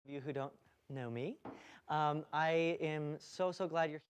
You who don't know me. I am so glad you're here.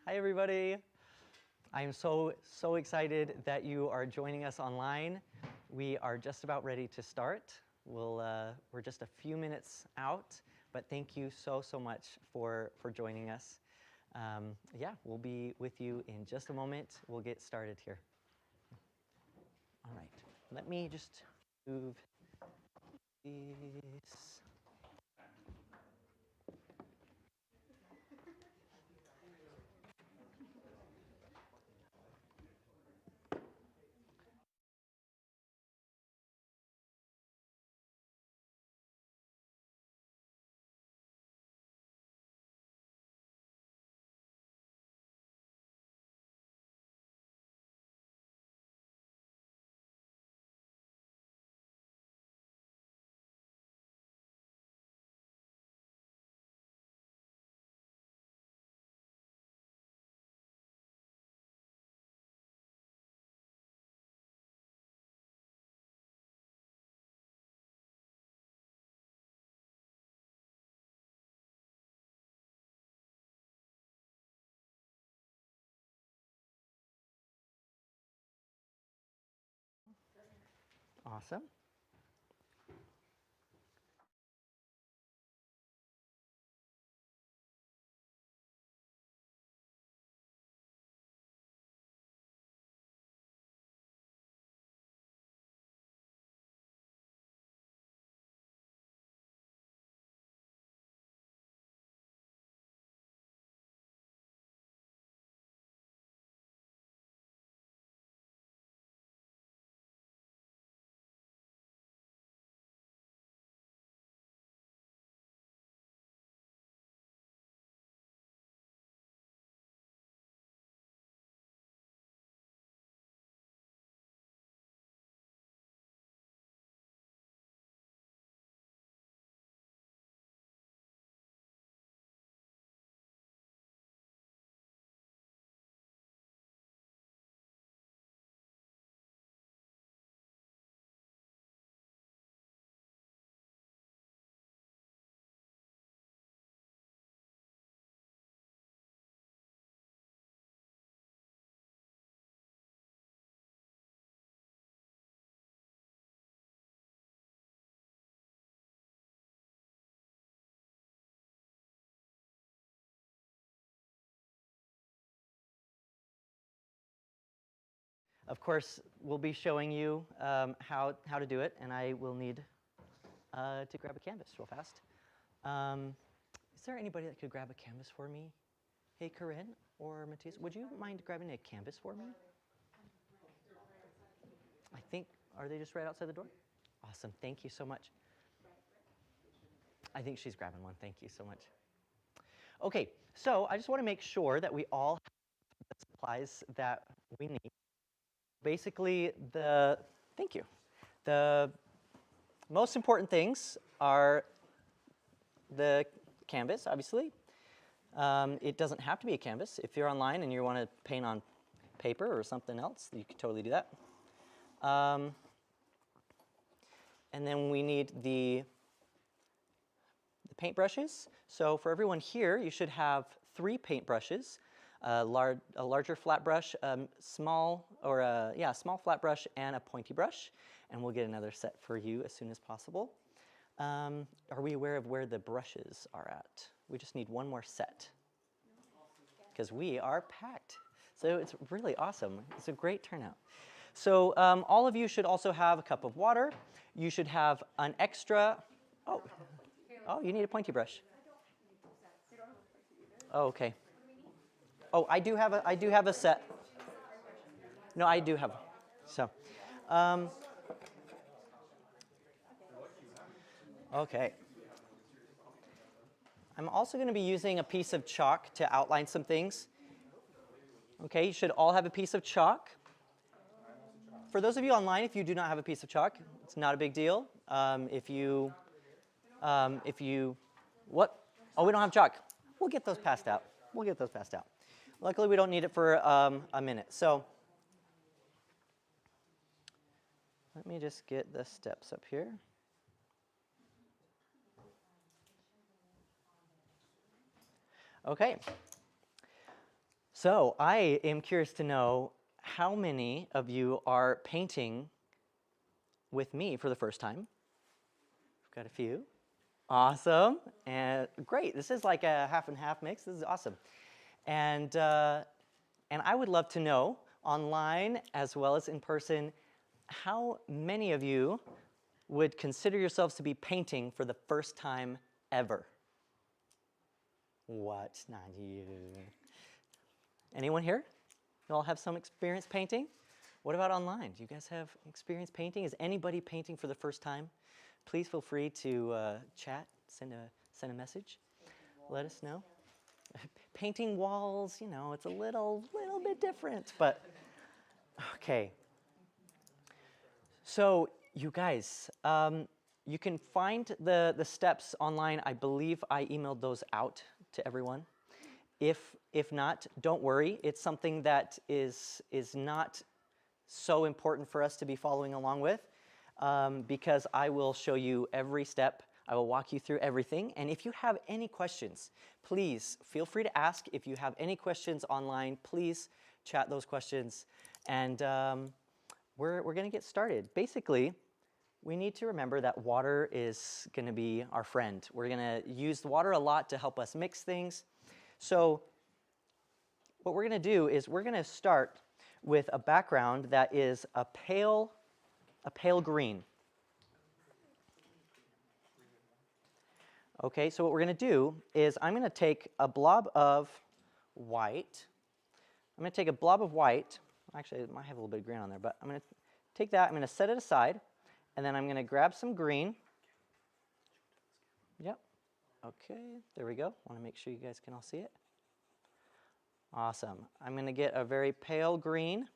Hi, everybody. I am so excited that you are joining us online. We are just about ready to start. We're just a few minutes out, but thank you so much for joining us. Yeah, we'll be with you in just a moment. We'll get started here. All right, let me just move these. Awesome. Of course, we'll be showing you how to do it, and I will need to grab a canvas real fast. Is there anybody that could grab a canvas for me? Hey, Corinne or Matthias, would you mind grabbing a canvas for me? think, are they just right outside the door? Awesome, thank you so much. I think she's grabbing one, thank you so much. Okay, so I just want to make sure that we all have the supplies that we need. Basically, thank you. The most important things are the canvas, obviously. It doesn't have to be a canvas. If you're online and you want to paint on paper or something else, you can totally do that. And then we need the paintbrushes. So for everyone here, you should have 3 paintbrushes, a larger flat brush, small flat brush, and a pointy brush. And we'll get another set for you as soon as possible. Are we aware of where the brushes are at? We just need one more set because we are packed. So it's really awesome. It's a great turnout. So all of you should also have a cup of water. You should have an extra, oh, you need a pointy brush. Oh, okay. Oh, I do have a set. No, I do have. So, okay. I'm also going to be using a piece of chalk to outline some things. Okay, you should all have a piece of chalk. For those of you online, if you do not have a piece of chalk, it's not a big deal. If you, what? Oh, we don't have chalk. We'll get those passed out. We'll get those passed out. Luckily, we don't need it for a minute. So let me just get the steps up here. Okay. So I am curious to know how many of you are painting with me for the first time. We've got a few. Awesome. And great. This is like a half and half mix. This is awesome. And I would love to know, online as well as in person, how many of you would consider yourselves to be painting for the first time ever? What? Not you. Anyone here? You all have some experience painting? What about online? Do you guys have experience painting? Is anybody painting for the first time? Please feel free to chat, send a message. Let us know. Painting walls, you know, it's a little bit different, but okay. So you guys, you can find the steps online. I believe I emailed those out to everyone. If not, don't worry. It's something that is not so important for us to be following along with, because I will show you every step. I will walk you through everything. And if you have any questions, please feel free to ask. If you have any questions online, please chat those questions. And we're going to get started. Basically, we need to remember that water is going to be our friend. We're going to use the water a lot to help us mix things. So what we're going to do is we're going to start with a background that is a pale green. Okay, so what we're going to do is I'm going to take a blob of white. I'm going to take a blob of white. Actually, it might have a little bit of green on there, but I'm going to take that. I'm going to set it aside, and then I'm going to grab some green. Yep. Okay, there we go. I want to make sure you guys can all see it. Awesome. I'm going to get a very pale green.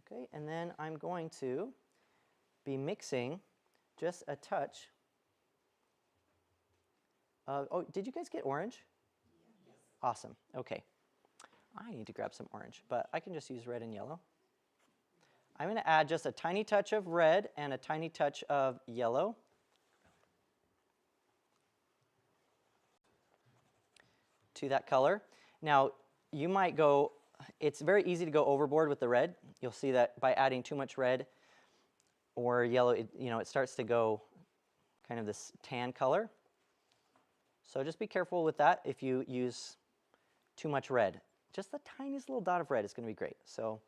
Okay, and then I'm going to be mixing just a touch of, oh, did you guys get orange? Yes. Awesome, okay. I need to grab some orange, but I can just use red and yellow. I'm going to add just a tiny touch of red and a tiny touch of yellow. To that color. Now, you might go, it's very easy to go overboard with the red. You'll see that by adding too much red or yellow, it starts to go kind of this tan color. So just be careful with that if you use too much red. Just the tiniest little dot of red is going to be great. So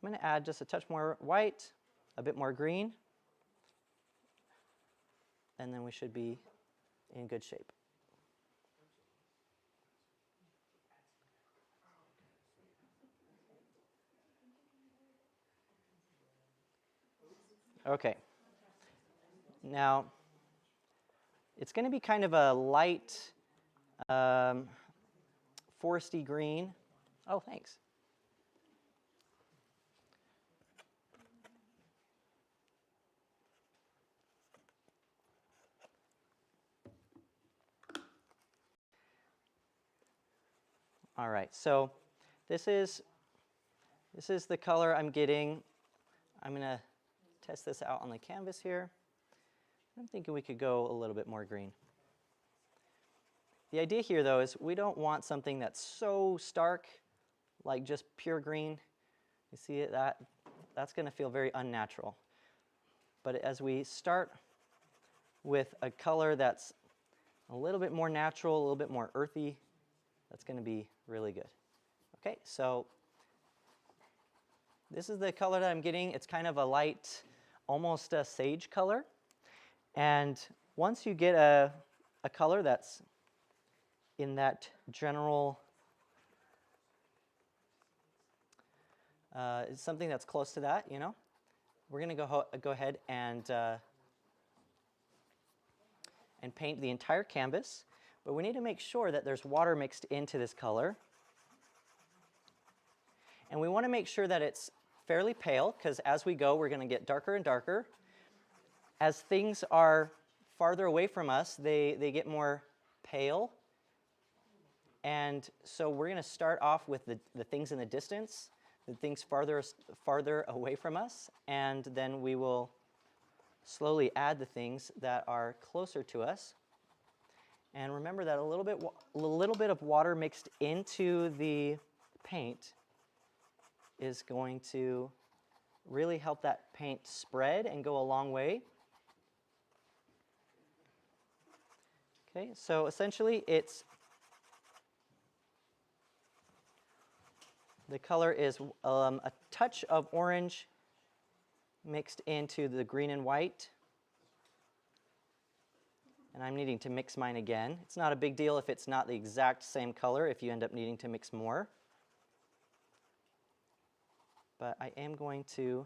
I'm going to add just a touch more white, a bit more green, and then we should be in good shape. Okay. Now, it's going to be kind of a light foresty green. Oh, thanks. All right, so this is the color I'm getting. I'm going to test this out on the canvas here. I'm thinking we could go a little bit more green. The idea here, though, is we don't want something that's so stark, like just pure green. You see it? That's going to feel very unnatural. But as we start with a color that's a little bit more natural, a little bit more earthy, that's going to be really good. Okay, so this is the color that I'm getting. It's kind of a light, almost a sage color. And once you get a color that's in that general, something that's close to that, you know, we're going to go ahead and paint the entire canvas. But we need to make sure that there's water mixed into this color. And we want to make sure that it's fairly pale, because as we go, we're going to get darker and darker. As things are farther away from us, they get more pale. And so we're going to start off with the things in the distance, the things farther away from us, and then we will slowly add the things that are closer to us. And remember that a little bit of water mixed into the paint is going to really help that paint spread and go a long way. Okay, so essentially the color is a touch of orange mixed into the green and white. And I'm needing to mix mine again. It's not a big deal if it's not the exact same color, if you end up needing to mix more. But I am going to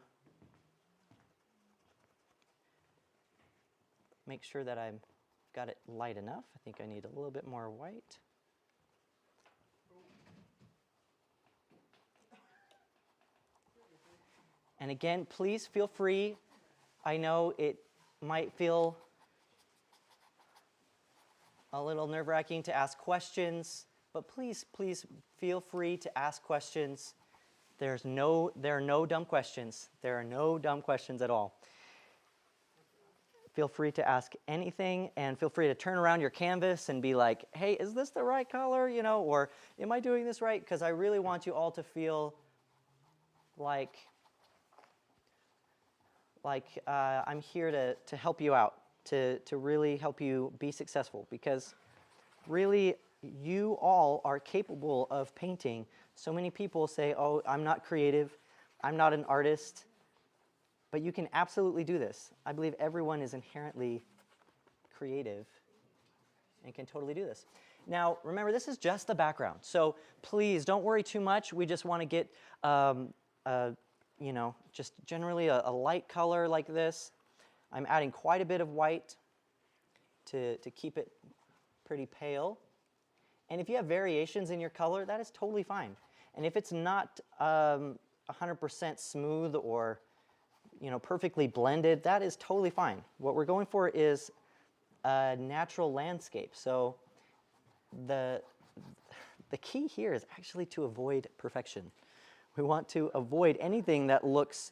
make sure that I've got it light enough. I think I need a little bit more white. And again, please feel free. I know it might feel a little nerve-wracking to ask questions, but please feel free to ask questions. There are no dumb questions. There are no dumb questions at all. Feel free to ask anything, and feel free to turn around your canvas and be like, hey, is this the right color? You know, or am I doing this right? Because I really want you all to feel like I'm here to help you out, to really help you be successful, because really you all are capable of painting. So many people say, oh, I'm not creative, I'm not an artist, but you can absolutely do this. I believe everyone is inherently creative and can totally do this. Now, remember, this is just the background, so please don't worry too much. We just want to get you know, just generally a light color like this. I'm adding quite a bit of white to keep it pretty pale. And if you have variations in your color, that is totally fine. And if it's not 100% smooth or, you know, perfectly blended, that is totally fine. What we're going for is a natural landscape. So the key here is actually to avoid perfection. We want to avoid anything that looks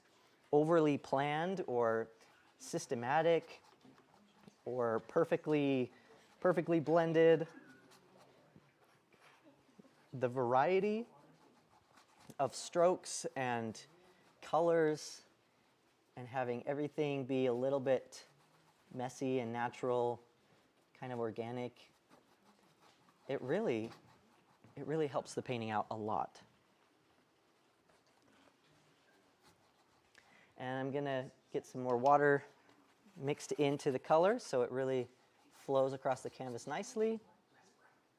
overly planned or systematic or perfectly blended. The variety of strokes and colors and having everything be a little bit messy and natural, kind of organic, it really helps the painting out a lot. And I'm going to get some more water mixed into the color so it really flows across the canvas nicely.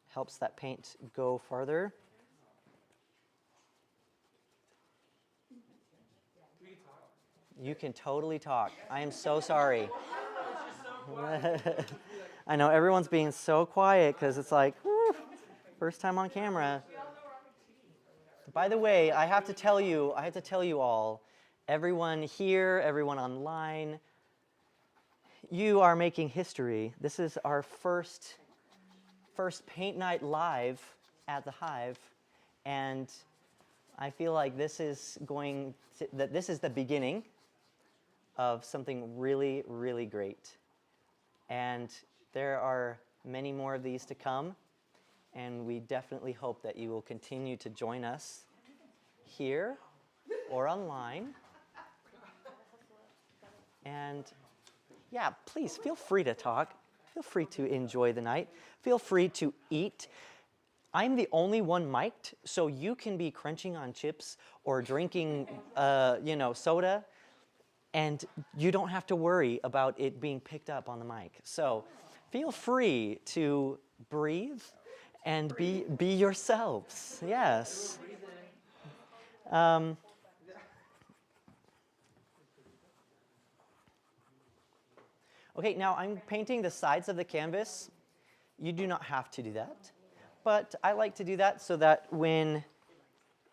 Helps that paint go farther. You can totally talk. I am so sorry. I know everyone's being so quiet because it's like, whew, first time on camera. By the way, I have to tell you all, everyone here, everyone online, you are making history. This is our first paint night live at the Hive, and I feel like this is the beginning of something really, really great. And there are many more of these to come, and we definitely hope that you will continue to join us here or online. And yeah, please feel free to talk. Feel free to enjoy the night. Feel free to eat. I'm the only one mic'd, so you can be crunching on chips or drinking, soda, and you don't have to worry about it being picked up on the mic. So feel free to breathe and be yourselves. Yes. Okay, now I'm painting the sides of the canvas. You do not have to do that, but I like to do that so that when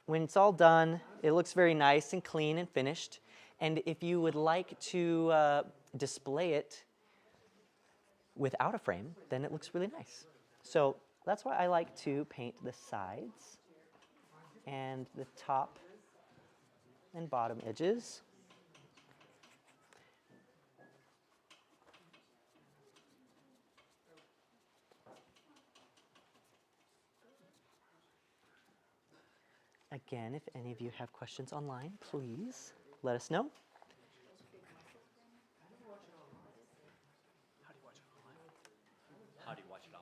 it's all done, it looks very nice and clean and finished. And if you would like to display it without a frame, then it looks really nice. So that's why I like to paint the sides and the top and bottom edges. Again, if any of you have questions online, please let us know.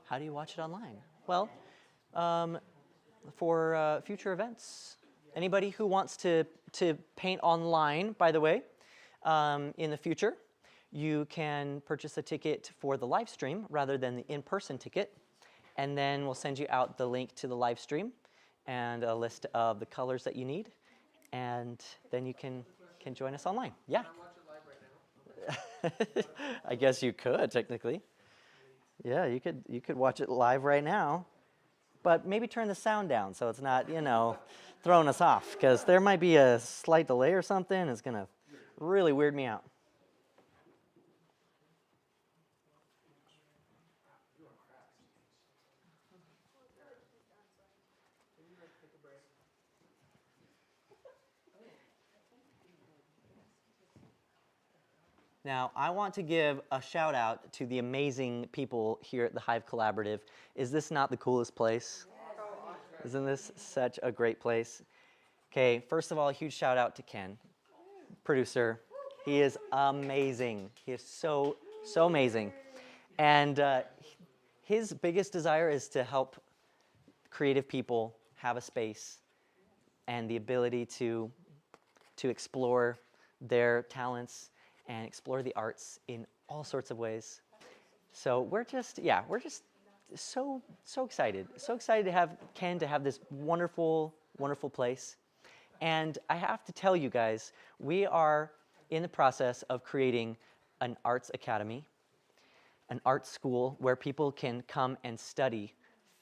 How do you watch it online? Well, for future events, anybody who wants to paint online, by the way, in the future, you can purchase a ticket for the live stream rather than the in-person ticket, and then we'll send you out the link to the live stream and a list of the colors that you need, and then you can join us online. Yeah. Can I watch it live right now? I guess you could technically. Yeah, you could watch it live right now, but maybe turn the sound down so it's not throwing us off, because there might be a slight delay or something. It's gonna really weird me out. Now, I want to give a shout out to the amazing people here at the Hive Collaborative. Is this not the coolest place? Isn't this such a great place? Okay, first of all, a huge shout out to Ken, producer. He is amazing. He is so amazing. And his biggest desire is to help creative people have a space and the ability to explore their talents and explore the arts in all sorts of ways. So we're just so excited. So excited to have Ken to have this wonderful, wonderful place. And I have to tell you guys, we are in the process of creating an arts academy, an art school where people can come and study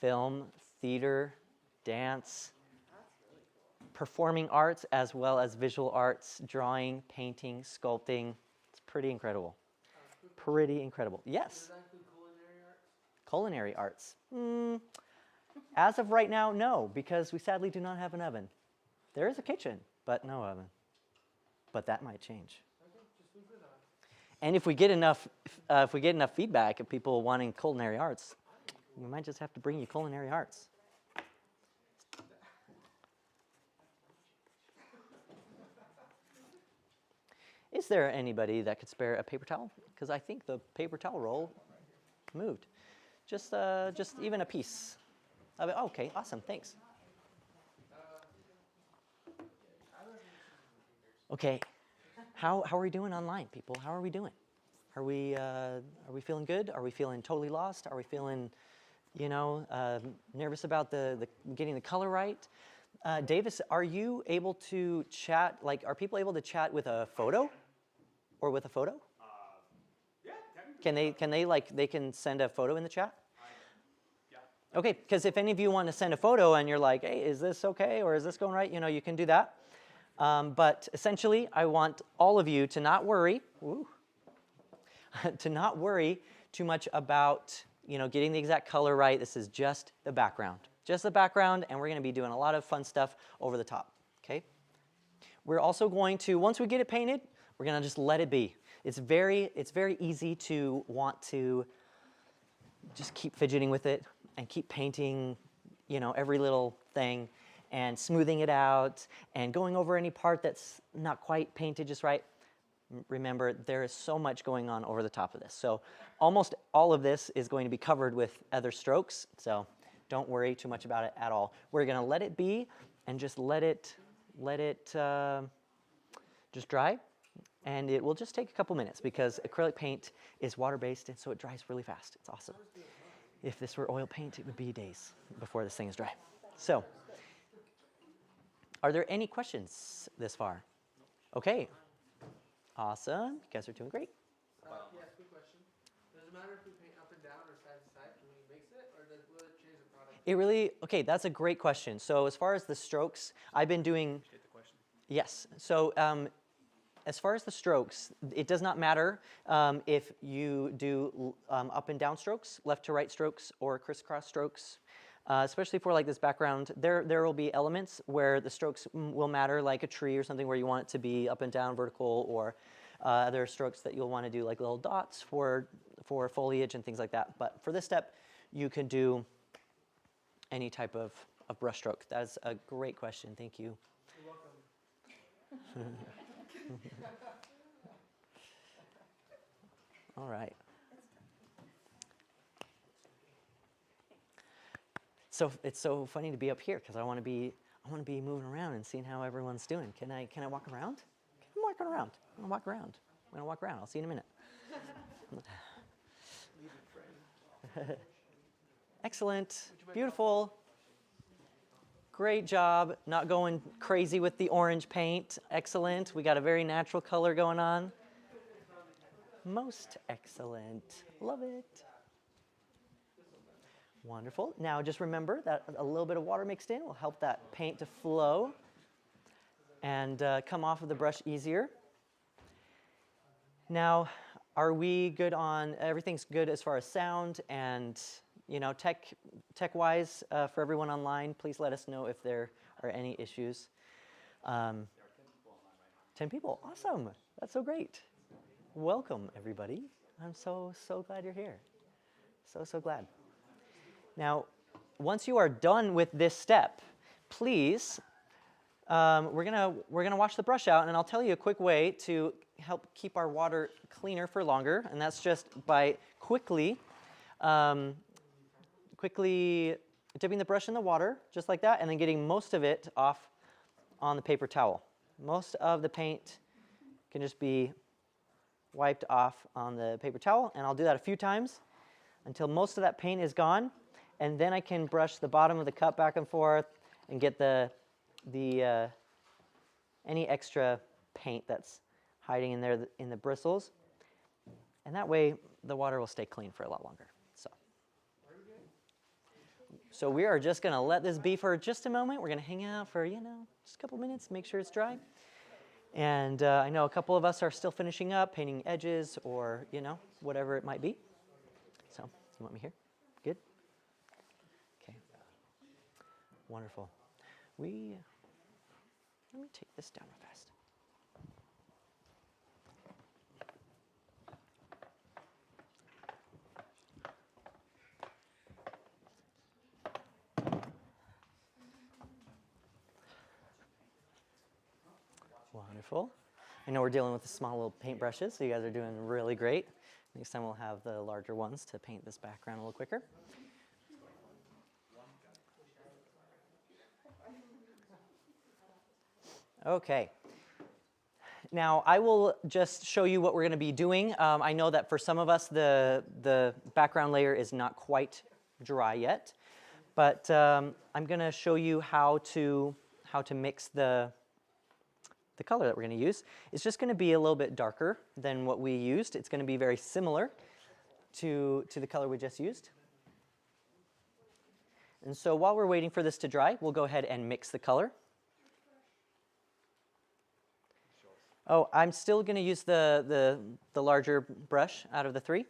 film, theater, dance, performing arts, as well as visual arts, drawing, painting, sculpting. It's pretty incredible. Pretty incredible. Yes? Does that include culinary arts? Culinary arts. As of right now, no, because we sadly do not have an oven. There is a kitchen, but no oven. But that might change. Okay, just leave it on. And if we get enough feedback of people wanting culinary arts, we might just have to bring you culinary arts. Is there anybody that could spare a paper towel? Because I think the paper towel roll moved. Just even a piece of it. Okay, awesome, thanks. Okay, how are we doing online, people? How are we doing? Are we feeling good? Are we feeling totally lost? Are we feeling, nervous about the getting the color right? Davis, are you able to chat? Like, are people able to chat with a photo? or with a photo? Yeah, technically. They can send a photo in the chat? Yeah. Okay, because if any of you want to send a photo and you're like, hey, is this okay or is this going right? You can do that. But essentially, I want all of you to not worry, to not worry too much about getting the exact color right. This is just the background. Just the background, and we're going to be doing a lot of fun stuff over the top, okay? We're also going to, once we get it painted, we're going to just let it be. It's very easy to want to just keep fidgeting with it and keep painting, every little thing and smoothing it out and going over any part that's not quite painted just right. Remember, there is so much going on over the top of this. So almost all of this is going to be covered with other strokes, so don't worry too much about it at all. We're going to let it be and just let it just dry. And it will just take a couple minutes because acrylic paint is water-based, and so it dries really fast. It's awesome. If this were oil paint, it would be days before this thing is dry. So, are there any questions this far? Okay. Awesome. You guys are doing great. Yes, good question. Does it matter if we paint up and down or side to side? Can we mix it, or will it change the product? Okay, that's a great question. So as far as the strokes, I've been doing... Get the question. Yes. So as far as the strokes, it does not matter if you do up and down strokes, left to right strokes, or crisscross strokes. Especially for like this background, there will be elements where the strokes will matter, like a tree or something where you want it to be up and down vertical, or other strokes that you'll want to do like little dots for foliage and things like that. But for this step, you can do any type of brush stroke. That is a great question. Thank you. You're welcome. All right. So it's so funny to be up here because I want to be moving around and seeing how everyone's doing. Can I walk around? I'm walking around. I'm gonna walk around. I'm gonna walk around. I'll see you in a minute. Excellent. Beautiful. Great job. Not going crazy with the orange paint. Excellent. We got a very natural color going on. Most excellent. Love it. Wonderful. Now just remember that a little bit of water mixed in will help that paint to flow and come off of the brush easier. Now, are we good on, everything's good as far as sound and tech-wise for everyone online? Please let us know if there are any issues. 10 people, awesome. That's so great. Welcome, everybody. I'm so glad you're here. So glad. Now, once you are done with this step, please, we're gonna wash the brush out, and I'll tell you a quick way to help keep our water cleaner for longer, and that's just by quickly dipping the brush in the water, just like that, and then getting most of it off on the paper towel. Most of the paint can just be wiped off on the paper towel, and I'll do that a few times until most of that paint is gone. And then I can brush the bottom of the cup back and forth and get any extra paint that's hiding in there in the bristles. And that way, the water will stay clean for a lot longer. So we are just going to let this be for just a moment. We're going to hang out for, just a couple minutes, make sure it's dry. And I know a couple of us are still finishing up, painting edges or, whatever it might be. So, you want me here? Good? Okay. Wonderful. Let me take this down real fast. Wonderful. I know we're dealing with the small little paint brushes, so you guys are doing really great. Next time we'll have the larger ones to paint this background a little quicker. Okay. Now, I will just show you what we're going to be doing. I know that for some of us, the background layer is not quite dry yet, but I'm going to show you how to mix the the color that we're going to use. It's just going to be a little bit darker than what we used. It's going to be very similar to the color we just used. And so while we're waiting for this to dry, we'll go ahead and mix the color. Oh, I'm still going to use the larger brush out of the three.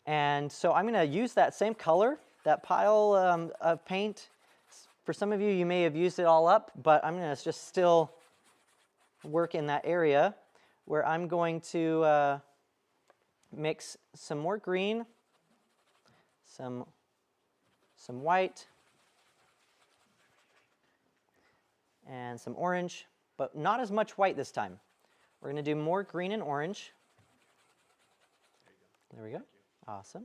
And so I'm going to use that same color, that pile of paint. For some of you, you may have used it all up, but I'm going to just still work in that area where I'm going to mix some more green, some white, and some orange, but not as much white this time. We're going to do more green and orange. There we go. Awesome.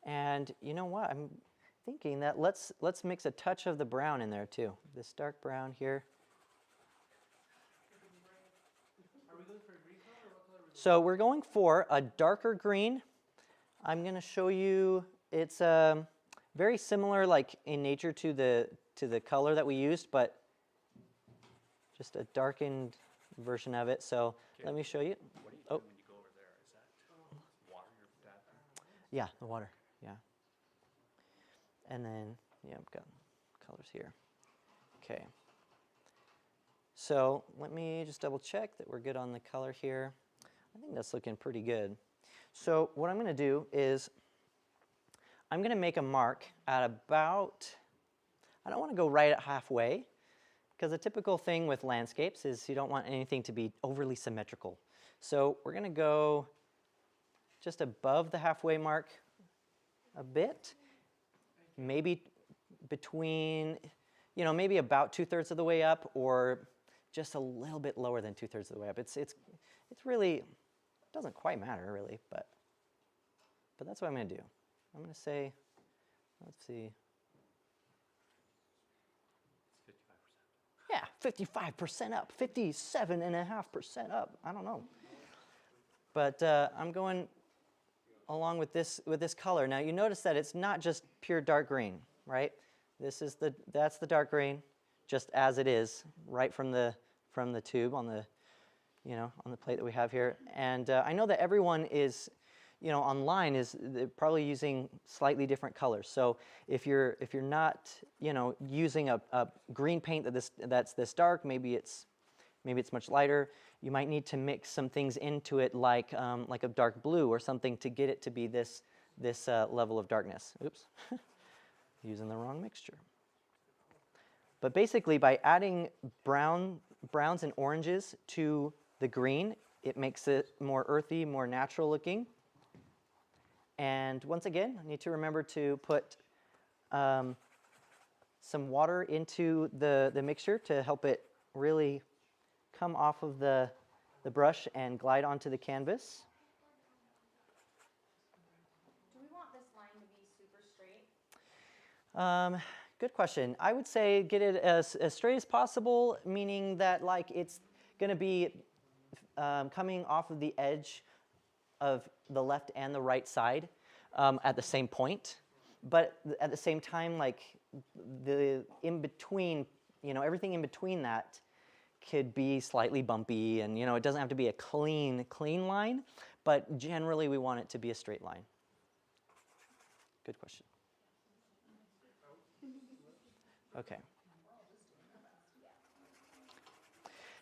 And you know what? I'm thinking that let's mix a touch of the brown in there too. This dark brown here. Are we going for a green color, or what color are we So we're going for a darker green. I'm going to show you. It's very similar, like in nature, to the color that we used, but just a darkened version of it. So Okay. let me show you. What are you Oh. doing when you go over there? Is that water you're dabbing? Yeah, the water. Yeah. And then, yeah, I've got colors here. Okay. So let me just double check that we're good on the color here. I think that's looking pretty good. So what I'm going to do is I'm going to make a mark at about, I don't want to go right at halfway, because a typical thing with landscapes is you don't want anything to be overly symmetrical. So we're going to go just above the halfway mark a bit, maybe between, maybe about 2/3 of the way up, or just a little bit lower than 2/3 of the way up. It's really, it doesn't quite matter really, but that's what I'm going to do. I'm going to say, let's see. Yeah, 55% up, 57.5% up. I don't know. But I'm going along with this color. Now you notice that it's not just pure dark green, right? That's the dark green, just as it is, right from the tube on the on the plate that we have here. And I know that everyone is, online is probably using slightly different colors. So if you're not, using a green paint that's this dark, maybe it's much lighter. You might need to mix some things into it, like a dark blue or something, to get it to be this level of darkness. Oops, using the wrong mixture. But basically, by adding browns and oranges to the green, it makes it more earthy, more natural looking. And once again, I need to remember to put some water into the mixture to help it really come off of the brush and glide onto the canvas. Do we want this line to be super straight? Good question. I would say get it as straight as possible, meaning that like it's going to be coming off of the edge of the left and the right side at the same point, but at the same time, like the in between, everything in between that could be slightly bumpy, and it doesn't have to be a clean line, but generally we want it to be a straight line. Good question. Okay.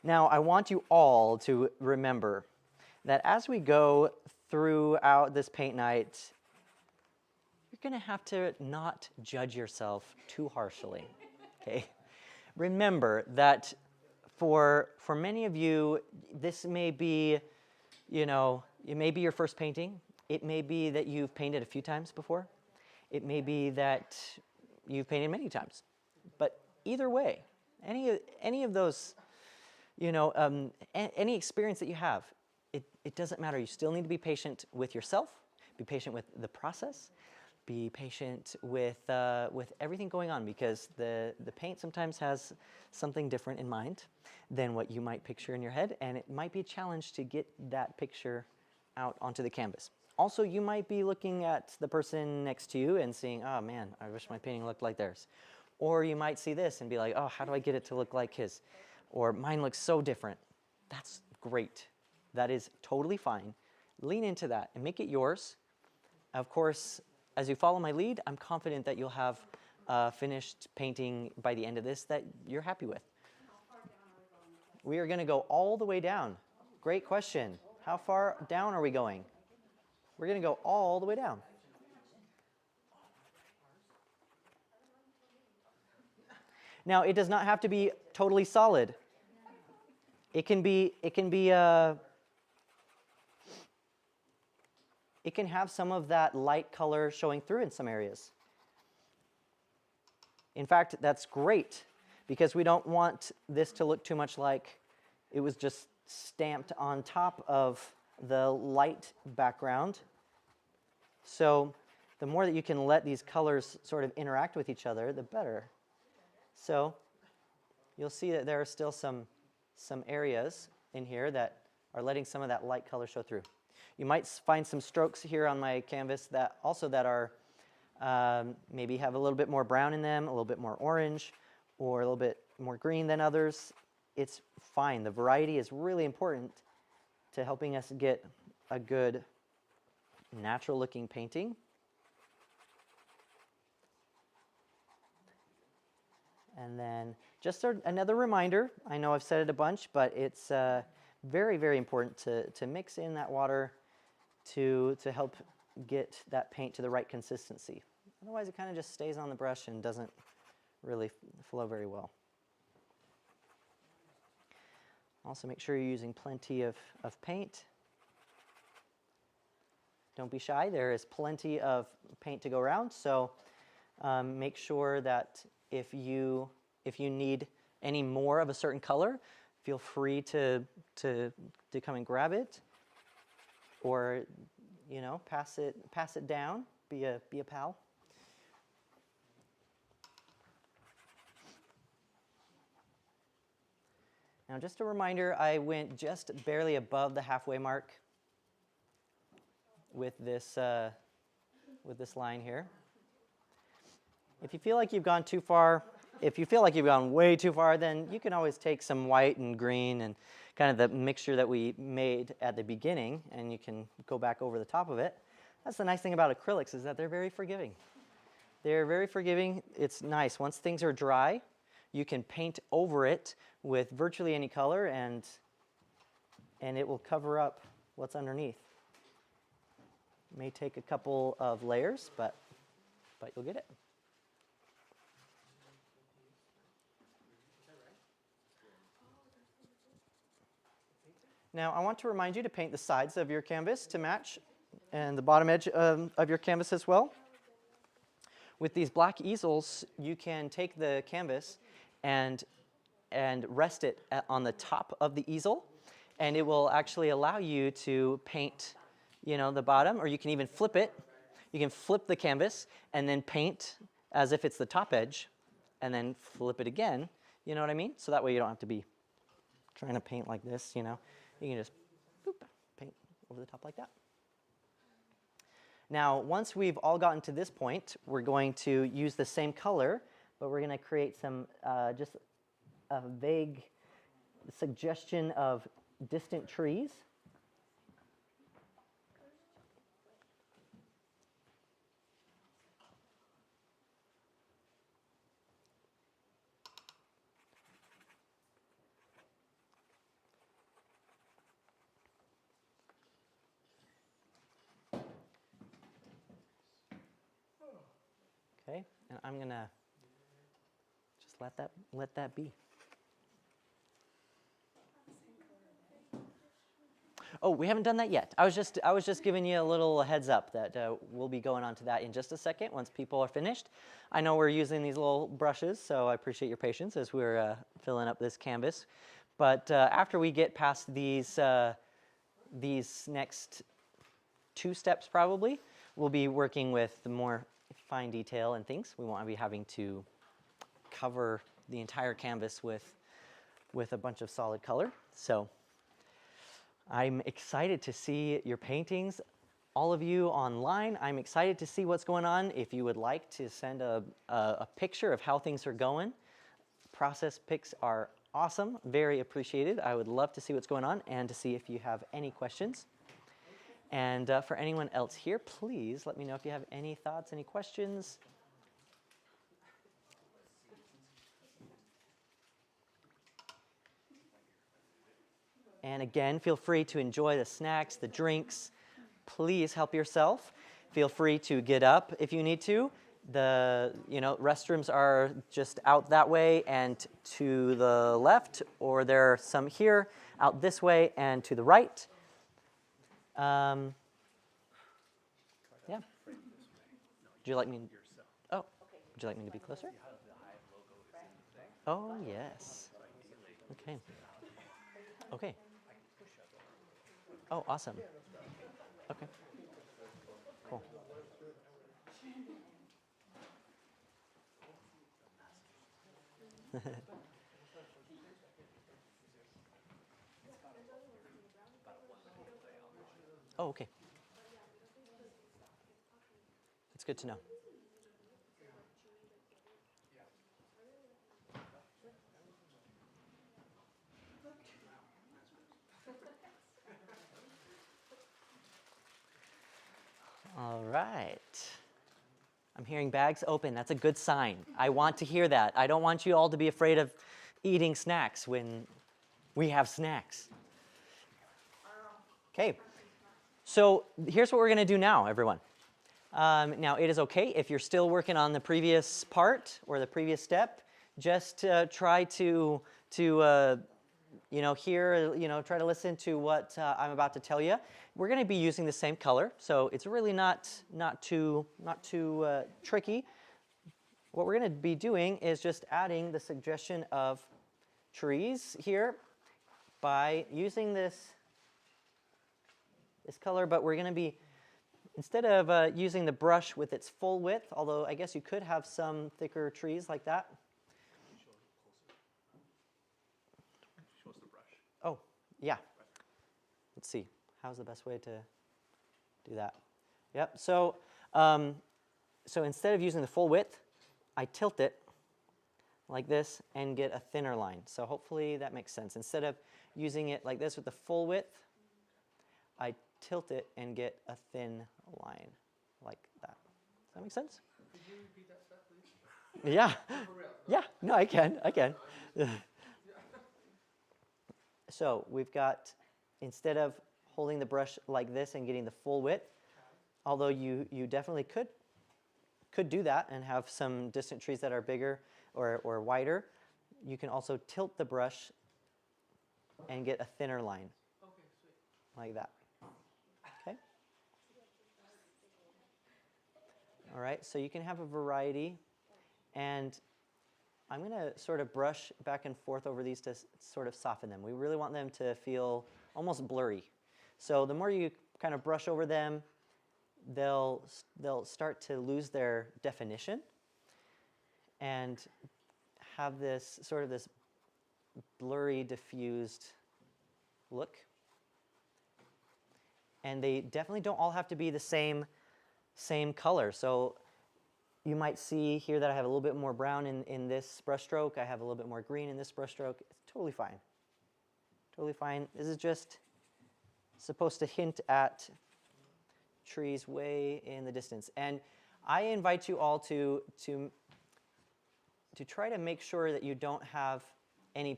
Now I want you all to remember that as we go throughout this paint night, you're going to have to not judge yourself too harshly. Okay? Remember that for many of you, this may be, it may be your first painting. It may be that you've painted a few times before. It may be that you've painted many times. But either way, any of those, any experience that you have, it doesn't matter. You still need to be patient with yourself, be patient with the process, be patient with everything going on, because the paint sometimes has something different in mind than what you might picture in your head, and it might be a challenge to get that picture out onto the canvas. Also, you might be looking at the person next to you and seeing, oh man, I wish my painting looked like theirs. Or you might see this and be like, oh, how do I get it to look like his? Or mine looks so different. That's great. That is totally fine. Lean into that and make it yours. Of course, as you follow my lead, I'm confident that you'll have a finished painting by the end of this that you're happy with. We are going to go all the way down. Great question. How far down are we going? We're going to go all the way down. Now, it does not have to be totally solid. It can have some of that light color showing through in some areas. In fact, that's great because we don't want this to look too much like it was just stamped on top of the light background. So the more that you can let these colors sort of interact with each other, the better. So you'll see that there are still some areas in here that are letting some of that light color show through. You might find some strokes here on my canvas that are maybe have a little bit more brown in them, a little bit more orange, or a little bit more green than others. It's fine. The variety is really important to helping us get a good natural looking painting. And then just another reminder, I know I've said it a bunch, but it's very, very important to mix in that water to help get that paint to the right consistency. Otherwise, it kind of just stays on the brush and doesn't really flow very well. Also, make sure you're using plenty of paint. Don't be shy. There is plenty of paint to go around, so make sure that if you need any more of a certain color, feel free to come and grab it, or pass it down. Be a pal. Now, just a reminder, I went just barely above the halfway mark with this line here. If you feel like you've gone too far, if you feel like you've gone way too far, then you can always take some white and green and kind of the mixture that we made at the beginning, and you can go back over the top of it. That's the nice thing about acrylics, is that they're very forgiving. They're very forgiving. It's nice. Once things are dry, you can paint over it with virtually any color, and it will cover up what's underneath. It may take a couple of layers, but you'll get it. Now, I want to remind you to paint the sides of your canvas to match, and the bottom edge of your canvas as well. With these black easels, you can take the canvas and rest it on the top of the easel, and it will actually allow you to paint, the bottom, or you can even flip it. You can flip the canvas and then paint as if it's the top edge, and then flip it again. You know what I mean? So that way you don't have to be trying to paint like this, You can just boop, paint over the top like that. Now, once we've all gotten to this point, we're going to use the same color, but we're going to create some just a vague suggestion of distant trees. Okay, and I'm gonna just let that be. Oh, we haven't done that yet. I was just giving you a little heads up that we'll be going on to that in just a second once people are finished. I know we're using these little brushes, so I appreciate your patience as we're filling up this canvas. But after we get past these next two steps, probably, we'll be working with the more fine detail and things. We won't be having to cover the entire canvas with a bunch of solid color. So I'm excited to see your paintings. all of you online, I'm excited to see what's going on. If you would like to send a picture of how things are going, process pics are awesome, very appreciated. I would love to see what's going on and to see if you have any questions. And for anyone else here, please let me know if you have any thoughts, any questions. And again, feel free to enjoy the snacks, the drinks. Please help yourself. Feel free to get up if you need to. The restrooms are just out that way and to the left, or there are some here out this way and to the right. Yeah. Would you like me? Oh, would you like me to be closer? Oh yes. Okay. Okay. Oh, awesome. Okay. Cool. Oh, okay. That's good to know. All right. I'm hearing bags open. That's a good sign. I want to hear that. I don't want you all to be afraid of eating snacks when we have snacks. Okay. So here's what we're going to do now, everyone. Now, it is okay if you're still working on the previous part or the previous step. Just try to hear, try to listen to what I'm about to tell you. We're going to be using the same color, so it's really not too tricky. What we're going to be doing is just adding the suggestion of trees here by using this color, but we're going to be, instead of using the brush with its full width, although I guess you could have some thicker trees like that. Oh, yeah. Let's see. How's the best way to do that? Yep. So, so instead of using the full width, I tilt it like this and get a thinner line. So hopefully that makes sense. Instead of using it like this with the full width, I tilt it and get a thin line like that. Does that make sense? Could you repeat that step, please? Yeah. For real. Yeah. No, I can. So we've got, instead of holding the brush like this and getting the full width, although you definitely could do that and have some distant trees that are bigger or wider, you can also tilt the brush and get a thinner line. Okay, sweet. Like that. Okay? All right, so you can have a variety, and I'm going to sort of brush back and forth over these to sort of soften them. We really want them to feel almost blurry. So the more you kind of brush over them, they'll start to lose their definition and have this sort of this blurry, diffused look. And they definitely don't all have to be the same color. So you might see here that I have a little bit more brown in this brush stroke. I have a little bit more green in this brush stroke. It's totally fine. Totally fine. This is just supposed to hint at trees way in the distance. And I invite you all to try to make sure that you don't have any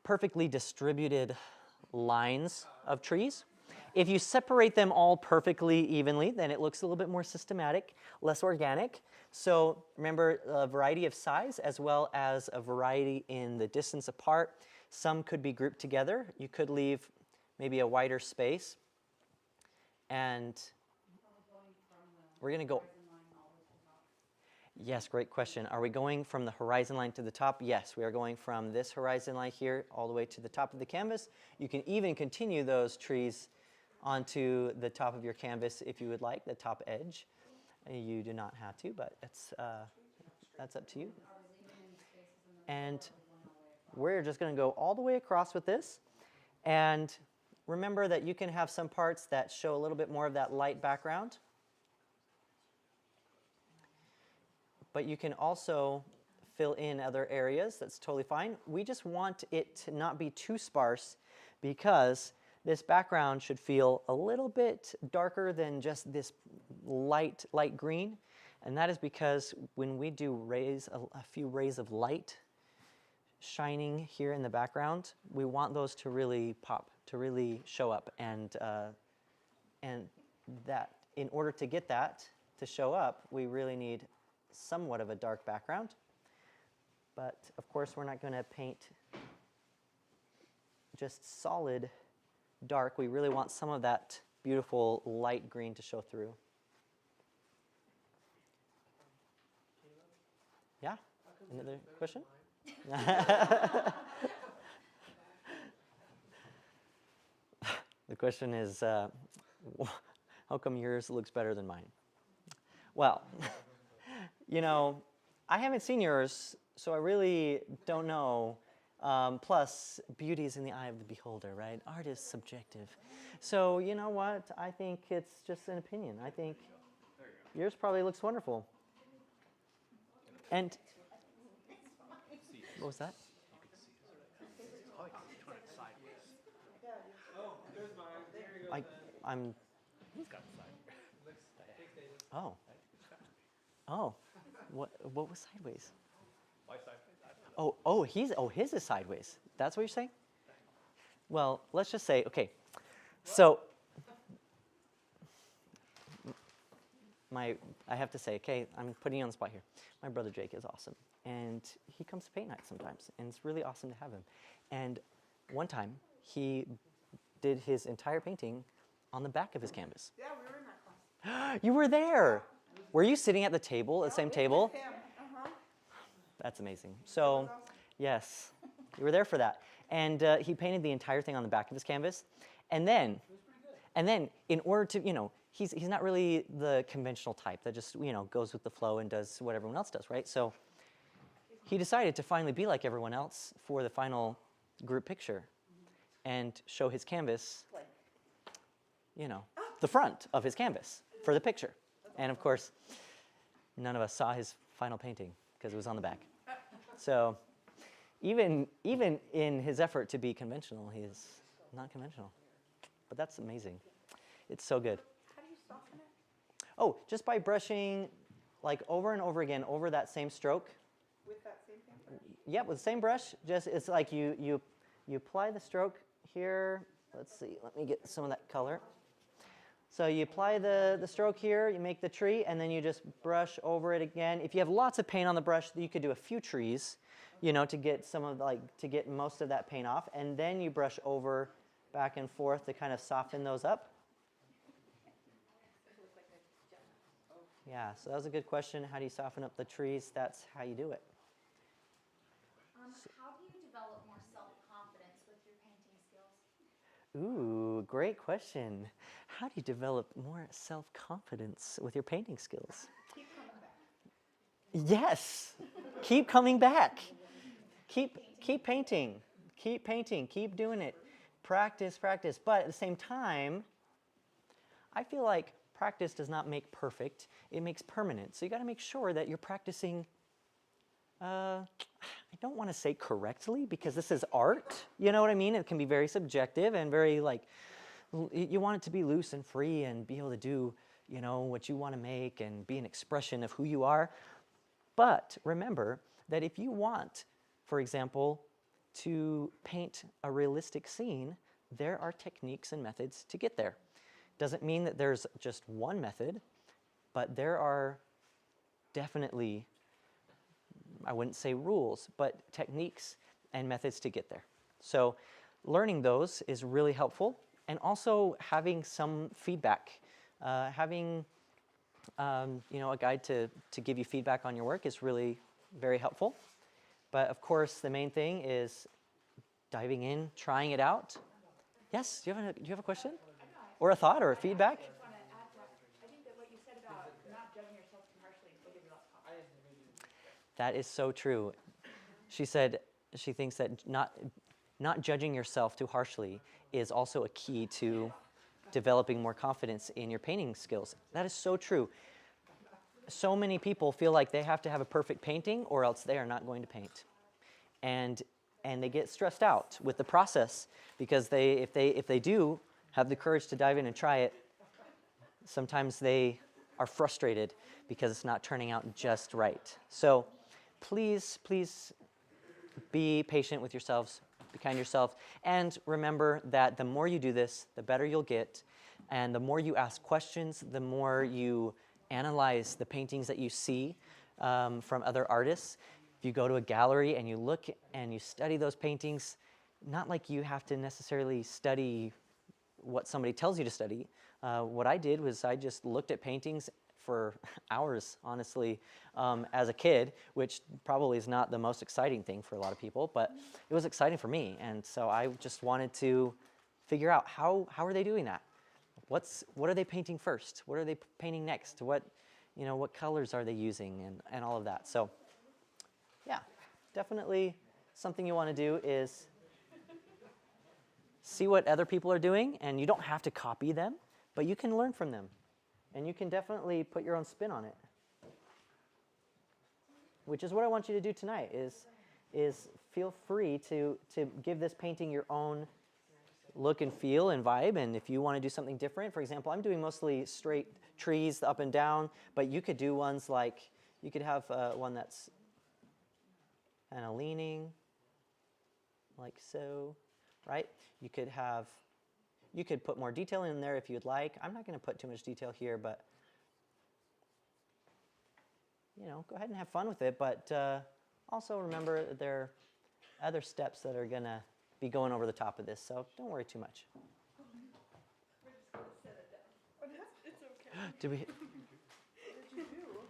perfectly distributed lines of trees. If you separate them all perfectly evenly, then it looks a little bit more systematic, less organic. So remember, a variety of size as well as a variety in the distance apart. Some could be grouped together. You could leave maybe a wider space. And we're going to go. Yes, great question. Are we going from the horizon line to the top? Yes, we are going from this horizon line here all the way to the top of the canvas. You can even continue those trees onto the top of your canvas if you would like, the top edge. You do not have to, but that's up to you. And we're just going to go all the way across with this. And remember that you can have some parts that show a little bit more of that light background. But you can also fill in other areas. That's totally fine. We just want it to not be too sparse because this background should feel a little bit darker than just this light green. And that is because when we do rays, a few rays of light shining here in the background, we want those to really pop, to really show up. And that in order to get that to show up, we really need somewhat of a dark background. But of course, we're not going to paint just solid dark. We really want some of that beautiful light green to show through. Yeah? Another question? The question is, how come yours looks better than mine? Well, you know, I haven't seen yours, so I really don't know. Plus, beauty is in the eye of the beholder, right? Art is subjective. So, you know what? I think it's just an opinion. I think yours probably looks wonderful. And what was that? Oh, there's mine. There you go. I'm. He's got the side. Oh. Oh. What was sideways? Why sideways? His is sideways. That's what you're saying? Well, let's just say, okay. So I have to say, okay, I'm putting you on the spot here. My brother Jake is awesome, and he comes to paint night sometimes, and it's really awesome to have him. And one time, he did his entire painting on the back of his canvas. Yeah, we were in that class. You were there. Were you sitting at the table, at the same table? With him. Uh-huh. That's amazing. So, yes, you were there for that. And he painted the entire thing on the back of his canvas. And then, in order to, you know, he's not really the conventional type that just, you know, goes with the flow and does what everyone else does, right? So he decided to finally be like everyone else for the final group picture and show his canvas, you know, the front of his canvas for the picture. And of course, none of us saw his final painting because it was on the back. So even in his effort to be conventional, he is not conventional. But that's amazing. It's so good. How do you soften it? Oh, just by brushing like over and over again over that same stroke. With that same paintbrush? Yep, with the same brush. Just it's like you apply the stroke here. Let's see. Let me get some of that color. So you apply the stroke here, you make the tree, and then you just brush over it again. If you have lots of paint on the brush, you could do a few trees, you know, to get to get most of that paint off, and then you brush over back and forth to kind of soften those up. Yeah, so that was a good question. How do you soften up the trees? That's how you do it. How do you develop more self-confidence with your painting skills? Ooh, great question. How do you develop more self-confidence with your painting skills? Keep coming back. Yes, keep coming back. Keep painting. Keep painting. Keep doing it. Practice, practice. But at the same time, I feel like practice does not make perfect. It makes permanent. So you got to make sure that you're practicing. I don't want to say correctly because this is art. You know what I mean? It can be very subjective and very like. You want it to be loose and free and be able to do, you know, what you want to make and be an expression of who you are. But remember that if you want, for example, to paint a realistic scene, there are techniques and methods to get there. Doesn't mean that there's just one method, but there are definitely, I wouldn't say rules, but techniques and methods to get there. So learning those is really helpful. And also having some feedback, having you know, a guide to give you feedback on your work is really very helpful. But of course, the main thing is diving in, trying it out. Yes, do you have a question, or a thought, or a feedback? I just want to add to that. I think that what you said about not judging yourself too harshly will give you lots of confidence. That is so true. She said she thinks that not judging yourself too harshly is also a key to developing more confidence in your painting skills. That is so true. So many people feel like they have to have a perfect painting or else they are not going to paint. And they get stressed out with the process because if they do have the courage to dive in and try it, sometimes they are frustrated because it's not turning out just right. So please be patient with yourselves, be kind to yourself, and remember that the more you do this, the better you'll get, and the more you ask questions, the more you analyze the paintings that you see from other artists. If you go to a gallery and you look and you study those paintings, not like you have to necessarily study what somebody tells you to study. What I did was I just looked at paintings for hours, honestly, as a kid, which probably is not the most exciting thing for a lot of people, but it was exciting for me. And so I just wanted to figure out how are they doing that? What are they painting first? What are they painting next? What colors are they using and all of that? So yeah, definitely something you want to do is see what other people are doing, and you don't have to copy them, but you can learn from them. And you can definitely put your own spin on it. Which is what I want you to do tonight, is feel free to give this painting your own look and feel and vibe. And if you want to do something different, for example, I'm doing mostly straight trees up and down, but you could do ones like, you could have one that's kind of leaning, like so, right? You could put more detail in there if you'd like. I'm not going to put too much detail here, but go ahead and have fun with it. But also remember that there are other steps that are going to be going over the top of this, so don't worry too much. We're just going to set it down. It's okay. Did we? What did you do?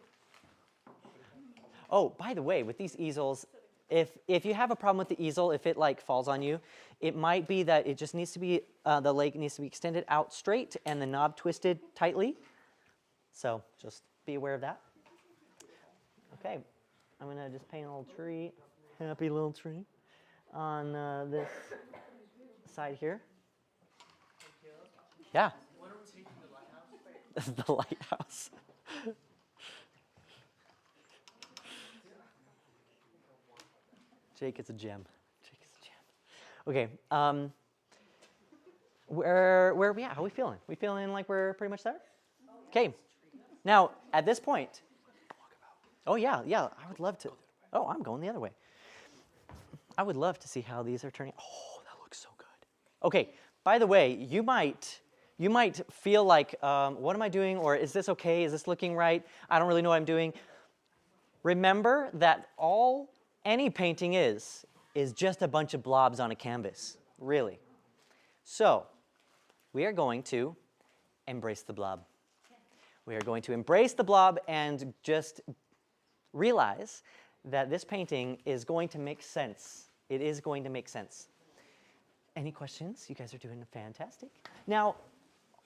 Oh, by the way, with these easels, if you have a problem with the easel, if it like falls on you, it might be that it just needs to be, the leg needs to be extended out straight and the knob twisted tightly. So just be aware of that. Okay, I'm gonna just paint a little tree, happy little tree, on this side here. Yeah. When are we taking the lighthouse? The lighthouse. Jake is a gem. Jake is a gem. Okay. Where are we at? How are we feeling? We feeling like we're pretty much there? Okay. Now, at this point. Oh, yeah. I would love to. Oh, I'm going the other way. I would love to see how these are turning. Oh, that looks so good. Okay. By the way, you might feel like, what am I doing? Or is this okay? Is this looking right? I don't really know what I'm doing. Remember that any painting is just a bunch of blobs on a canvas, really. So we are going to embrace the blob. We are going to embrace the blob and just realize that this painting is going to make sense. It is going to make sense. Any questions? You guys are doing fantastic. Now,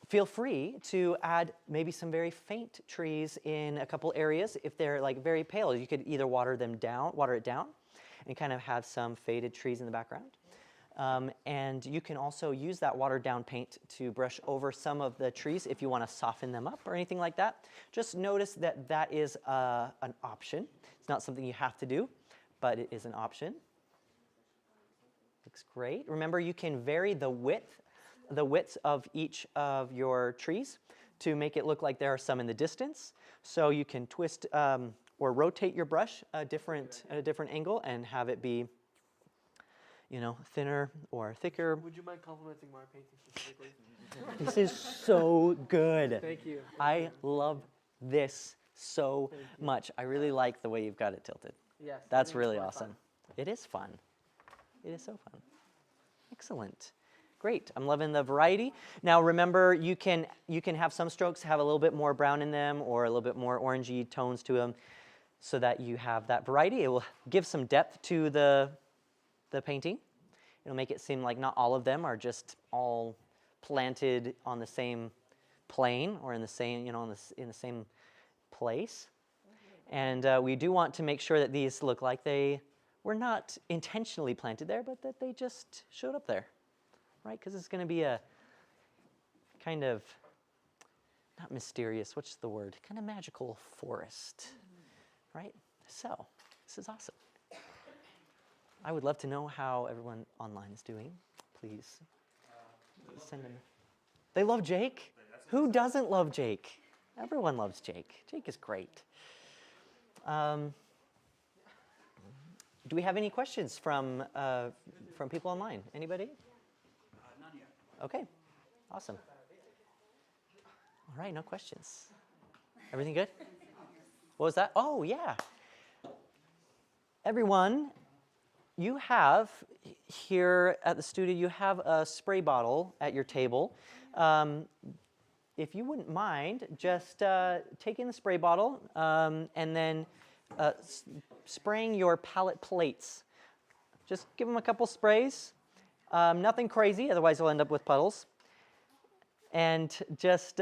feel free to add maybe some very faint trees in a couple areas. If they're like very pale, you could either water it down, and kind of have some faded trees in the background. And you can also use that watered down paint to brush over some of the trees if you want to soften them up or anything like that. Just notice that that is an option. It's not something you have to do, but it is an option. Looks great. Remember, you can vary the widths of each of your trees to make it look like there are some in the distance. So you can twist or rotate your brush at a different angle and have it be, thinner or thicker. Would you mind complimenting my painting specifically? This is so good. Thank you. I love this so much. I really like the way you've got it tilted. Yes. That's really awesome. It is fun. It is so fun. Excellent. Great. I'm loving the variety. Now remember, you can have some strokes have a little bit more brown in them or a little bit more orangey tones to them so that you have that variety. It will give some depth to the painting. It'll make it seem like not all of them are just all planted on the same plane or in the same, in the same place. And we do want to make sure that these look like they were not intentionally planted there, but that they just showed up there, right? Because it's going to be a kind of, not mysterious, what's the word? Kind of magical forest, right? So, this is awesome. I would love to know how everyone online is doing. Please send them. They love Jake? Who doesn't love Jake? Everyone loves Jake. Jake is great. Do we have any questions from people online? Anybody? None yet. Okay, awesome. All right, no questions. Everything good? What was that? Oh, yeah. Everyone, you have here at the studio, you have a spray bottle at your table. If you wouldn't mind, just taking the spray bottle and then spraying your palette plates. Just give them a couple sprays. Nothing crazy, otherwise you'll end up with puddles. And just,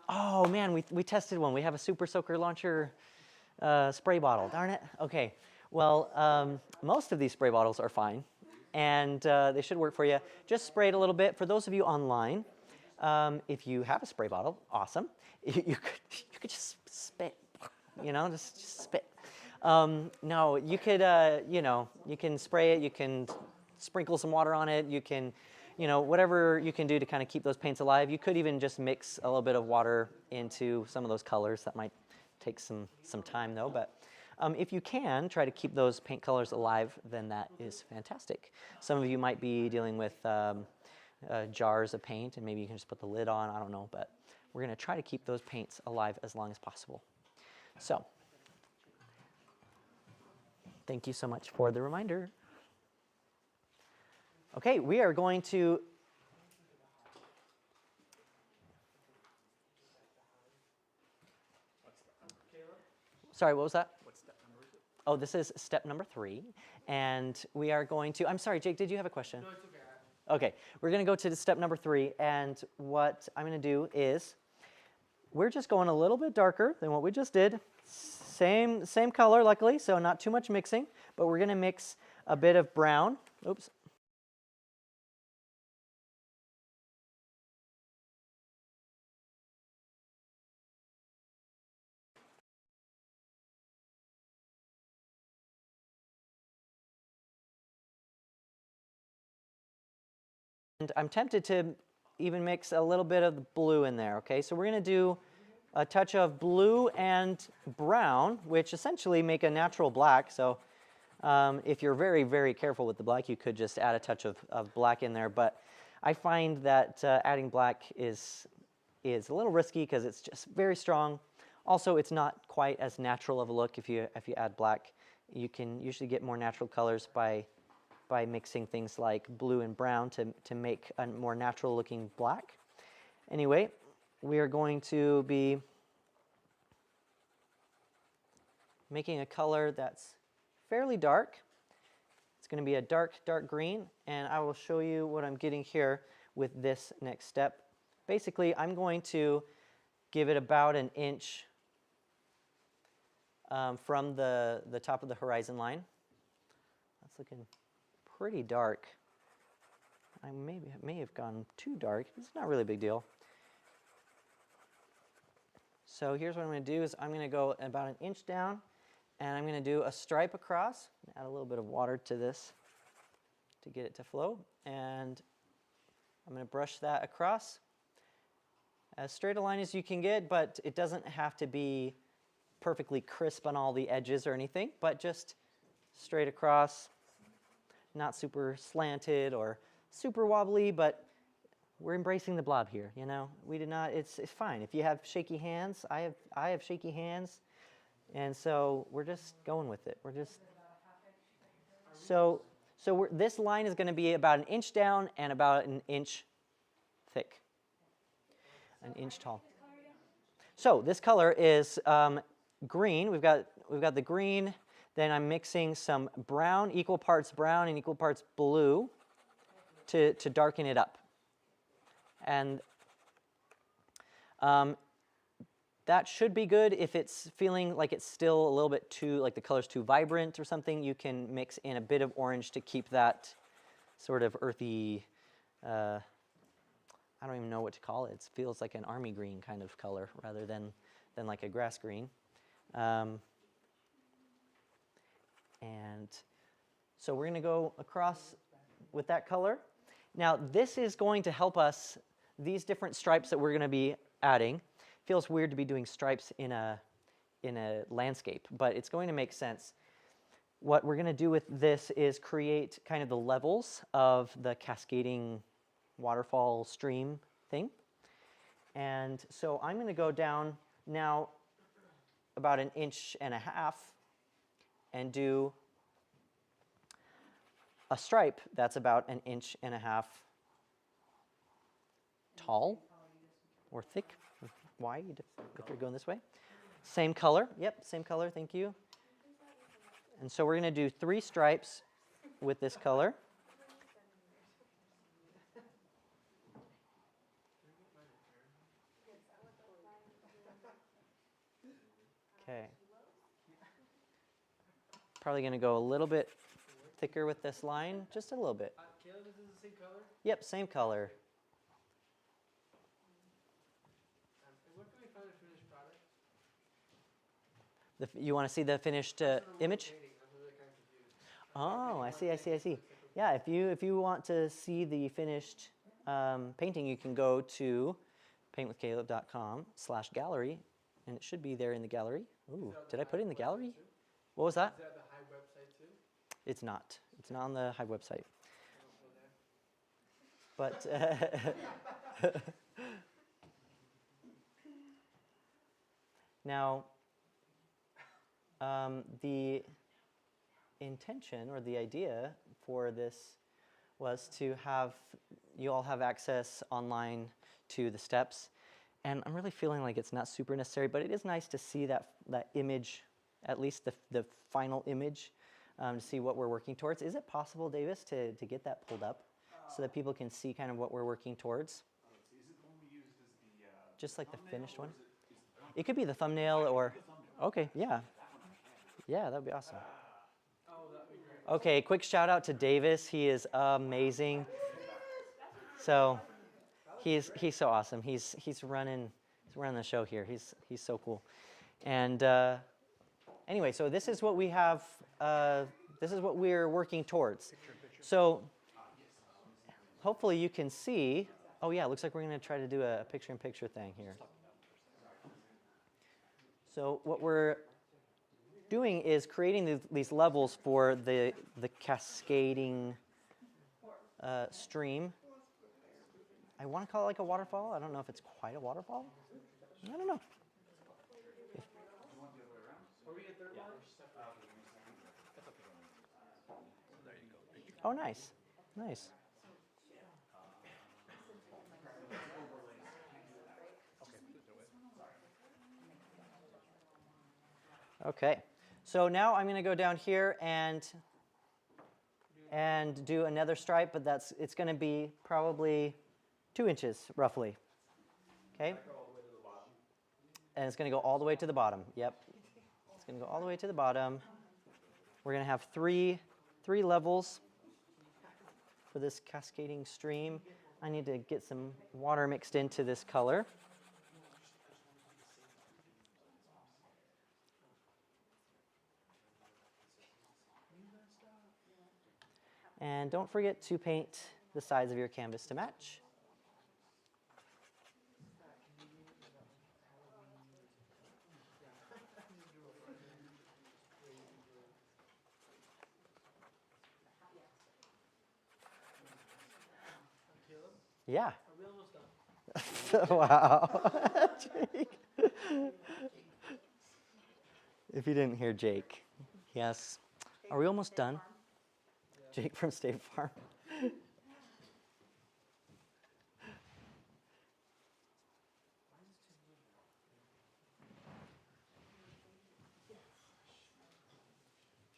oh man, we tested one. We have a Super Soaker Launcher spray bottle. Darn it. Okay. Well, most of these spray bottles are fine, and they should work for you. Just spray it a little bit. For those of you online, if you have a spray bottle, awesome. You could just spit, just spit. No, you could, you can spray it. You can sprinkle some water on it. You can, whatever you can do to kind of keep those paints alive. You could even just mix a little bit of water into some of those colors. That might take some time though, but if you can try to keep those paint colors alive, then that is fantastic. Some of you might be dealing with jars of paint, and maybe you can just put the lid on, I don't know, but we're going to try to keep those paints alive as long as possible. So, thank you so much for the reminder. Okay, we are going to sorry, what was that? What step number is it? Oh, this is step number 3, and we are going to, I'm sorry, Jake, did you have a question? No, it's okay. Okay, we're going to go to step number 3, and what I'm going to do is we're just going a little bit darker than what we just did. Same color, luckily, so not too much mixing, but we're going to mix a bit of brown. Oops. And I'm tempted to even mix a little bit of the blue in there, okay? So we're going to do a touch of blue and brown, which essentially make a natural black. So if you're very, very careful with the black, you could just add a touch of black in there. But I find that adding black is a little risky because it's just very strong. Also, it's not quite as natural of a look if you add black. You can usually get more natural colors by mixing things like blue and brown to make a more natural looking black. Anyway, we are going to be making a color that's fairly dark. It's going to be a dark, dark green, and I will show you what I'm getting here with this next step. Basically, I'm going to give it about an inch from the top of the horizon line. That's looking pretty dark. I may have gone too dark. It's not really a big deal. So here's what I'm going to do is I'm going to go about an inch down, and I'm going to do a stripe across. Add a little bit of water to this to get it to flow, and I'm going to brush that across as straight a line as you can get, but it doesn't have to be perfectly crisp on all the edges or anything, but just straight across. Not super slanted or super wobbly, but we're embracing the blob here, We did not, it's fine. If you have shaky hands, I have shaky hands, and so we're just going with it. We're just, this line is going to be about an inch down and about an inch thick, an inch tall. So this color is green. We've got the green. Then I'm mixing some brown, equal parts brown and equal parts blue to darken it up. And that should be good. If it's feeling like it's still a little bit too, like the color's too vibrant or something, you can mix in a bit of orange to keep that sort of earthy, I don't even know what to call it. It feels like an army green kind of color rather than like a grass green. And so we're going to go across with that color. Now this is going to help us, these different stripes that we're going to be adding. Feels weird to be doing stripes in a landscape, but it's going to make sense. What we're going to do with this is create kind of the levels of the cascading waterfall stream thing. And so I'm going to go down now about 1.5 inches and do a stripe that's about 1.5 inches tall or thick, wide, if you're going this way. Same color, yep, same color, thank you. And so we're going to do 3 stripes with this color. Okay. Probably going to go a little bit thicker with this line, just a little bit. Caleb, is this the same color? Yep, same color. And where can we find a finished product? You want to see the finished image? I'm really kind of confused. Oh, I see. Yeah, if you want to see the finished painting, you can go to paintwithcaleb.com/gallery, and it should be there in the gallery. Ooh, did I put it in the gallery? What was that? Is that the Hive website too? It's not. It's not on the Hive website. But now, the intention or the idea for this was to have you all have access online to the steps. And I'm really feeling like it's not super necessary, but it is nice to see that image, at least the final image, to see what we're working towards. Is it possible, Davis, to get that pulled up so that people can see kind of what we're working towards? Is it the one we used as the Just like the thumbnail, finished or one? is it It could be the thumbnail or, okay, yeah. Yeah, that'd be awesome. Oh, that'd be great. Okay, quick shout out to Davis. He is amazing. So he's so awesome. He's running the show here. He's so cool. And anyway, so this is what we have. This is what we're working towards. So hopefully you can see. Oh yeah, it looks like we're going to try to do a picture-in-picture thing here. So what we're doing is creating these levels for the cascading stream. I want to call it like a waterfall. I don't know if it's quite a waterfall. I don't know. Are we a third one? Oh, nice. Nice. Okay. So now I'm going to go down here and do another stripe, but it's going to be probably 2 inches roughly. Okay? And it's going to go all the way to the bottom. Yep. It's going to go all the way to the bottom. We're going to have three levels for this cascading stream. I need to get some water mixed into this color. And don't forget to paint the sides of your canvas to match. Yeah. Are we almost done? Wow. Jake. If you didn't hear Jake, yes. Are we almost done? Jake from State Farm. Should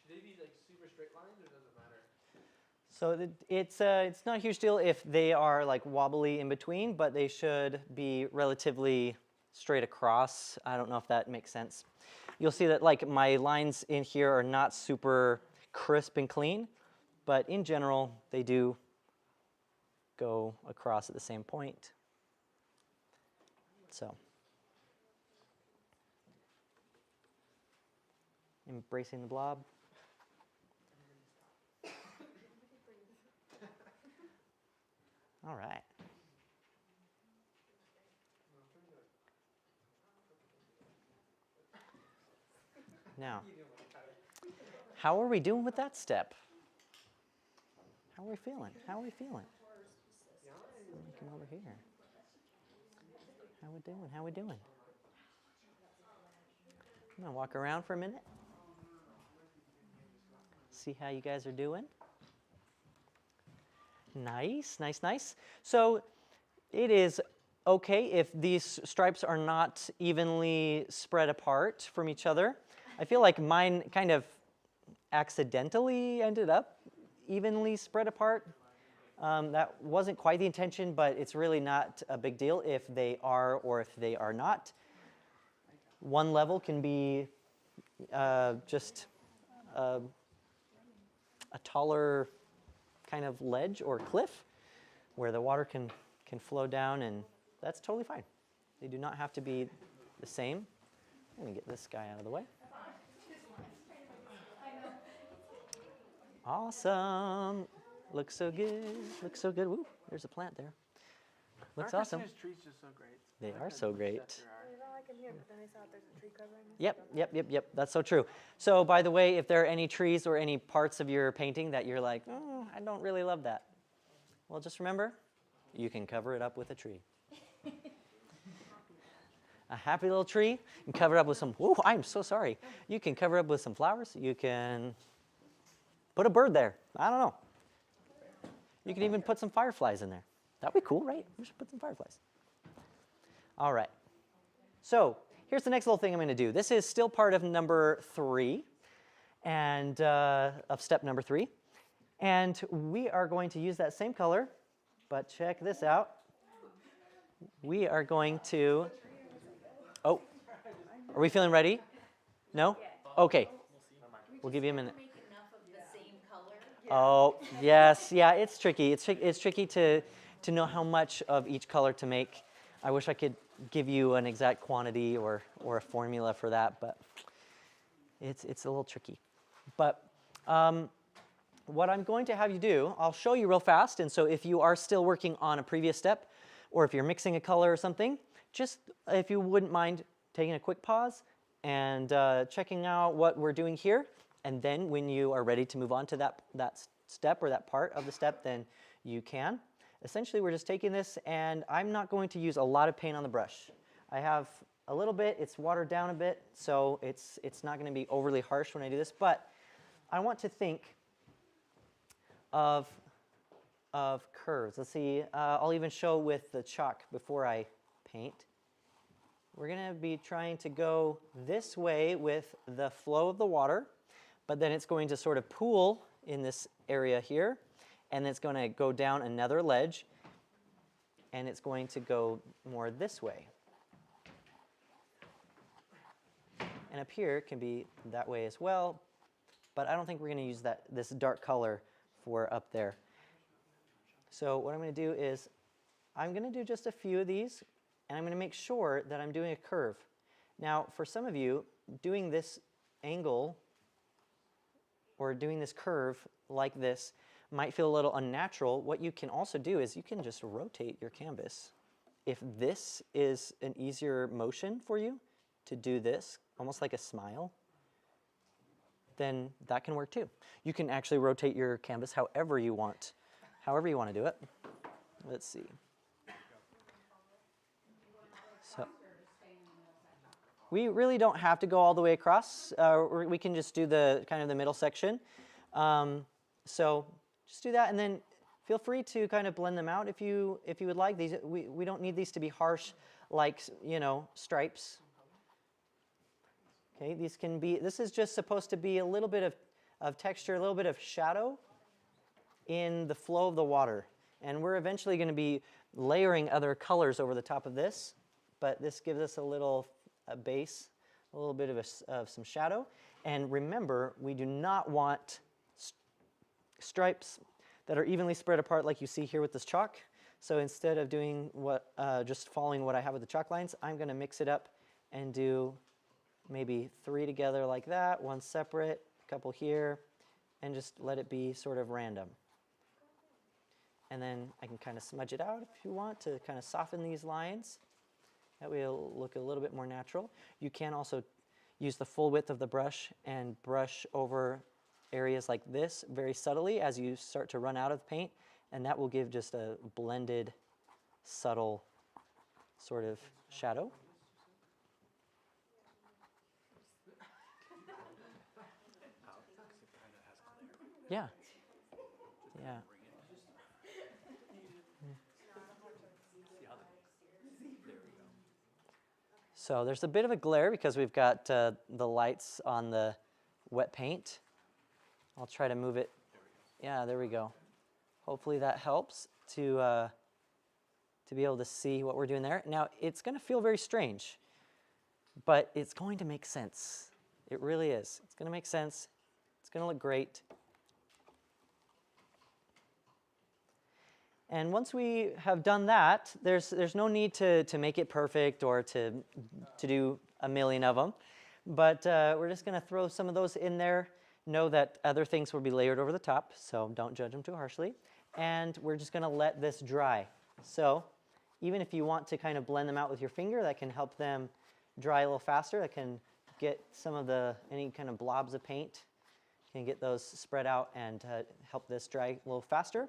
they be like super straight lines or does it matter? So it's not a huge deal if they are like wobbly in between, but they should be relatively straight across. I don't know if that makes sense. You'll see that like my lines in here are not super crisp and clean, but in general, they do go across at the same point. So, embracing the blob. All right. Now, how are we doing with that step? How are we feeling? How are we feeling? Let me come over here. How we doing? How we doing? I'm gonna walk around for a minute. See how you guys are doing. Nice, nice, nice. So it is okay if these stripes are not evenly spread apart from each other. I feel like mine kind of accidentally ended up evenly spread apart. That wasn't quite the intention, but it's really not a big deal if they are or if they are not. One level can be just a taller kind of ledge or cliff where the water can flow down, and that's totally fine. They do not have to be the same. I'm going to get this guy out of the way. Awesome. Looks so good. Looks so good. Woo, there's a plant there. Looks awesome. Aren't Christina's trees just so great? They I are couldn't so believe great. that there are. I can hear, but then I saw there's a tree covering. Yep. That's so true. So by the way, if there are any trees or any parts of your painting that you're like, I don't really love that, well, just remember, you can cover it up with a tree. A happy little tree, and cover it up with some, I'm so sorry. You can cover it up with some flowers. You can put a bird there. I don't know. You can even put some fireflies in there. That'd be cool, right? We should put some fireflies. All right. So here's the next little thing I'm going to do. This is still part of number 3, and of step number 3. And we are going to use that same color, but check this out. We are going to, are we feeling ready? No? Okay. We'll give you a minute. Make enough of the same color. Oh, yes. Yeah, it's tricky. It's tricky to know how much of each color to make. I wish I could give you an exact quantity or a formula for that, but it's a little tricky. But what I'm going to have you do, I'll show you real fast, and so if you are still working on a previous step, or if you're mixing a color or something, just if you wouldn't mind taking a quick pause and checking out what we're doing here, and then when you are ready to move on to that step or that part of the step, then you can. Essentially, we're just taking this, and I'm not going to use a lot of paint on the brush. I have a little bit, it's watered down a bit, so it's not going to be overly harsh when I do this, but I want to think of curves. Let's see, I'll even show with the chalk before I paint. We're going to be trying to go this way with the flow of the water, but then it's going to sort of pool in this area here, and it's going to go down another ledge, and it's going to go more this way. And up here it can be that way as well, but I don't think we're going to use this dark color for up there. So what I'm going to do is I'm going to do just a few of these, and I'm going to make sure that I'm doing a curve. Now, for some of you, doing this angle or doing this curve like this might feel a little unnatural. What you can also do is you can just rotate your canvas. If this is an easier motion for you to do this, almost like a smile, then that can work too. You can actually rotate your canvas however you want to do it. Let's see. So we really don't have to go all the way across. We can just do the kind of the middle section. So just do that, and then feel free to kind of blend them out if you would like. These we don't need these to be harsh like stripes. Okay, these can be. This is just supposed to be a little bit of texture, a little bit of shadow in the flow of the water, and we're eventually going to be layering other colors over the top of this. but this gives us a little base, a little bit of some shadow. And remember, we do not want stripes that are evenly spread apart like you see here with this chalk. So instead of doing just following what I have with the chalk lines, I'm going to mix it up and do maybe 3 together like that, 1 separate, a couple here, and just let it be sort of random. And then I can kind of smudge it out if you want to kind of soften these lines. That way it'll look a little bit more natural. You can also use the full width of the brush and brush over areas like this very subtly as you start to run out of paint, and that will give just a blended, subtle sort of shadow. Yeah. Yeah. So there's a bit of a glare because we've got the lights on the wet paint. I'll try to move it. Yeah, there we go. Hopefully that helps to be able to see what we're doing there. Now, it's going to feel very strange, but it's going to make sense. It really is. It's going to make sense. It's going to look great. And once we have done that, there's no need to make it perfect or to do a million of them. But we're just going to throw some of those in there. Know that other things will be layered over the top, so don't judge them too harshly. And we're just going to let this dry. So even if you want to kind of blend them out with your finger, that can help them dry a little faster. That can get some of any kind of blobs of paint, can get those spread out and help this dry a little faster.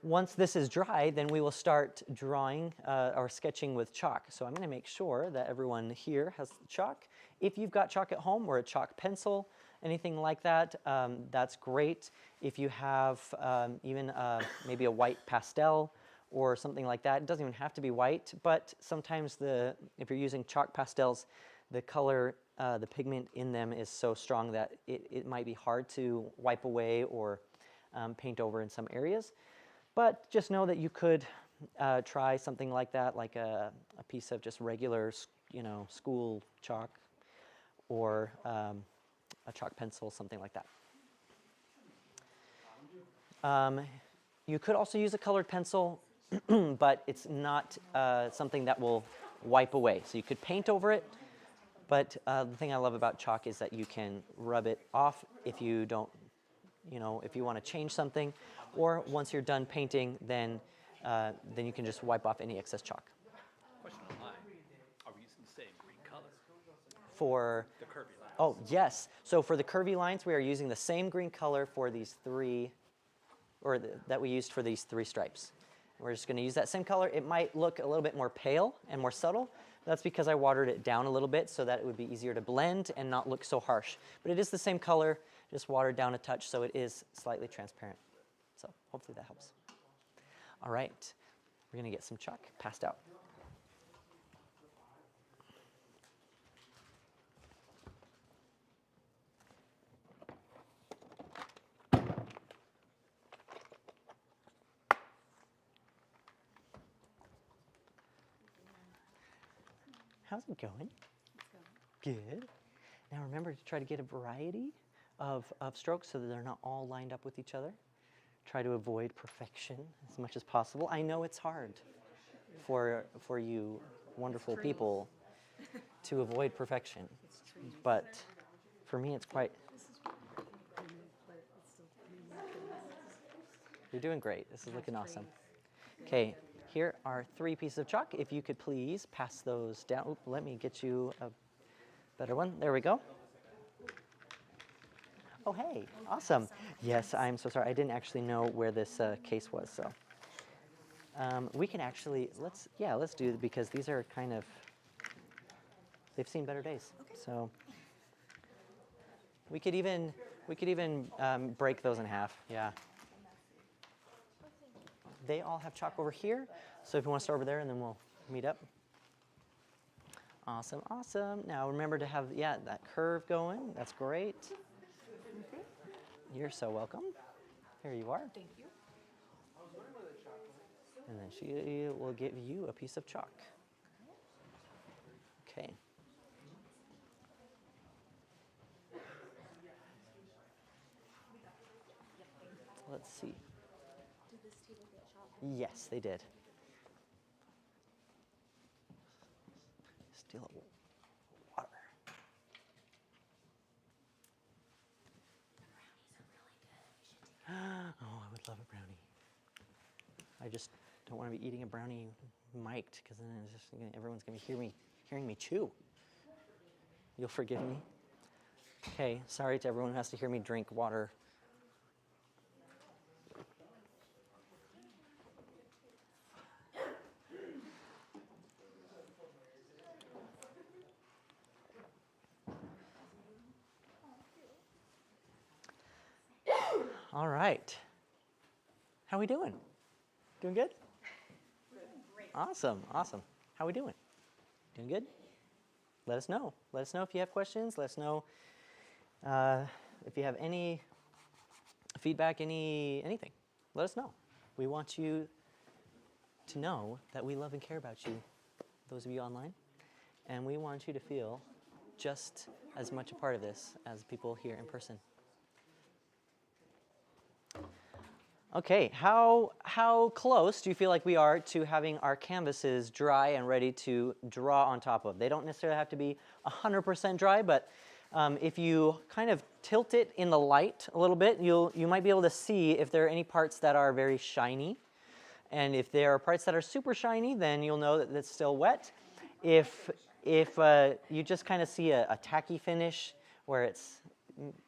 Once this is dry, then we will start drawing or sketching with chalk. So I'm going to make sure that everyone here has chalk. If you've got chalk at home or a chalk pencil, anything like that, that's great. If you have even maybe a white pastel or something like that, it doesn't even have to be white, but sometimes if you're using chalk pastels, the color, the pigment in them is so strong that it might be hard to wipe away or paint over in some areas. But just know that you could try something like that, like a piece of just regular, school chalk, or a chalk pencil, something like that. You could also use a colored pencil, but it's not something that will wipe away. So you could paint over it, but the thing I love about chalk is that you can rub it off if you don't, if you want to change something, or once you're done painting, then you can just wipe off any excess chalk. Question online, are we using the same green color? For The curvy lines. Oh, yes. So for the curvy lines, we are using the same green color for these 3, that we used for these 3 stripes. We're just going to use that same color. It might look a little bit more pale and more subtle. That's because I watered it down a little bit so that it would be easier to blend and not look so harsh. But it is the same color, just watered down a touch, so it is slightly transparent. So hopefully that helps. All right, we're going to get some chalk passed out. How's it going? Good. Now remember to try to get a variety of strokes so that they're not all lined up with each other. Try to avoid perfection as much as possible. I know it's hard for you wonderful people to avoid perfection, but for me it's quite... You're doing great. This is looking awesome. Okay, here are 3 pieces of chalk. If you could please pass those down. Oop, let me get you a better one. There we go. Oh, hey, awesome. Yes, I'm so sorry. I didn't actually know where this case was, so. We can actually, let's do it because these are kind of, they've seen better days. Okay. So we could even break those in half, yeah. They all have chalk over here, so if you want to start over there and then we'll meet up. Awesome, awesome. Now remember to have, that curve going. That's great. You're so welcome. Here you are. Thank you. And then she will give you a piece of chalk. Okay. Let's see. Did this table get shot? Yes, they did. Steal water. Oh, I would love a brownie. I just don't want to be eating a brownie mic'd, because then it's just everyone's going to be hearing me chew. You'll forgive me? Okay, sorry to everyone who has to hear me drink water. All right. How we doing? Doing good? Awesome, awesome. How we doing? Doing good? Let us know. Let us know if you have questions. Let us know if you have any feedback, anything. Let us know. We want you to know that we love and care about you, those of you online, and we want you to feel just as much a part of this as people here in person. Okay, how close do you feel like we are to having our canvases dry and ready to draw on top of? They don't necessarily have to be 100% dry, but if you kind of tilt it in the light a little bit, you might be able to see if there are any parts that are very shiny. And if there are parts that are super shiny, then you'll know that it's still wet. If you just kind of see a tacky finish where it's,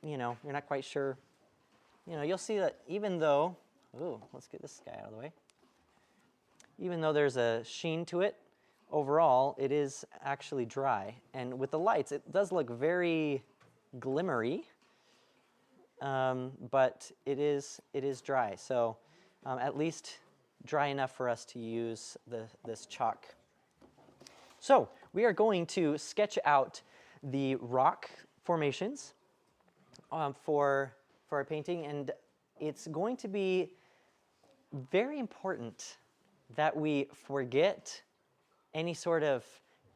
you're not quite sure, you'll see that even though, let's get this guy out of the way. Even though there's a sheen to it, overall, it is actually dry. And with the lights, it does look very glimmery, but it is dry. So at least dry enough for us to use this chalk. So we are going to sketch out the rock formations for our painting, and it's going to be very important that we forget any sort of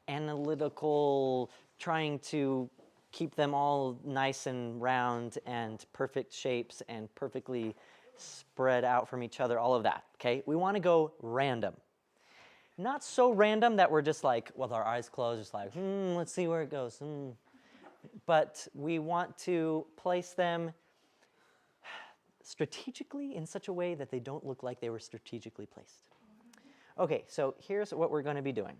analytical trying to keep them all nice and round and perfect shapes and perfectly spread out from each other, all of that, okay? We want to go random. Not so random that we're just like, with our eyes closed, just like, let's see where it goes. But we want to place them strategically in such a way that they don't look like they were strategically placed. Okay, so here's what we're going to be doing.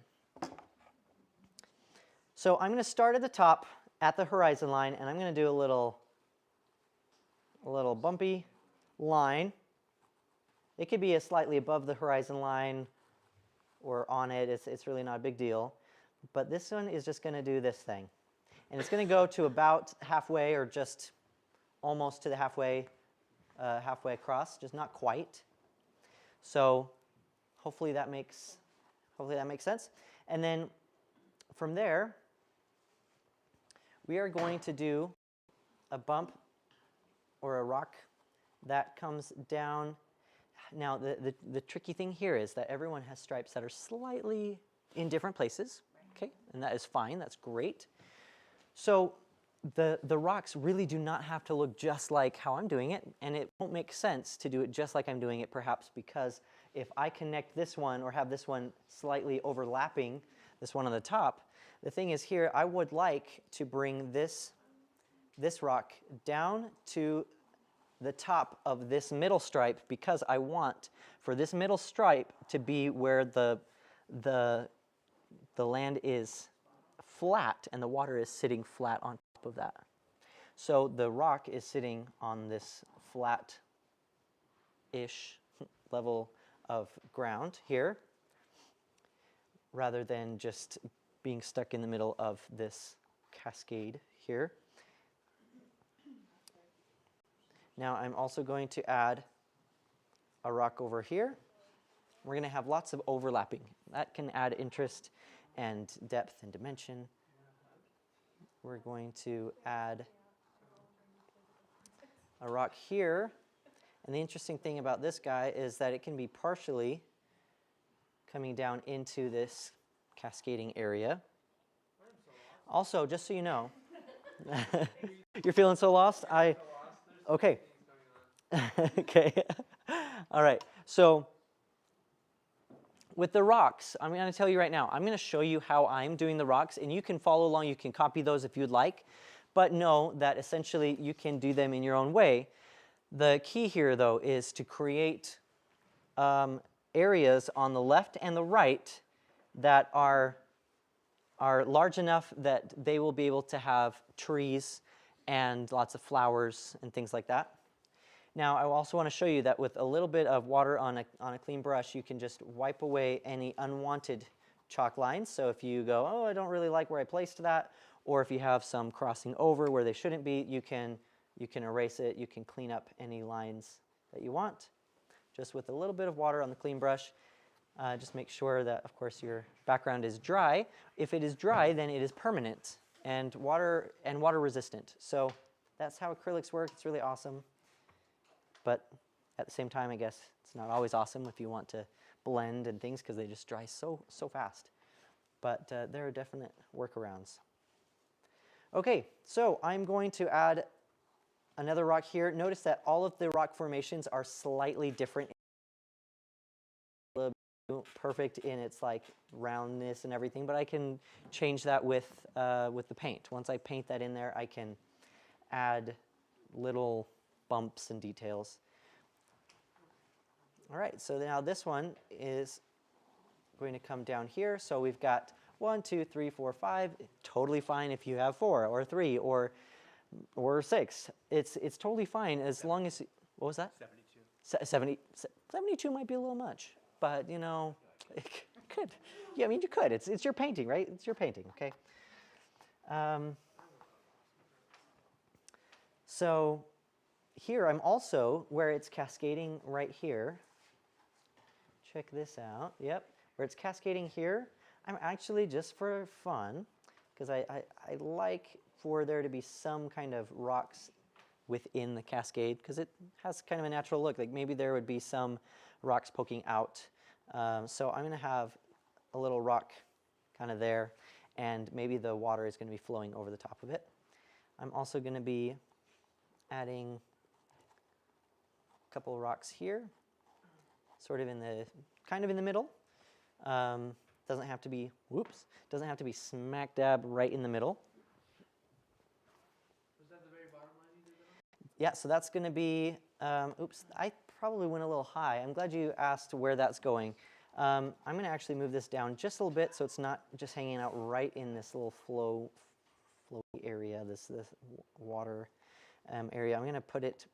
So I'm going to start at the top at the horizon line, and I'm going to do a little bumpy line. It could be slightly above the horizon line or on it. It's really not a big deal. But this one is just going to do this thing. And it's going to go to about halfway, or just almost to the halfway across, just not quite. So hopefully that makes sense. And then from there, we are going to do a bump or a rock that comes down. Now, the tricky thing here is that everyone has stripes that are slightly in different places, okay? And that is fine, that's great. So the rocks really do not have to look just like how I'm doing it, and it won't make sense to do it just like I'm doing it, perhaps because if I connect this one or have this one slightly overlapping this one on the top, the thing is here, I would like to bring this rock down to the top of this middle stripe, because I want for this middle stripe to be where the land is flat and the water is sitting flat on top of that. So the rock is sitting on this flat-ish level of ground here, rather than just being stuck in the middle of this cascade here. Now I'm also going to add a rock over here. We're going to have lots of overlapping. That can add interest and depth and dimension. We're going to add a rock here. And the interesting thing about this guy is that it can be partially coming down into this cascading area. Why Also, just so you know, you're feeling so lost? Okay. Okay. All right. So with the rocks, I'm going to tell you right now, I'm going to show you how I'm doing the rocks, and you can follow along. You can copy those if you'd like, but know that essentially you can do them in your own way. The key here, though, is to create areas on the left and the right that are large enough that they will be able to have trees and lots of flowers and things like that. Now, I also want to show you that with a little bit of water on a clean brush, you can just wipe away any unwanted chalk lines. So if you go, oh, I don't really like where I placed that, or if you have some crossing over where they shouldn't be, you can erase it. You can clean up any lines that you want, just with a little bit of water on the clean brush. Just make sure that, of course, your background is dry. If it is dry, then it is permanent and water resistant. So that's how acrylics work. It's really awesome. But at the same time, I guess it's not always awesome if you want to blend and things because they just dry so fast. But there are definite workarounds. Okay, so I'm going to add another rock here. Notice that all of the rock formations are slightly different. Perfect in its like roundness and everything, but I can change that with the paint. Once I paint that in there, I can add little bumps and details. All right, so now this one is going to come down here. So we've got 1, 2, 3, 4, 5. Totally fine if you have 4 or 3 or 6. It's totally fine as long as, what was that? 72. 72 might be a little much, but you know, it could. Yeah, I mean you could. It's your painting, right? It's your painting, okay? So here I'm also, where it's cascading right here, check this out, yep, where it's cascading here, I'm actually, just for fun, because I like for there to be some kind of rocks within the cascade, because it has kind of a natural look, like maybe there would be some rocks poking out. So I'm going to have a little rock kind of there, and maybe the water is going to be flowing over the top of it. I'm also going to be adding a couple of rocks here, sort of in the, kind of in the middle. Doesn't have to be, doesn't have to be smack dab right in the middle. Was that the very bottom line you did that on? Yeah, so that's going to be, I probably went a little high. I'm glad you asked where that's going. I'm going to actually move this down just a little bit so it's not just hanging out right in this little flowy area, this water area. I'm going to put it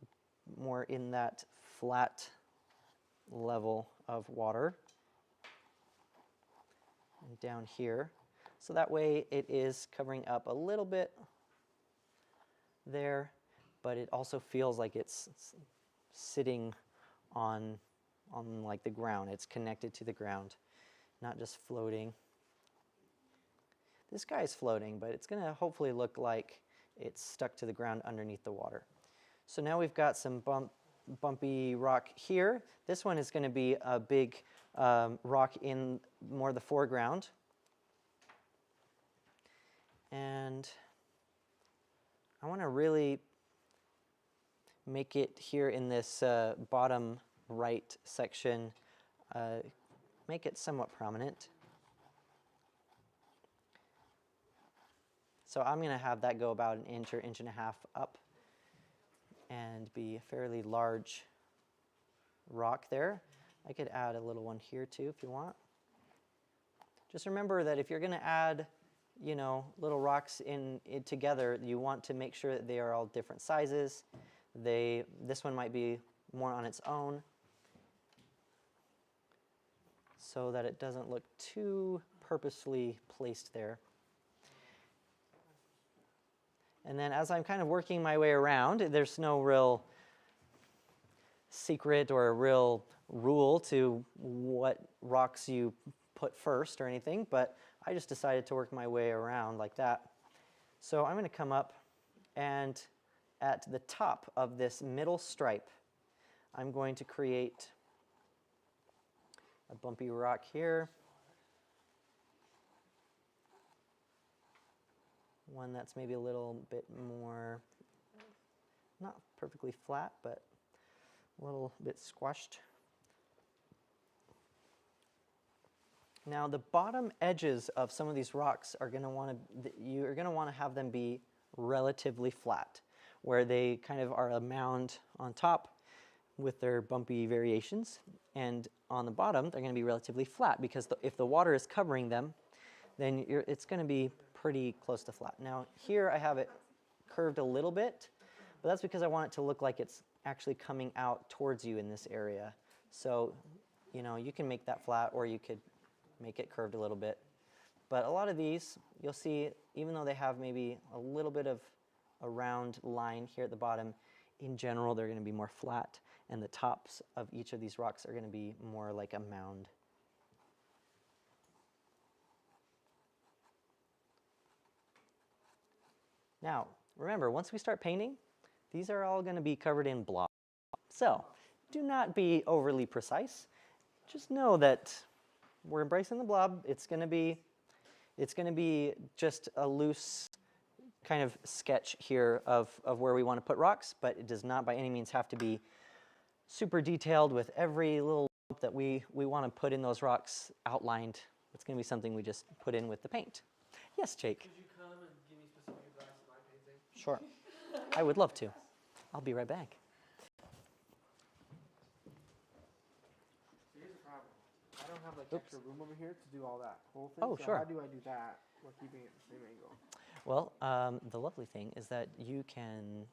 more in that flat level of water and down here. So that way it is covering up a little bit there, but it also feels like it's sitting on like the ground. It's connected to the ground, not just floating. This guy is floating, but it's going to hopefully look like it's stuck to the ground underneath the water. So now we've got some bumpy rock here. This one is going to be a big rock in more the foreground. And I want to really make it here in this bottom right section, make it somewhat prominent. So I'm going to have that go about an inch or inch and a half up and be a fairly large rock there. I could add a little one here too if you want. Just remember that if you're going to add, you know, little rocks in together, you want to make sure that they are all different sizes. This one might be more on its own so that it doesn't look too purposely placed there. And then as I'm kind of working my way around, there's no real secret or a real rule to what rocks you put first or anything, but I just decided to work my way around like that. So I'm going to come up, and at the top of this middle stripe, I'm going to create a bumpy rock here. one that's maybe a little bit more, not perfectly flat, but a little bit squashed. Now the bottom edges of some of these rocks are going to want to, you're going to want to have them be relatively flat, where they kind of are a mound on top with their bumpy variations, and on the bottom they're going to be relatively flat, because if the water is covering them, then it's going to be pretty close to flat. Now here I have it curved a little bit, but that's because I want it to look like it's actually coming out towards you in this area. So, you know, you can make that flat, or you could make it curved a little bit. But a lot of these, you'll see, even though they have maybe a little bit of a round line here at the bottom, in general they're going to be more flat, and the tops of each of these rocks are going to be more like a mound. Now, remember, once we start painting, these are all going to be covered in blob. So, do not be overly precise. Just know that we're embracing the blob. It's going to be just a loose kind of sketch here of where we want to put rocks, but it does not by any means have to be super detailed with every little lump that we want to put in those rocks outlined. It's going to be something we just put in with the paint. Yes, Jake? Could you come and give me specific advice on my painting? Sure. I would love to. I'll be right back. Here's the problem. I don't have like Oops. extra room over here to do all that whole thing. Oh, so sure. How do I do that while keeping it the same angle? Well, the lovely thing is that you can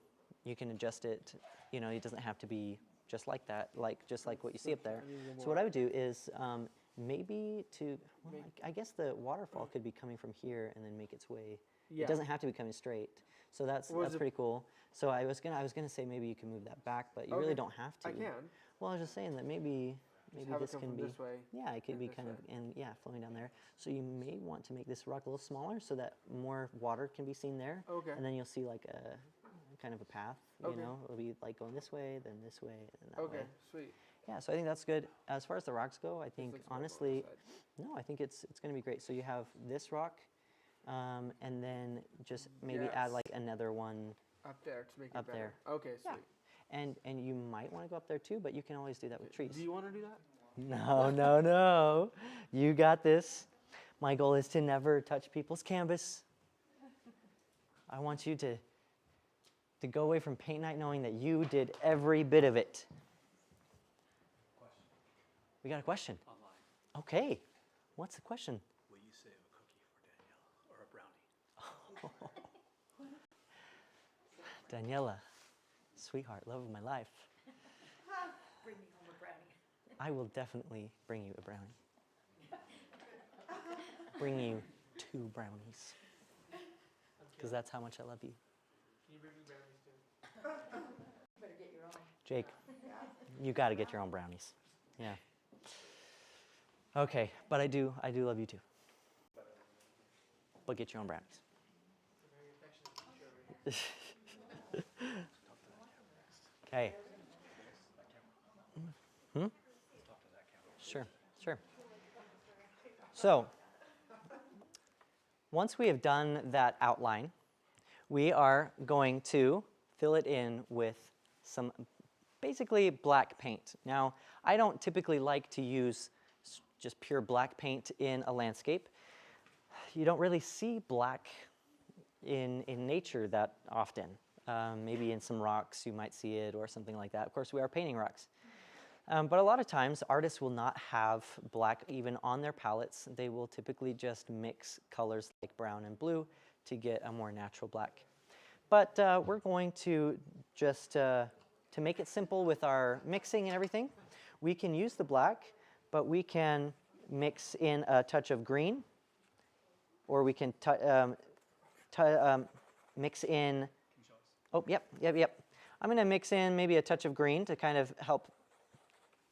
adjust it. You know, it doesn't have to be just like that, just like what you see up there. So what I would do is maybe well, I guess the waterfall could be coming from here and then make its way. Yeah. It doesn't have to be coming straight. So that's pretty cool. So I was gonna say maybe you can move that back, but you really don't have to. I can. Well, I was just saying that maybe have it this come can from be. this way Yeah, it could and be this kind of way. flowing down there. So you may want to make this rock a little smaller so that more water can be seen there. Okay. And then you'll see like a kind of a path. You Okay. know, it'll be like going this way, then this way, and that way. Okay, sweet. Yeah, so I think that's good. As far as the rocks go, I think looks more honestly, bonus no, I think it's going to be great. So you have this rock, and then just maybe add Yes. like another one Up there to make it up better. there. Okay, Yeah. sweet. And you might want to go up there too, but you can always do that with trees. Do you want to do that? No, no, no. You got this. My goal is to never touch people's canvas. I want you to go away from paint night knowing that you did every bit of it. We got a question. Online. Okay. What's the question? Will you save a cookie for Danielle or a brownie? Daniela, sweetheart, love of my life. Bring me home a brownie. I will definitely bring you a brownie. Bring you 2 brownies. Because that's how much I love you. Can you bring me brownies too? You better get your own. Jake, you got to get your own brownies. Yeah. Okay, but I do love you too. But get your own brownies. It's a very affectionate teacher over here. Okay. Hmm? Sure, sure. So, once we have done that outline, we are going to fill it in with some basically black paint. Now, I don't typically like to use just pure black paint in a landscape. You don't really see black in nature that often. Maybe in some rocks you might see it or something like that. Of course, we are painting rocks. But a lot of times, artists will not have black even on their palettes. They will typically just mix colors like brown and blue to get a more natural black. But we're going to just, to make it simple with our mixing and everything, we can use the black, but we can mix in a touch of green, or we can mix in, oh, yep. I'm going to mix in maybe a touch of green to kind of help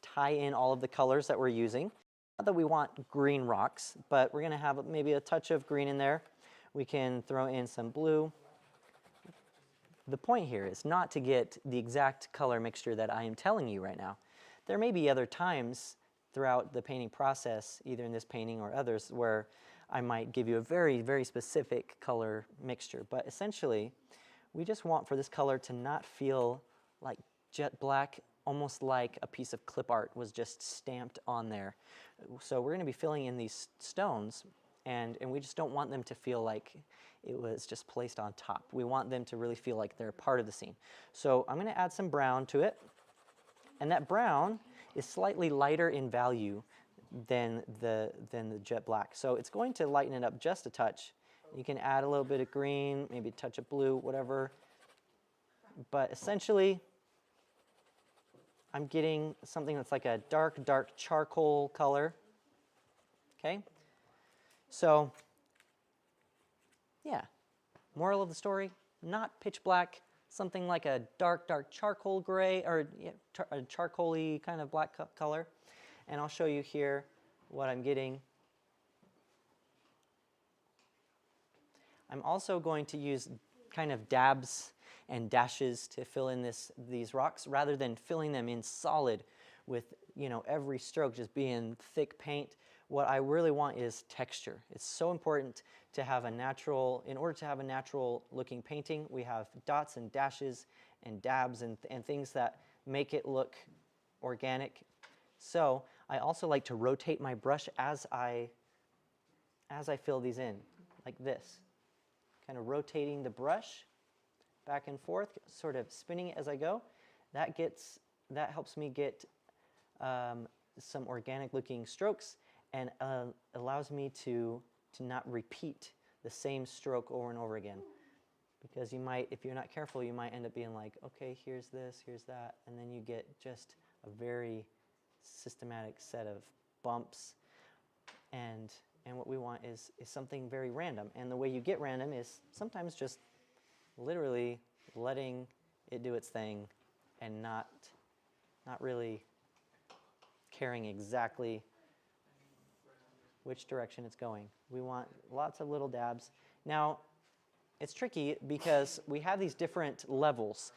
tie in all of the colors that we're using. Not that we want green rocks, but we're going to have maybe a touch of green in there. We can throw in some blue. The point here is not to get the exact color mixture that I am telling you right now. There may be other times throughout the painting process, either in this painting or others, where I might give you a very, very specific color mixture. But essentially, we just want for this color to not feel like jet black, almost like a piece of clip art was just stamped on there. So we're going to be filling in these stones, and we just don't want them to feel like it was just placed on top. We want them to really feel like they're part of the scene. So I'm going to add some brown to it, and that brown is slightly lighter in value than the jet black. So it's going to lighten it up just a touch. You can add a little bit of green, maybe a touch of blue, whatever. But essentially, I'm getting something that's like a dark, dark charcoal color. Okay? So, yeah. Moral of the story, not pitch black, something like a dark, dark charcoal gray, or a charcoal-y kind of black color. And I'll show you here what I'm getting. I'm also going to use kind of dabs and dashes to fill in these rocks, rather than filling them in solid with, you know, every stroke just being thick paint. What I really want is texture. It's so important to have a natural, in order to have a natural looking painting, we have dots and dashes and dabs and things that make it look organic. So I also like to rotate my brush as I fill these in, like this. Kind of rotating the brush back and forth, sort of spinning it as I go. That helps me get some organic looking strokes, and allows me to not repeat the same stroke over and over again. Because you might, if you're not careful, you might end up being like, okay, here's this, here's that, and then you get just a very systematic set of bumps. And what we want is something very random. And the way you get random is sometimes just literally letting it do its thing and not really caring exactly which direction it's going. We want lots of little dabs. Now, it's tricky because we have these different levels,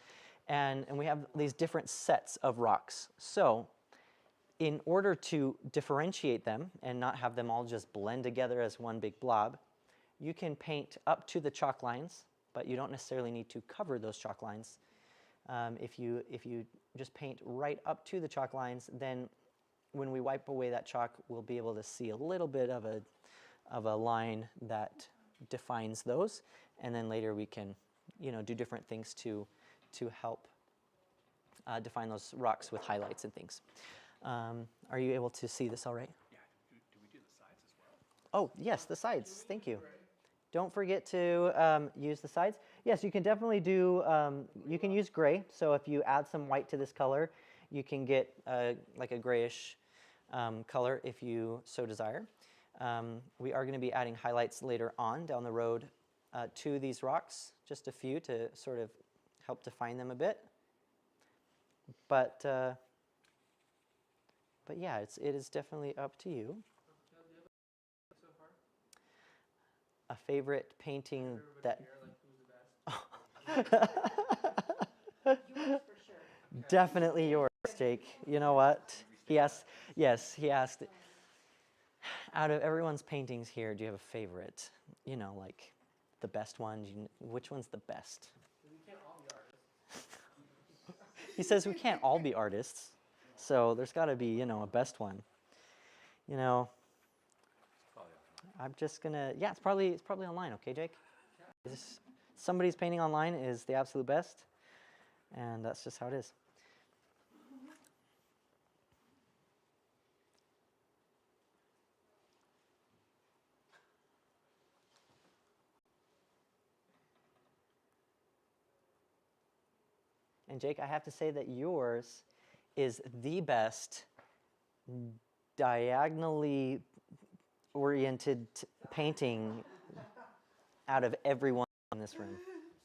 and we have these different sets of rocks. So in order to differentiate them and not have them all just blend together as one big blob, you can paint up to the chalk lines, but you don't necessarily need to cover those chalk lines. If you just paint right up to the chalk lines, then when we wipe away that chalk, we'll be able to see a little bit of a line that defines those, and then later we can, you know, do different things to help define those rocks with highlights and things. Are you able to see this all right? Yeah. Do we do the sides as well? Oh, yes, the sides. Thank you. Don't forget to use the sides. Yes, you can definitely do, you can use gray. So if you add some white to this color, you can get like a grayish color if you so desire. We are going to be adding highlights later on down the road to these rocks, just a few to sort of help define them a bit. But yeah, it is definitely up to you. So far? A favorite painting that Here, like, who's the best? Yours for sure. definitely yours, Jake. You know what? He asked, yes, he asked, out of everyone's paintings here, do you have a favorite? You know, like the best one. Which one's the best? We can't all be artists. He says we can't all be artists, so there's got to be, you know, a best one. You know, I'm just gonna, yeah, it's probably online, okay, Jake? Somebody's painting online is the absolute best, and that's just how it is. And Jake, I have to say that yours is the best diagonally oriented painting out of everyone in this room.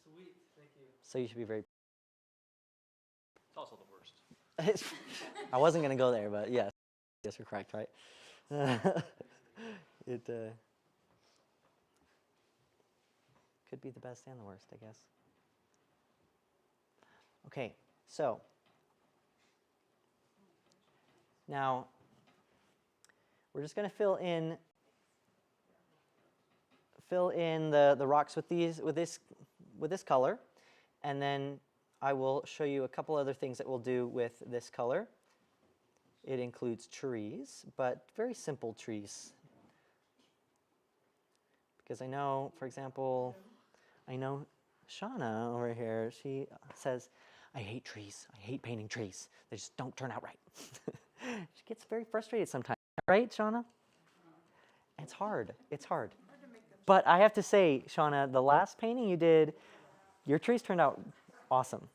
Sweet, thank you. So you should be very. It's also the worst. I wasn't going to go there, but yes, you're correct, right? It could be the best and the worst, I guess. Okay, so now we're just going to fill in fill in the rocks with this color, and then I will show you a couple other things that we'll do with this color. It includes trees, but very simple trees. Because I know, for example, I know Shauna over here, she says, I hate trees. I hate painting trees. They just don't turn out right. She gets very frustrated sometimes. Right, Shauna? It's hard. It's hard. But I have to say, Shauna, the last painting you did, your trees turned out awesome.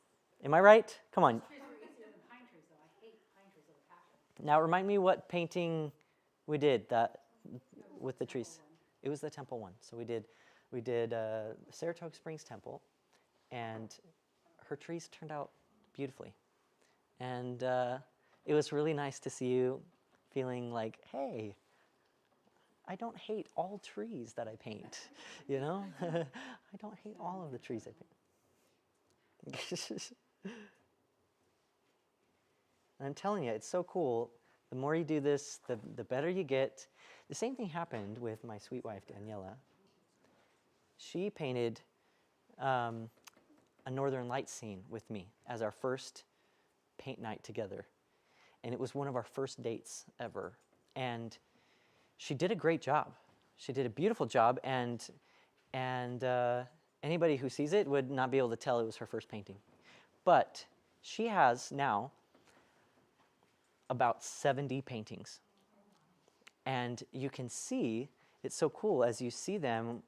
Am I right? Come on. Trees were easier than pine trees, though. I hate pine trees with a passion. Now remind me what painting we did that with the trees. It was the temple one. So we did Saratoga Springs Temple, and her trees turned out beautifully. And it was really nice to see you feeling like, hey, I don't hate all trees that I paint, you know? I don't hate all of the trees I paint. I'm telling you, it's so cool. The more you do this, the better you get. The same thing happened with my sweet wife, Daniela. She painted a Northern Lights scene with me as our first paint night together. And it was one of our first dates ever. And she did a great job. She did a beautiful job, and anybody who sees it would not be able to tell it was her first painting. But she has now about 70 paintings. And you can see, it's so cool, as you see them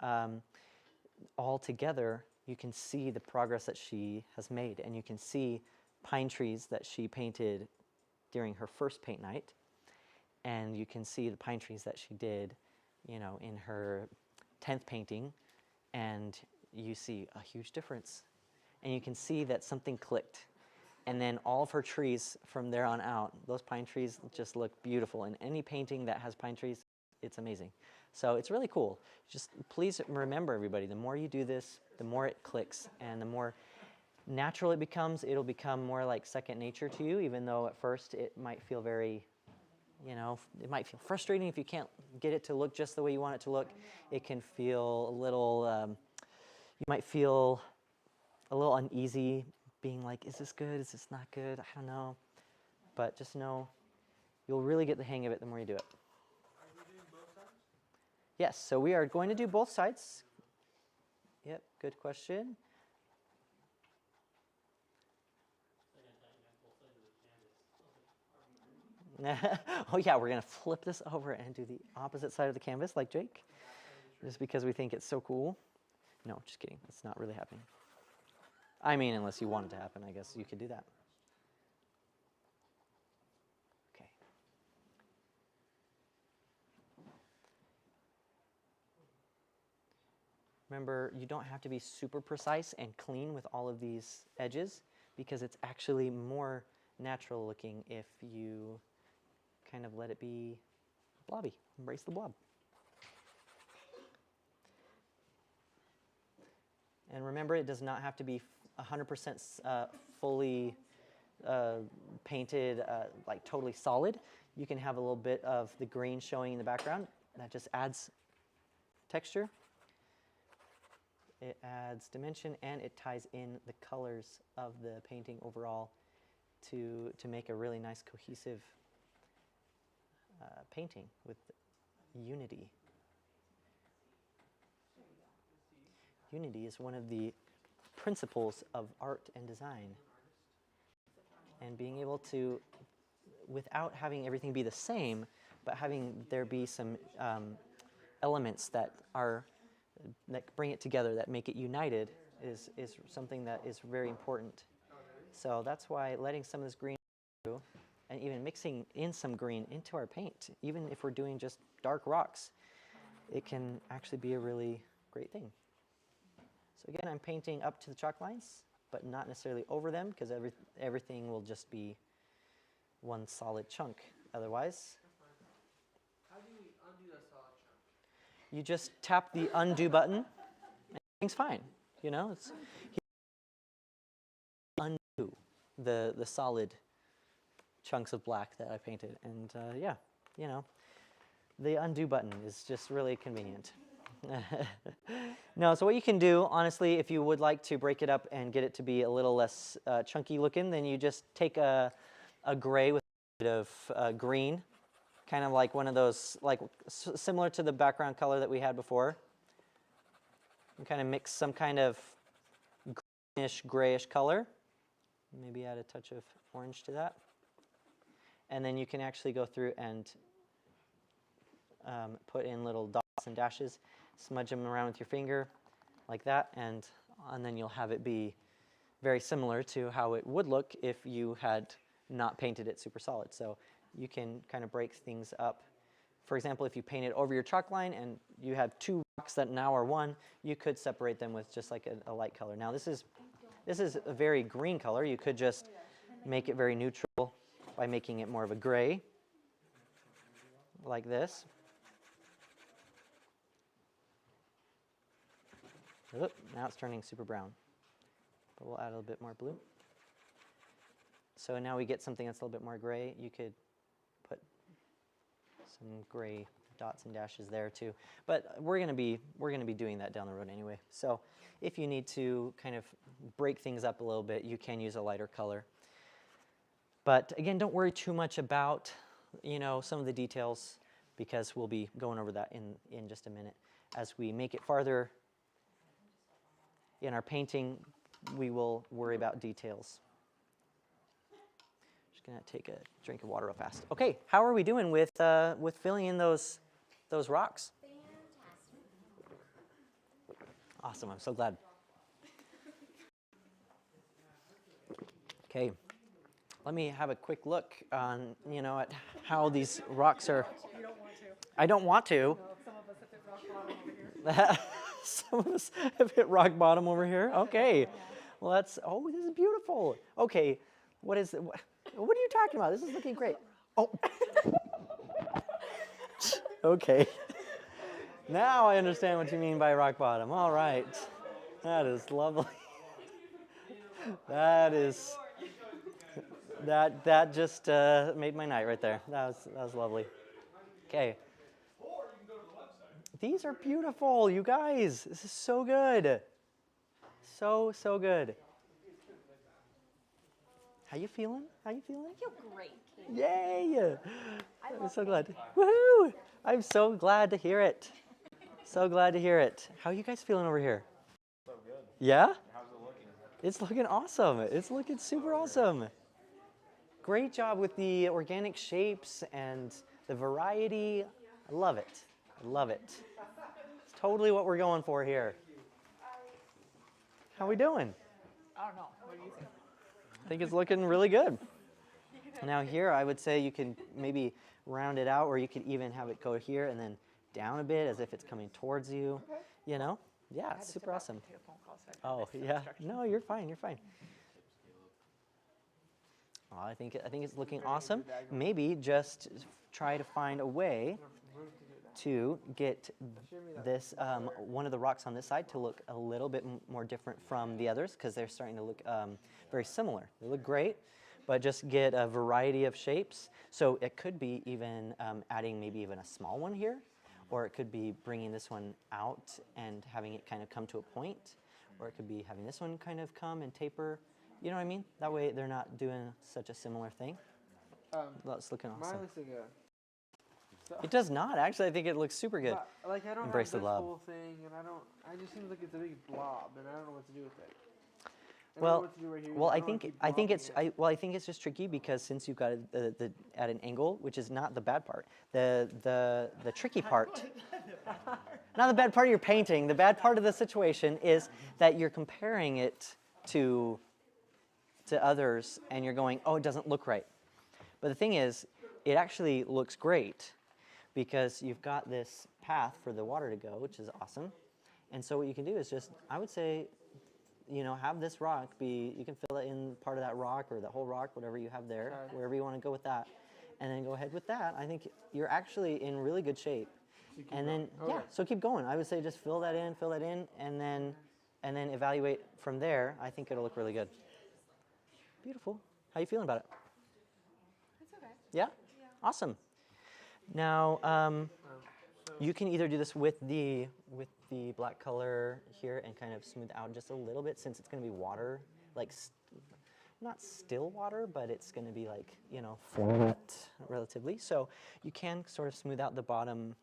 all together, you can see the progress that she has made. And you can see pine trees that she painted during her first paint night. And you can see the pine trees that she did, you know, in her 10th painting. And you see a huge difference. And you can see that something clicked. And then all of her trees from there on out, those pine trees just look beautiful. And any painting that has pine trees, it's amazing. So it's really cool. Just please remember, everybody, the more you do this, the more it clicks. And the more natural it becomes, it'll become more like second nature to you, even though at first it might feel very, you know, it might feel frustrating if you can't get it to look just the way you want it to look. It can feel a little, you might feel a little uneasy, being like, is this good? Is this not good? I don't know. But just know you'll really get the hang of it the more you do it. Are we doing both sides? Yes, so we are going to do both sides. Yep, good question. Oh yeah, we're going to flip this over and do the opposite side of the canvas like Jake, just because we think it's so cool. No, just kidding. It's not really happening. I mean, unless you want it to happen, I guess you could do that. Okay. Remember, you don't have to be super precise and clean with all of these edges, because it's actually more natural looking if you kind of let it be blobby. Embrace the blob. And remember, it does not have to be 100% fully painted, like totally solid. You can have a little bit of the green showing in the background. That just adds texture. It adds dimension, and it ties in the colors of the painting overall to make a really nice cohesive painting with unity. Unity is one of the principles of art and design. And being able to, without having everything be the same, but having there be some elements that bring it together, that make it united, is something that is very important. So that's why letting some of this green through, and even mixing in some green into our paint, even if we're doing just dark rocks, it can actually be a really great thing. So again, I'm painting up to the chalk lines, but not necessarily over them, because everything will just be one solid chunk otherwise. How do we undo a solid chunk? You just tap the undo button, and everything's fine. You know, it's undo the solid chunks of black that I painted. And yeah, you know, the undo button is just really convenient. No, so what you can do, honestly, if you would like to break it up and get it to be a little less chunky looking, then you just take a gray with a bit of green, kind of like one of those, like similar to the background color that we had before. And kind of mix some kind of greenish, grayish color. Maybe add a touch of orange to that. And then you can actually go through and put in little dots and dashes, smudge them around with your finger like that, and then you'll have it be very similar to how it would look if you had not painted it super solid. So you can kind of break things up. For example, if you painted over your chalk line and you have two rocks that now are one, you could separate them with just like a light color. Now this is a very green color. You could just make it very neutral by making it more of a gray, like this. Oop, now it's turning super brown, but we'll add a little bit more blue. So now we get something that's a little bit more gray. You could put some gray dots and dashes there too, but we're going to be doing that down the road anyway. So if you need to kind of break things up a little bit, you can use a lighter color. But again, don't worry too much about some of the details, because we'll be going over that in just a minute. As we make it farther in our painting, we will worry about details. Just gonna take a drink of water real fast. Okay, how are we doing with filling in those rocks? Fantastic. Awesome, I'm so glad. Okay, let me have a quick look on at how these rocks are. You don't want to. I don't want to. No, some of us have hit rock bottom over here. Some of us have hit rock bottom over here. Okay. Well, this is beautiful. Okay, what are you talking about? This is looking great. Oh. Okay. Now I understand what you mean by rock bottom. All right. That is lovely. That just made my night right there. That was lovely. Okay. These are beautiful, you guys. This is so good. So good. How you feeling? I feel great. Yay! I'm so glad. Woohoo! I'm so glad to hear it. So glad to hear it. How are you guys feeling over here? So good. Yeah? How's it looking? It's looking awesome. It's looking super awesome. Great job with the organic shapes and the variety. I love it. I love it. It's totally what we're going for here. How we doing? I don't know. What do you think? I think it's looking really good. Now here, I would say you can maybe round it out, or you could even have it go here and then down a bit as if it's coming towards you. Okay. Yeah, it's super awesome. Take a phone call, so I can Oh, make some yeah. instructions. No, you're fine. You're fine. Oh, I think it's looking awesome. Maybe just try to find a way to get this one of the rocks on this side to look a little bit more different from the others, because they're starting to look very similar. They look great, but just get a variety of shapes. So it could be even adding maybe even a small one here, or it could be bringing this one out and having it kind of come to a point, or it could be having this one kind of come and taper. You know what I mean? That way they're not doing such a similar thing. That's looking awesome. Mine looks like It does not, actually. I think it looks super good. Like I don't Embrace have the this love. whole thing, and I just seems like it's a big blob, and I don't know what to do with it. I don't know Well, what to do right here. well, I don't wanna think keep blocking it. it's just tricky, because since you've got it at an angle, which is not the bad part. The tricky part, not the bad part of your painting. The bad part of the situation is that you're comparing it to others, and you're going, oh, it doesn't look right. But the thing is, it actually looks great, because you've got this path for the water to go, which is awesome. And so what you can do is just, I would say, have this rock be, you can fill it in part of that rock or the whole rock, whatever you have there, wherever you want to go with that. And then go ahead with that. I think you're actually in really good shape. And then, so keep going. I would say just fill that in, and then evaluate from there. I think it'll look really good. Beautiful. How you feeling about it? It's okay. Yeah? Awesome. Now, You can either do this with the black color here and kind of smooth out just a little bit, since it's going to be water, like not still water, but it's going to be like, you know, flat relatively. So you can sort of smooth out the bottom.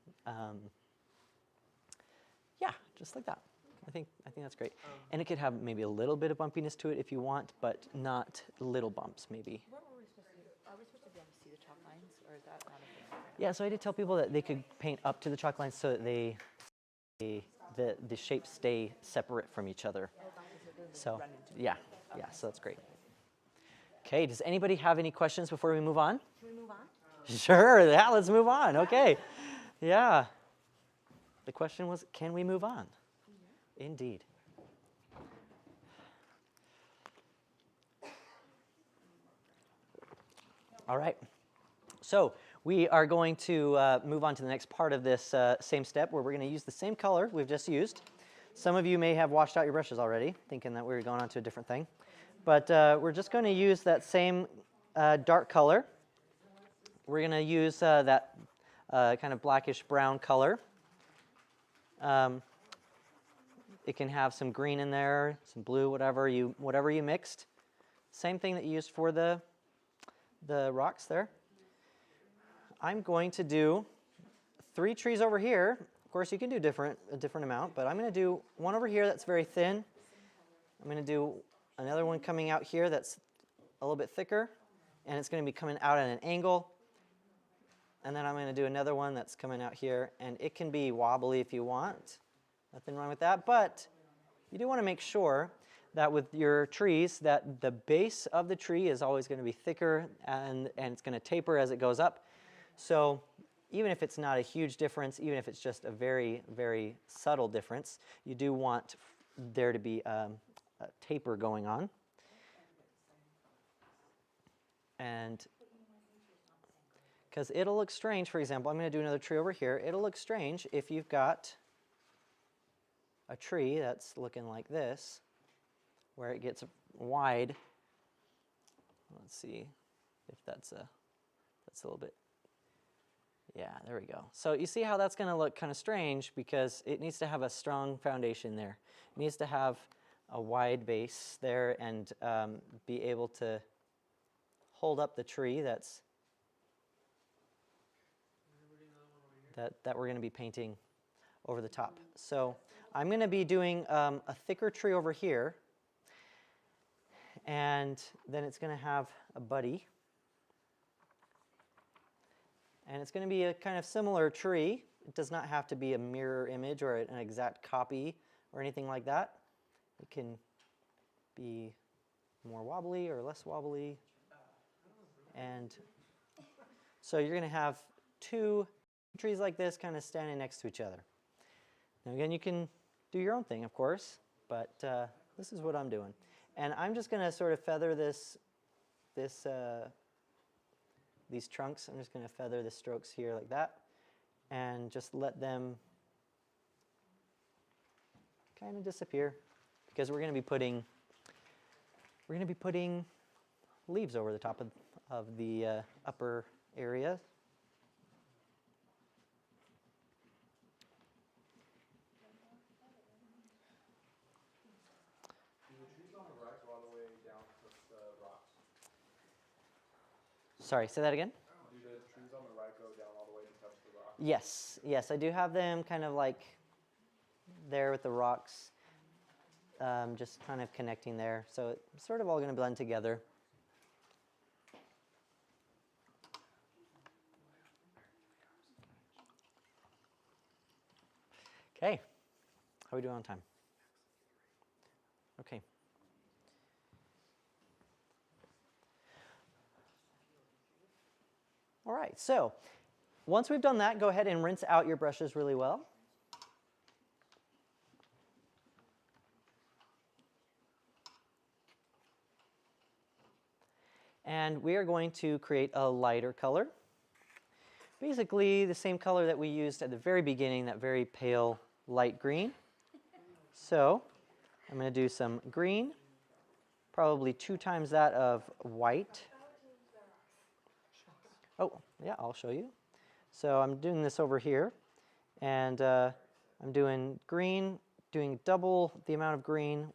Yeah, just like that. I think that's great. And it could have maybe a little bit of bumpiness to it if you want, but not little bumps maybe. What were we supposed to do? Are we supposed to be able to see the chalk lines, or is that not a thing? Yeah, so I did tell people that they could paint up to the chalk lines so that the shapes stay separate from each other. So yeah, so that's great. Okay, does anybody have any questions before we move on? Can we move on? Sure, yeah, let's move on. Okay, yeah. The question was, can we move on? Indeed. All right. So we are going to move on to the next part of this same step, where we're going to use the same color we've just used. Some of you may have washed out your brushes already, thinking that we were going on to a different thing. But we're just going to use that same dark color. We're going to use that kind of blackish brown color. It can have some green in there, some blue, whatever you mixed. Same thing that you used for the rocks there. I'm going to do 3 trees over here. Of course, you can do a different amount, but I'm going to do one over here that's very thin. I'm going to do another one coming out here that's a little bit thicker, and it's going to be coming out at an angle. And then I'm going to do another one that's coming out here, and it can be wobbly if you want. Nothing wrong with that, but you do want to make sure that with your trees that the base of the tree is always going to be thicker, and it's going to taper as it goes up. So even if it's not a huge difference, even if it's just a very, very subtle difference, you do want there to be a taper going on. And because it'll look strange, for example, I'm going to do another tree over here. It'll look strange if you've got a tree that's looking like this, where it gets wide. Let's see if that's a little bit. Yeah, there we go. So you see how that's going to look kind of strange, because it needs to have a strong foundation there. It needs to have a wide base there and be able to hold up the tree that we're going to be painting over the top. So I'm going to be doing a thicker tree over here, and then it's going to have a buddy. And it's going to be a kind of similar tree. It does not have to be a mirror image or an exact copy or anything like that. It can be more wobbly or less wobbly. And so you're going to have 2 trees like this kind of standing next to each other. Now again, you can do your own thing, of course, but this is what I'm doing. And I'm just going to sort of feather these trunks. I'm just going to feather the strokes here like that, and just let them kind of disappear, because we're going to be putting leaves over the top of the upper area. Sorry, say that again? Do the trees on the right go down all the way to touch the rock? Yes, I do have them kind of like there with the rocks, just kind of connecting there. So it's sort of all going to blend together. Okay, how are we doing on time? Okay. All right, so once we've done that, go ahead and rinse out your brushes really well. And we are going to create a lighter color. Basically the same color that we used at the very beginning, that very pale light green. So I'm going to do some green, probably 2 times that of white. Oh, yeah, I'll show you. So I'm doing this over here, And I'm doing green, doing double the amount of green.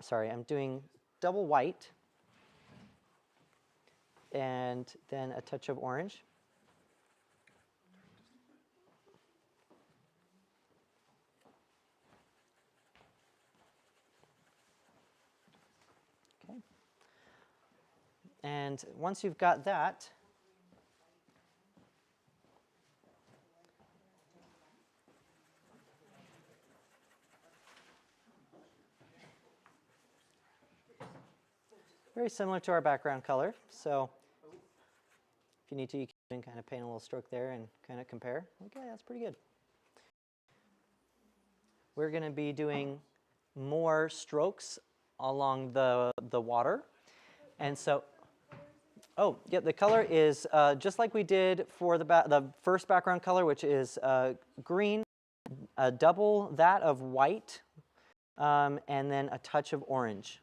Sorry, I'm doing double white and then a touch of orange. Okay. And once you've got that, very similar to our background color. So if you need to, you can kind of paint a little stroke there and kind of compare. Okay, that's pretty good. We're going to be doing more strokes along the water. And so, oh, yeah, the color is just like we did for the first background color, which is green, double that of white, and then a touch of orange.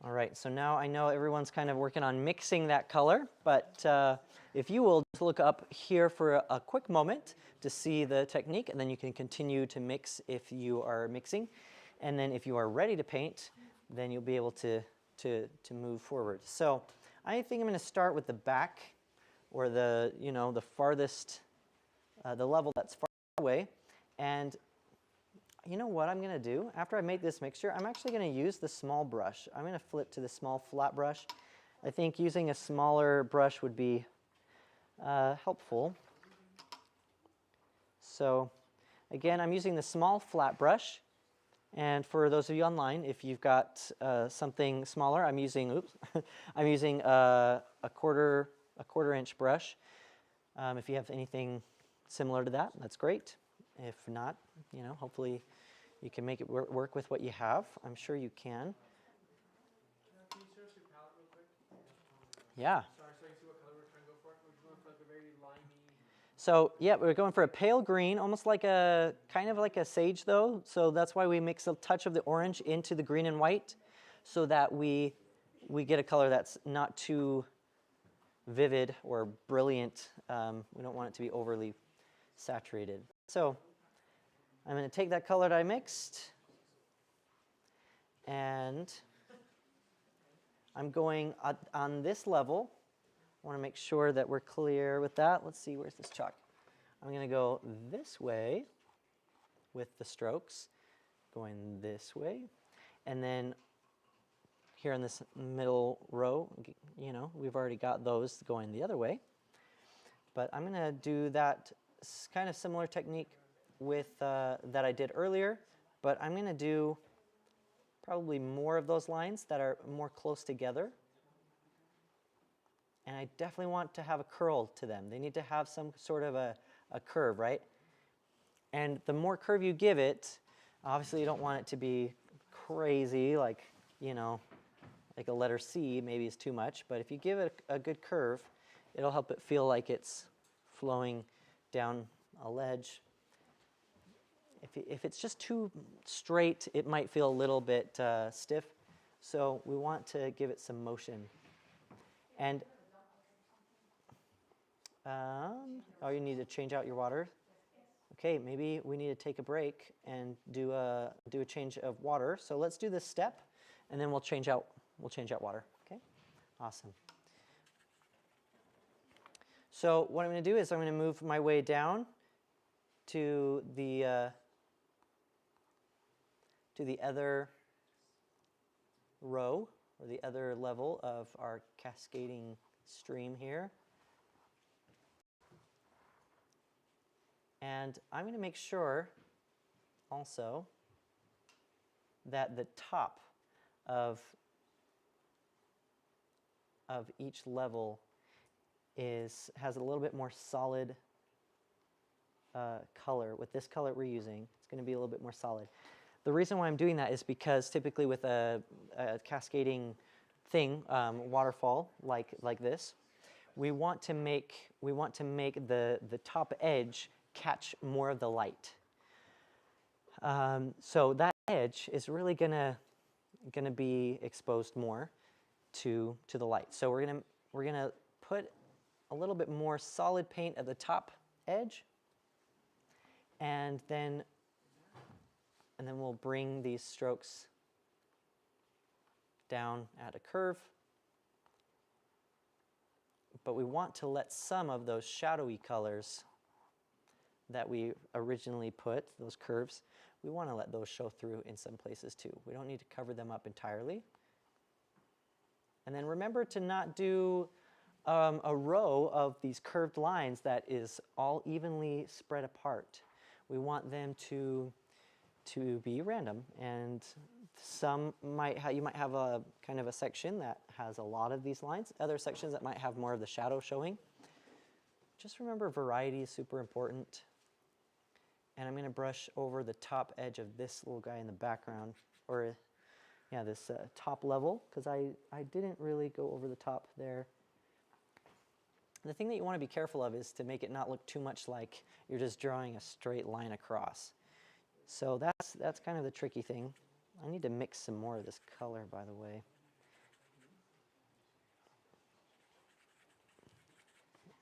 All right, so now I know everyone's kind of working on mixing that color, but if you will just look up here for a quick moment to see the technique, and then you can continue to mix if you are mixing. And then if you are ready to paint, then you'll be able to move forward. So I think I'm going to start with the back, or the farthest, the level that's far away. And you know what I'm going to do? After I make this mixture, I'm actually going to use the small brush. I'm going to flip to the small flat brush. I think using a smaller brush would be helpful. So again, I'm using the small flat brush. And for those of you online, if you've got something smaller, I'm using I'm using a quarter inch brush. If you have anything similar to that, that's great. If not, hopefully you can make it work with what you have. I'm sure you can. Can you show us your palette real quick? Yeah. Sorry, so you see what color we're trying to go for? We're going for like a very limey. So yeah, we're going for a pale green, almost like kind of like a sage though. So that's why we mix a touch of the orange into the green and white, so that we get a color that's not too vivid or brilliant. We don't want it to be overly saturated. So I'm going to take that color that I mixed, and I'm going on this level. I want to make sure that we're clear with that. Let's see, where's this chalk? I'm going to go this way with the strokes, going this way. And then here in this middle row, we've already got those going the other way. But I'm going to do that kind of similar technique with that I did earlier, but I'm going to do probably more of those lines that are more close together. And I definitely want to have a curl to them. They need to have some sort of a curve, right? And the more curve you give it, obviously you don't want it to be crazy, like a letter C maybe is too much, but if you give it a good curve, it'll help it feel like it's flowing down a ledge. If it's just too straight, it might feel a little bit stiff. So we want to give it some motion. And you need to change out your water. Okay, maybe we need to take a break and do a change of water. So let's do this step, and then we'll change out water. Okay, awesome. So what I'm going to do is I'm going to move my way down to the other row, or the other level of our cascading stream here. And I'm going to make sure also that the top of each level has a little bit more solid color. With this color we're using, it's going to be a little bit more solid. The reason why I'm doing that is because typically with a cascading thing, waterfall like this, we want to make the top edge catch more of the light. So that edge is really gonna be exposed more to the light. So we're gonna put a little bit more solid paint at the top edge, and then we'll bring these strokes down at a curve. But we want to let some of those shadowy colors that we originally put, those curves, we want to let those show through in some places too. We don't need to cover them up entirely. And then remember to not do a row of these curved lines that is all evenly spread apart. We want them to be random, and some you might have a kind of a section that has a lot of these lines, other sections that might have more of the shadow showing. Just remember, variety is super important. And I'm going to brush over the top edge of this little guy in the background, or yeah, this top level, because I didn't really go over the top there. The thing that you want to be careful of is to make it not look too much like you're just drawing a straight line across. So that's kind of the tricky thing. I need to mix some more of this color, by the way.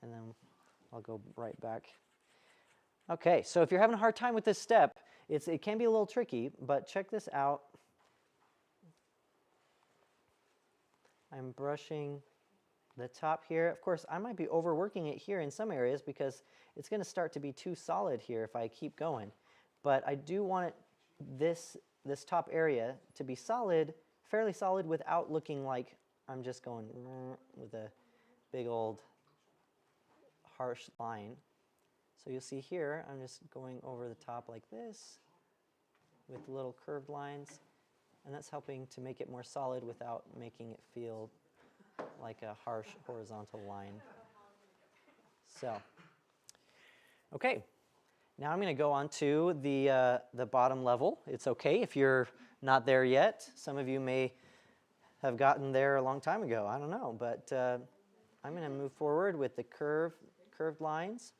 And then I'll go right back. Okay, so if you're having a hard time with this step, it can be a little tricky, but check this out. I'm brushing the top here. Of course, I might be overworking it here in some areas because it's going to start to be too solid here if I keep going. But I do want this top area to be solid, fairly solid, without looking like I'm just going with a big old harsh line. So you'll see here, I'm just going over the top like this with little curved lines, and that's helping to make it more solid without making it feel like a harsh horizontal line. So, okay, now I'm going to go on to the bottom level. It's okay if you're not there yet. Some of you may have gotten there a long time ago. I don't know, but I'm going to move forward with the curved lines.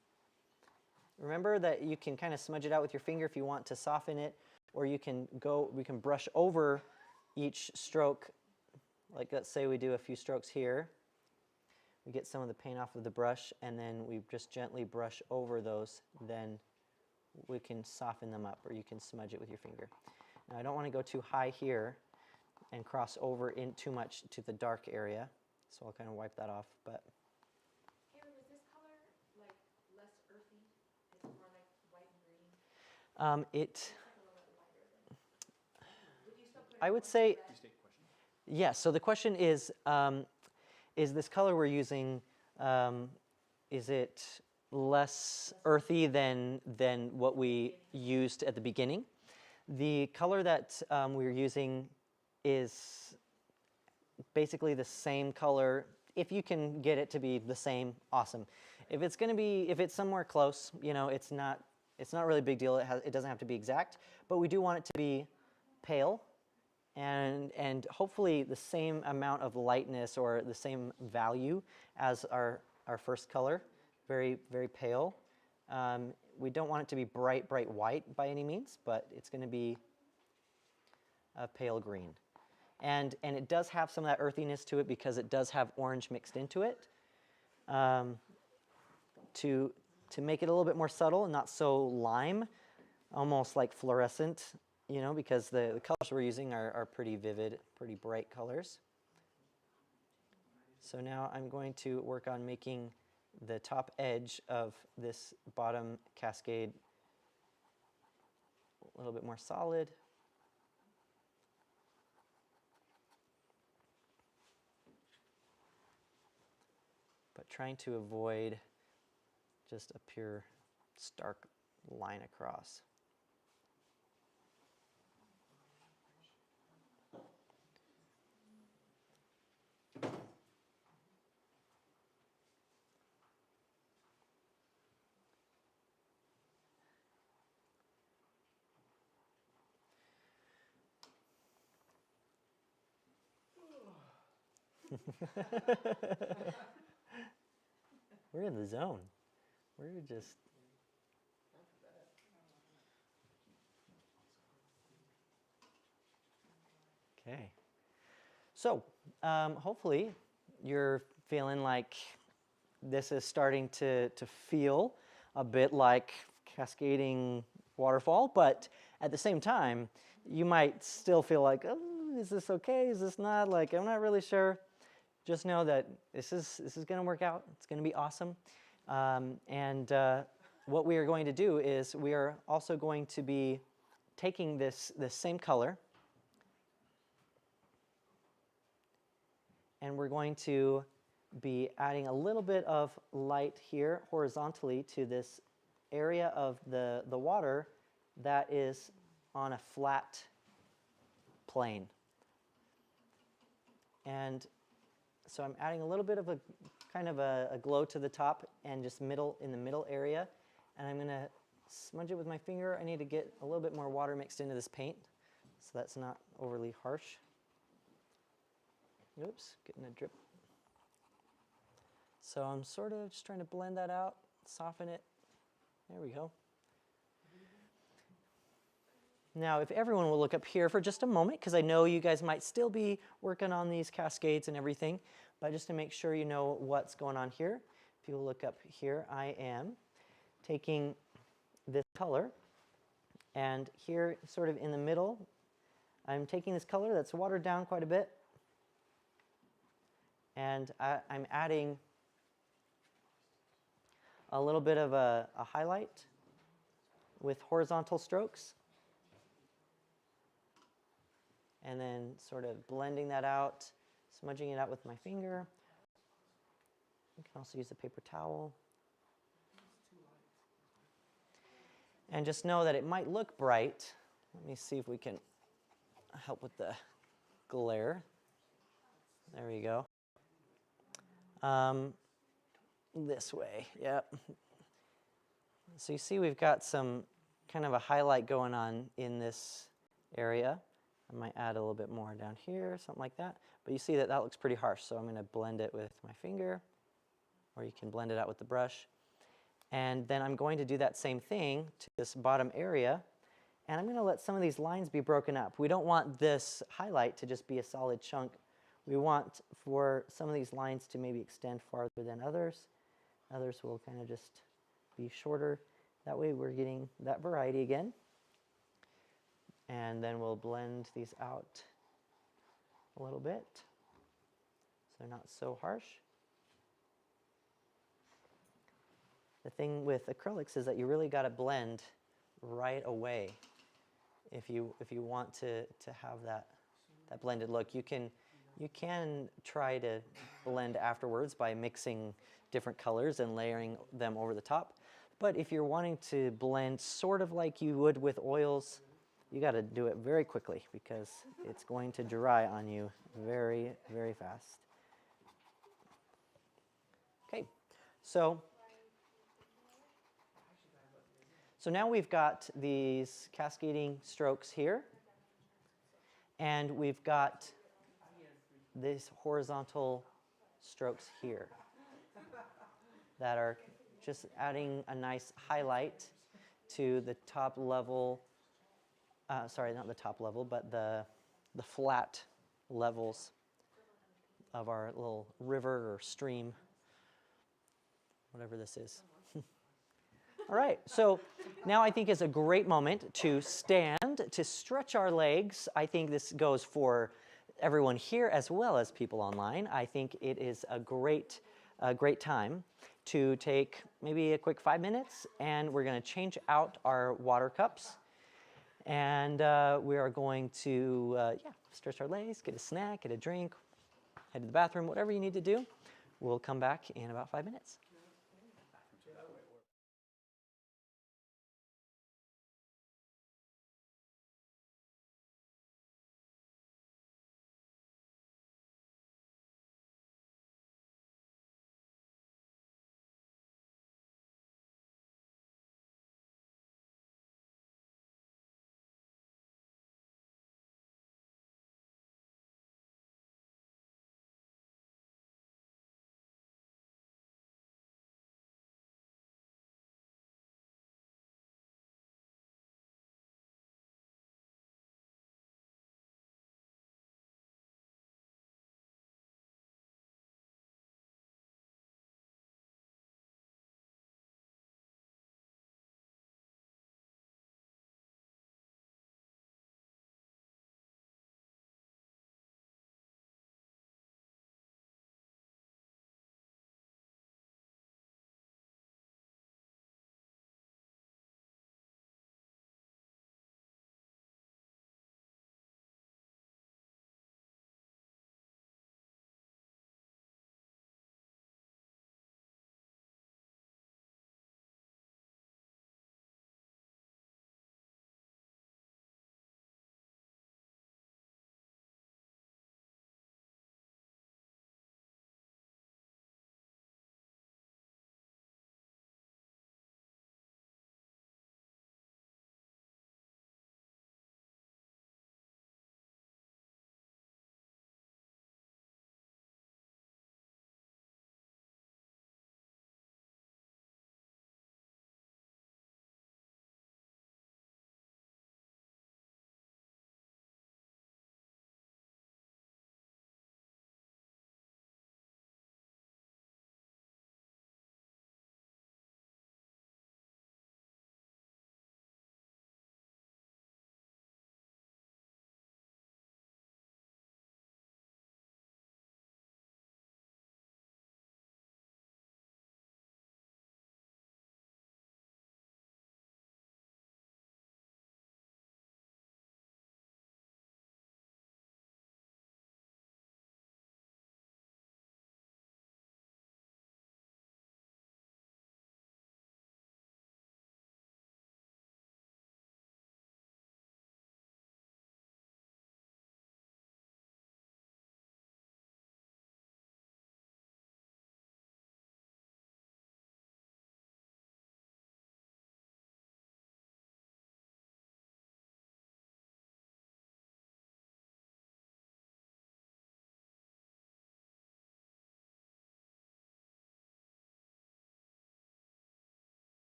Remember that you can kind of smudge it out with your finger if you want to soften it, or we can brush over each stroke. Like, let's say we do a few strokes here. We get some of the paint off of the brush, and then we just gently brush over those. Then we can soften them up, or you can smudge it with your finger. Now, I don't want to go too high here and cross over in too much to the dark area, so I'll kind of wipe that off. But Caleb, is this color like less earthy? It's more like white and green? It's like a little bit lighter than. Would you still put it I would on say, red? yes. So the question is this color we're using, is it less earthy than what we used at the beginning? The color that we're using is basically the same color. If you can get it to be the same, awesome. If it's somewhere close, it's not really a big deal. It doesn't have to be exact, but we do want it to be pale, and hopefully the same amount of lightness or the same value as our first color, very, very pale. We don't want it to be bright white by any means, but it's going to be a pale green. And it does have some of that earthiness to it because it does have orange mixed into it, to make it a little bit more subtle and not so lime, almost like fluorescent, because the colors we're using are pretty vivid, pretty bright colors. So now I'm going to work on making the top edge of this bottom cascade a little bit more solid. But trying to avoid just a pure stark line across. We're in the zone. We're just... Okay. So hopefully you're feeling like this is starting to feel a bit like cascading waterfall, but at the same time, you might still feel like, oh, is this okay? Is this not? Like, I'm not really sure. Just know that this is going to work out. It's going to be awesome. What we are going to do is we are also going to be taking this same color, and we're going to be adding a little bit of light here horizontally to this area of the water that is on a flat plane. And so I'm adding a little bit of a kind of a glow to the top and just in the middle area. And I'm going to smudge it with my finger. I need to get a little bit more water mixed into this paint so that's not overly harsh. Oops, getting a drip. So I'm sort of just trying to blend that out, soften it. There we go. Now, if everyone will look up here for just a moment, because I know you guys might still be working on these cascades and everything, but just to make sure you know what's going on here, if you will look up here, I am taking this color, and here, sort of in the middle, I'm taking this color that's watered down quite a bit, and I'm adding a little bit of a highlight with horizontal strokes, and then sort of blending that out, smudging it out with my finger. You can also use a paper towel. And just know that it might look bright. Let me see if we can help with the glare. There we go. This way, yep. So you see we've got some kind of a highlight going on in this area. I might add a little bit more down here, something like that. But you see that that looks pretty harsh, so I'm going to blend it with my finger, or you can blend it out with the brush. And then I'm going to do that same thing to this bottom area, and I'm going to let some of these lines be broken up. We don't want this highlight to just be a solid chunk. We want for some of these lines to maybe extend farther than others. Others will kind of just be shorter. That way we're getting that variety again. And then we'll blend these out a little bit so they're not so harsh. The thing with acrylics is that you really got to blend right away if you want to have that blended look. You can try to blend afterwards by mixing different colors and layering them over the top. But if you're wanting to blend sort of like you would with oils, you got to do it very quickly because it's going to dry on you very, very fast. Okay, so now we've got these cascading strokes here, and we've got these horizontal strokes here that are just adding a nice highlight to the top level. Sorry, not the top level, but the flat levels of our little river or stream, whatever this is. All right, so now I think is a great moment to stand, to stretch our legs. I think this goes for everyone here as well as people online. I think it is a great time to take maybe a quick 5 minutes, and we're going to change out our water cups. And we are going to stretch our legs, get a snack, get a drink, head to the bathroom, whatever you need to do. We'll come back in about 5 minutes.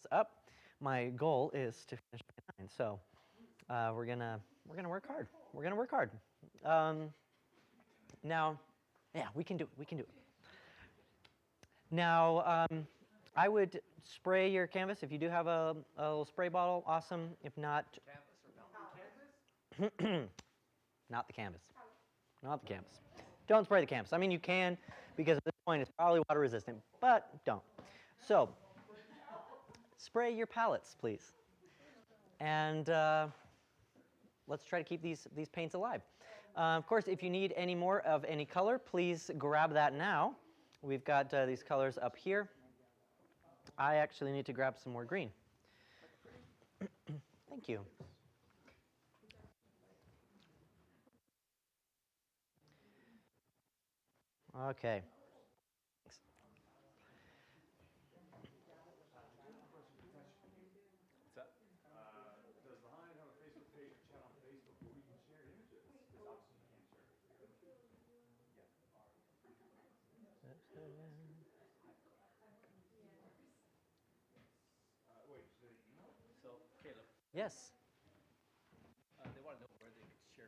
this up. My goal is to finish by 9, so we're gonna work hard. We're gonna work hard. Now, yeah, we can do it. We can do it. Now, I would spray your canvas if you do have a little spray bottle. Awesome. If not, not the canvas. Not the canvas. Don't spray the canvas. I mean, you can, because at this point it's probably water resistant, but don't. So, spray your palettes, please. And let's try to keep these paints alive. Of course, if you need any more of any color, please grab that now. We've got these colors up here. I actually need to grab some more green. Thank you. Okay. What's up? Does the Hive have a Facebook page or chat on Facebook where we can share images? Because obviously you can't share it with your wait, should they email it? So, Caleb, Yes. they want to know where they could share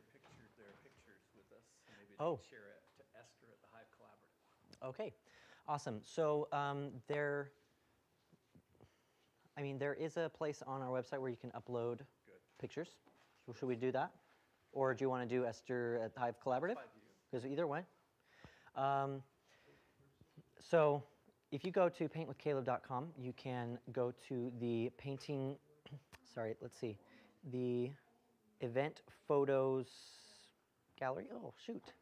their pictures with us. Maybe they Oh. could share it to Esther at the Hive Collaborative. Okay. Awesome. So there is a place on our website where you can upload Good. pictures. So should we do that? Or do you want to do Esther at the Hive Collaborative? By you. Because either way. So if you go to paintwithcaleb.com, you can go to the painting, sorry, let's see, the event photos gallery. Oh, shoot.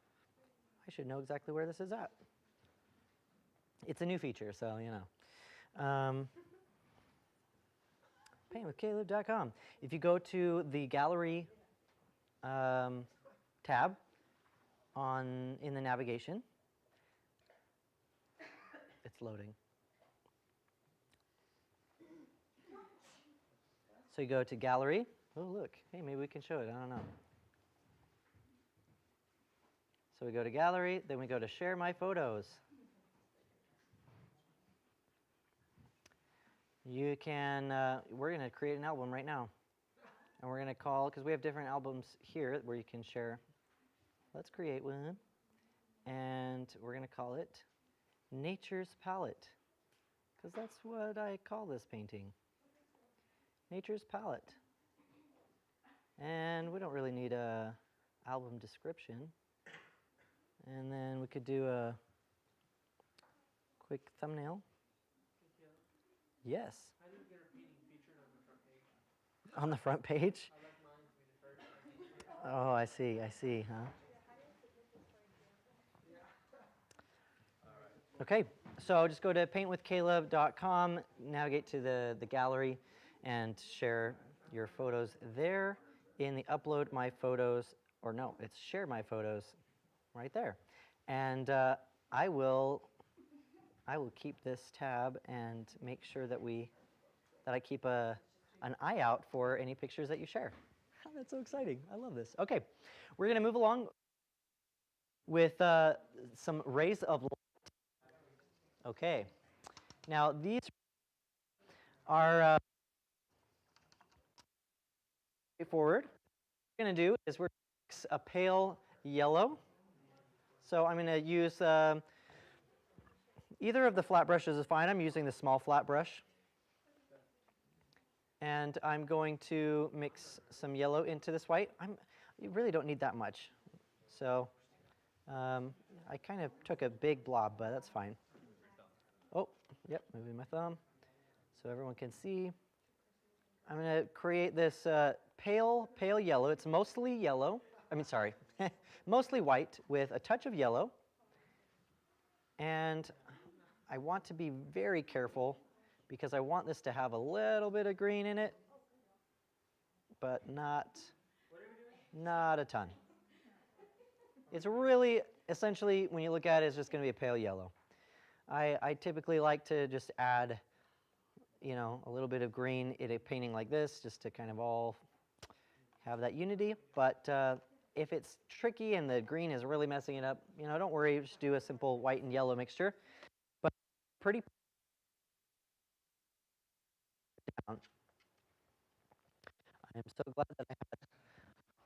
I should know exactly where this is at. It's a new feature, so you know. Paintwithcaleb.com. If you go to the gallery tab in the navigation, it's loading. So you go to gallery. Oh, look. Hey, maybe we can show it. I don't know. So we go to gallery, then we go to share my photos. You can, we're going to create an album right now. And we're going to call, because we have different albums here where you can share. Let's create one. And we're going to call it Nature's Palette. Because that's what I call this painting. Nature's Palette. And we don't really need a album description. And then we could do a quick thumbnail. Yes. How do you get our painting featured on the front page? On the front page? I like mine to be the first. Oh, I see, huh? Okay, so just go to paintwithcaleb.com, navigate to the gallery, and share your photos there. In the upload my photos, or no, it's share my photos right there. And I will keep this tab and make sure that I keep an eye out for any pictures that you share. That's so exciting. I love this. Okay, we're going to move along with some rays of light. Okay, now these are straightforward. What we're going to do is we're going to mix a pale yellow. So I'm going to use either of the flat brushes is fine. I'm using the small flat brush. And I'm going to mix some yellow into this white. You really don't need that much. So I kind of took a big blob, but that's fine. Oh, yep, moving my thumb so everyone can see. I'm going to create this pale yellow. It's mostly yellow. Mostly white with a touch of yellow. And I want to be very careful because I want this to have a little bit of green in it, but not a ton. It's really, essentially, when you look at it, it's just going to be a pale yellow. I typically like to just add, a little bit of green in a painting like this, just to kind of all have that unity. But if it's tricky and the green is really messing it up, don't worry, just do a simple white and yellow mixture. But pretty down. I'm so glad that I had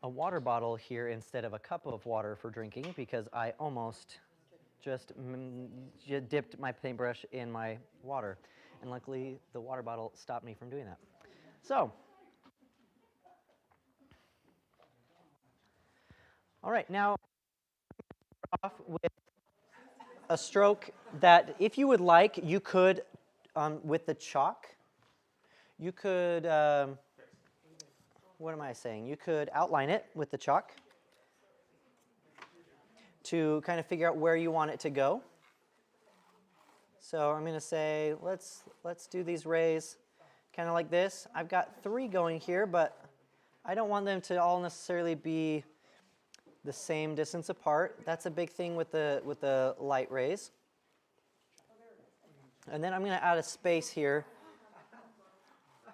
a water bottle here instead of a cup of water for drinking, because I almost just dipped my paintbrush in my water. And luckily, the water bottle stopped me from doing that. So, all right, now off with a stroke that, if you would like, you could, with the chalk, you could, what am I saying? You could outline it with the chalk to kind of figure out where you want it to go. So I'm going to say, let's do these rays kind of like this. I've got 3 going here, but I don't want them to all necessarily be the same distance apart. That's a big thing with the light rays. And then I'm going to add a space here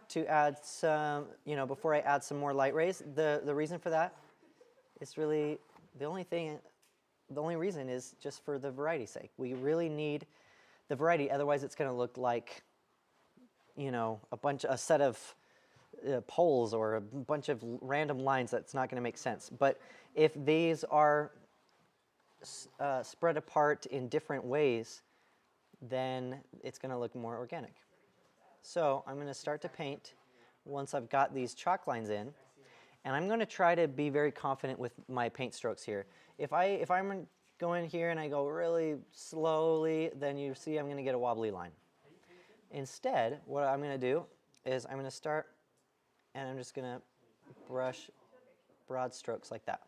to add some, before I add some more light rays. The reason for that is really the only reason is just for the variety's sake. We really need the variety, otherwise it's going to look like, a set of poles or a bunch of random lines that's not going to make sense. But if these are spread apart in different ways, then it's going to look more organic. So I'm going to start to paint once I've got these chalk lines in, and I'm going to try to be very confident with my paint strokes here. If I'm going here and I go really slowly, then you see I'm going to get a wobbly line. Instead, what I'm going to do is I'm going to start, and I'm just going to brush broad strokes like that.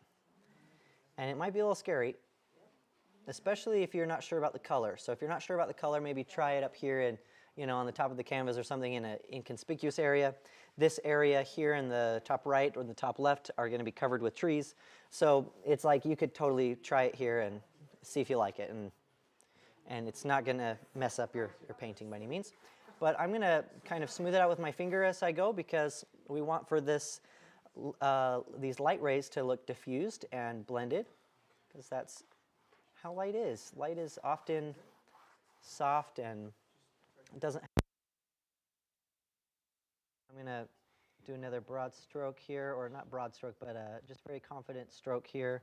And it might be a little scary, especially if you're not sure about the color. So if you're not sure about the color, maybe try it up here and, on the top of the canvas or something in an inconspicuous area. This area here in the top right or the top left are going to be covered with trees. So it's like you could totally try it here and see if you like it. And it's not going to mess up your painting by any means. But I'm going to kind of smooth it out with my finger as I go, because we want for this these light rays to look diffused and blended, because that's how light is. Light is often soft and doesn't. I'm going to do another broad stroke here, or not broad stroke, but just very confident stroke here.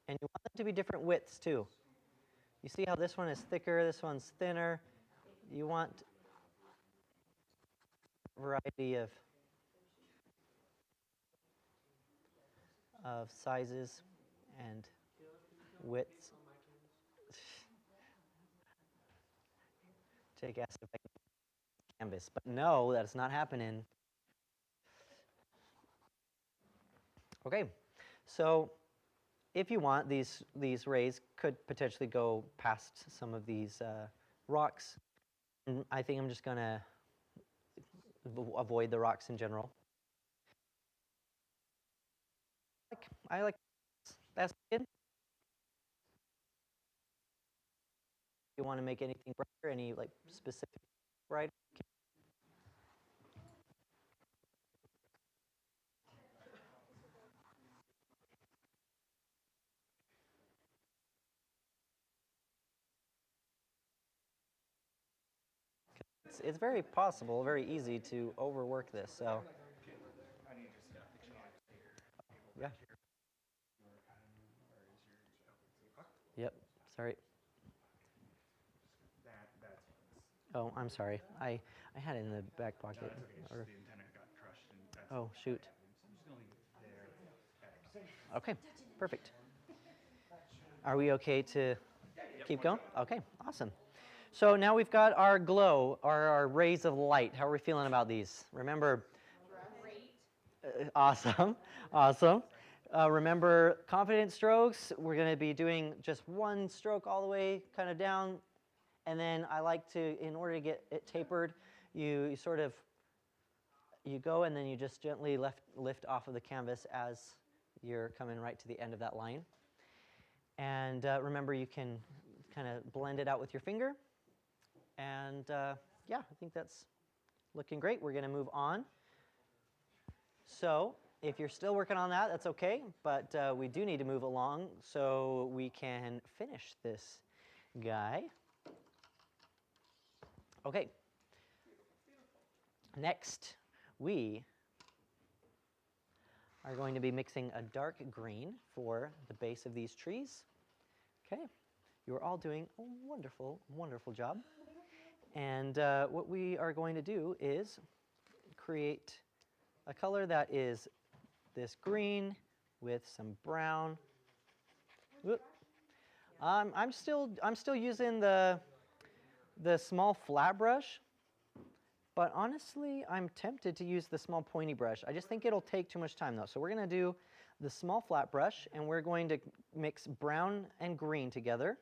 And you want them to be different widths too. You see how this one is thicker, this one's thinner. You want a variety of sizes and widths. Jake asked if I can canvas, but no, that's not happening. Okay, so if you want, these rays could potentially go past some of these rocks. And I think I'm just going to avoid the rocks in general. I like that's good. You want to make anything brighter, any like specific bright? It's very possible, very easy to overwork this. So, yeah. Yep. Sorry. Oh, I'm sorry. I had it in the back pocket. Or, oh, shoot. Okay, perfect. Are we okay to keep going? Okay, awesome. So now we've got our glow, our rays of light. How are we feeling about these? Remember, awesome, awesome. Remember, confident strokes. We're going to be doing just one stroke all the way kind of down. And then I like to, in order to get it tapered, you sort of, you go and then you just gently lift off of the canvas as you're coming right to the end of that line. And remember, you can kind of blend it out with your finger. And yeah, I think that's looking great. We're going to move on. So if you're still working on that, that's okay. But we do need to move along so we can finish this guy. Okay. Next, we are going to be mixing a dark green for the base of these trees. Okay. You're all doing a wonderful, wonderful job. And what we are going to do is create a color that is this green with some brown. Whoop. I'm still using the small flat brush, but honestly, I'm tempted to use the small pointy brush. I just think it'll take too much time though. So we're going to do the small flat brush, and we're going to mix brown and green together.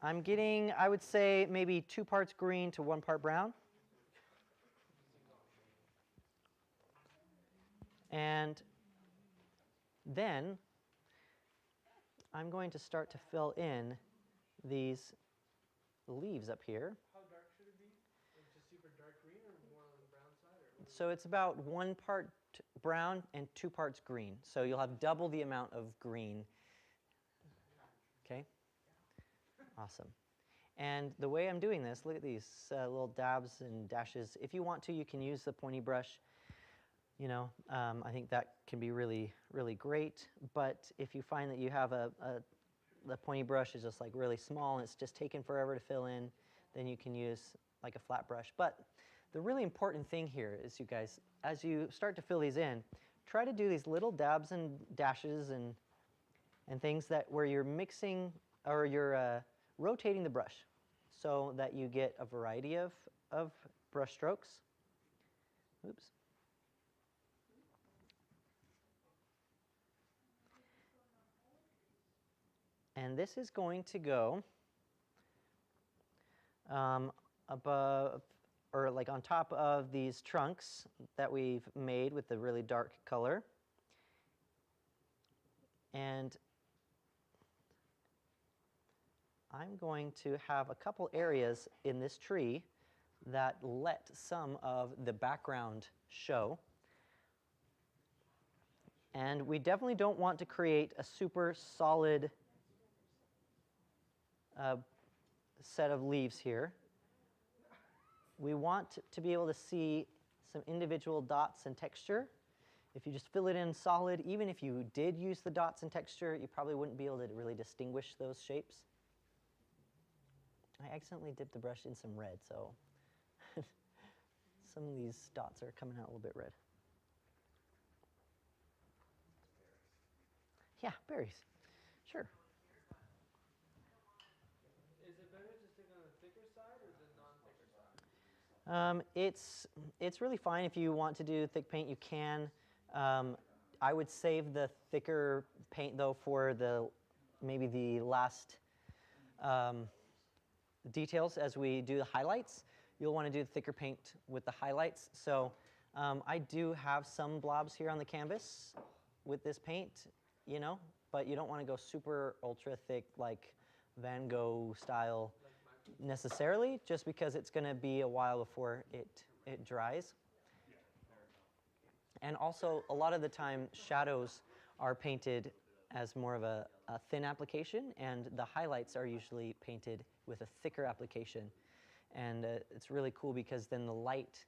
I'm getting, I would say, maybe 2 parts green to 1 part brown. And then I'm going to start to fill in these leaves up here. How dark should it be? Like just super dark green or more on the brown side? Or So it's about 1 part brown and 2 parts green. So you'll have double the amount of green. Okay? Awesome. And the way I'm doing this, look at these little dabs and dashes. If you want to, you can use the pointy brush. You know, I think that can be really, really great. But if you find that you have the pointy brush is just like really small and it's just taking forever to fill in, then you can use like a flat brush. But the really important thing here is, you guys, as you start to fill these in, try to do these little dabs and dashes and things that where you're mixing or you're rotating the brush so that you get a variety of brush strokes. Oops. And this is going to go above, or like on top of these trunks that we've made with the really dark color. And I'm going to have a couple areas in this tree that let some of the background show. And we definitely don't want to create a super solid set of leaves here. We want to be able to see some individual dots and texture. If you just fill it in solid, even if you did use the dots and texture, you probably wouldn't be able to really distinguish those shapes. I accidentally dipped the brush in some red, so some of these dots are coming out a little bit red. Yeah, berries. Sure. is it better to stick on the thicker side or the non-thicker side? It's really fine if you want to do thick paint, you can. I would save the thicker paint though for maybe the last details as we do the highlights. You'll want to do the thicker paint with the highlights. So I do have some blobs here on the canvas with this paint, you know, but you don't want to go super ultra thick like Van Gogh style necessarily, just because it's going to be a while before it dries. And also, a lot of the time, shadows are painted as more of a thin application, and the highlights are usually painted with a thicker application. And it's really cool because then the light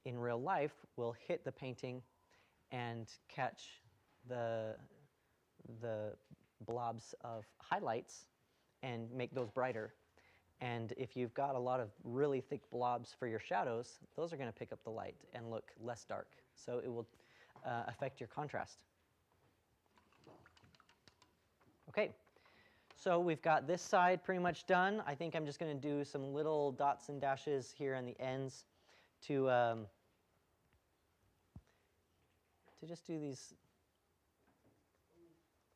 in real life will hit the painting and catch the blobs of highlights and make those brighter. And if you've got a lot of really thick blobs for your shadows, those are going to pick up the light and look less dark. So it will affect your contrast. Okay, so we've got this side pretty much done. I think I'm just going to do some little dots and dashes here on the ends to just do these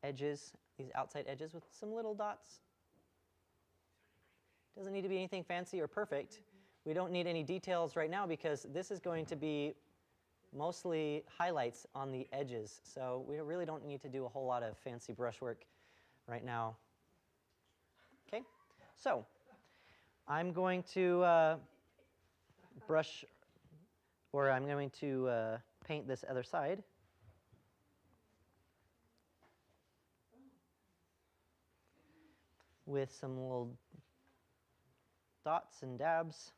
edges, these outside edges with some little dots. Doesn't need to be anything fancy or perfect. We don't need any details right now because this is going to be mostly highlights on the edges. So we really don't need to do a whole lot of fancy brushwork right now. Okay, so I'm going to brush, or I'm going to paint this other side. With some little dots and dabs.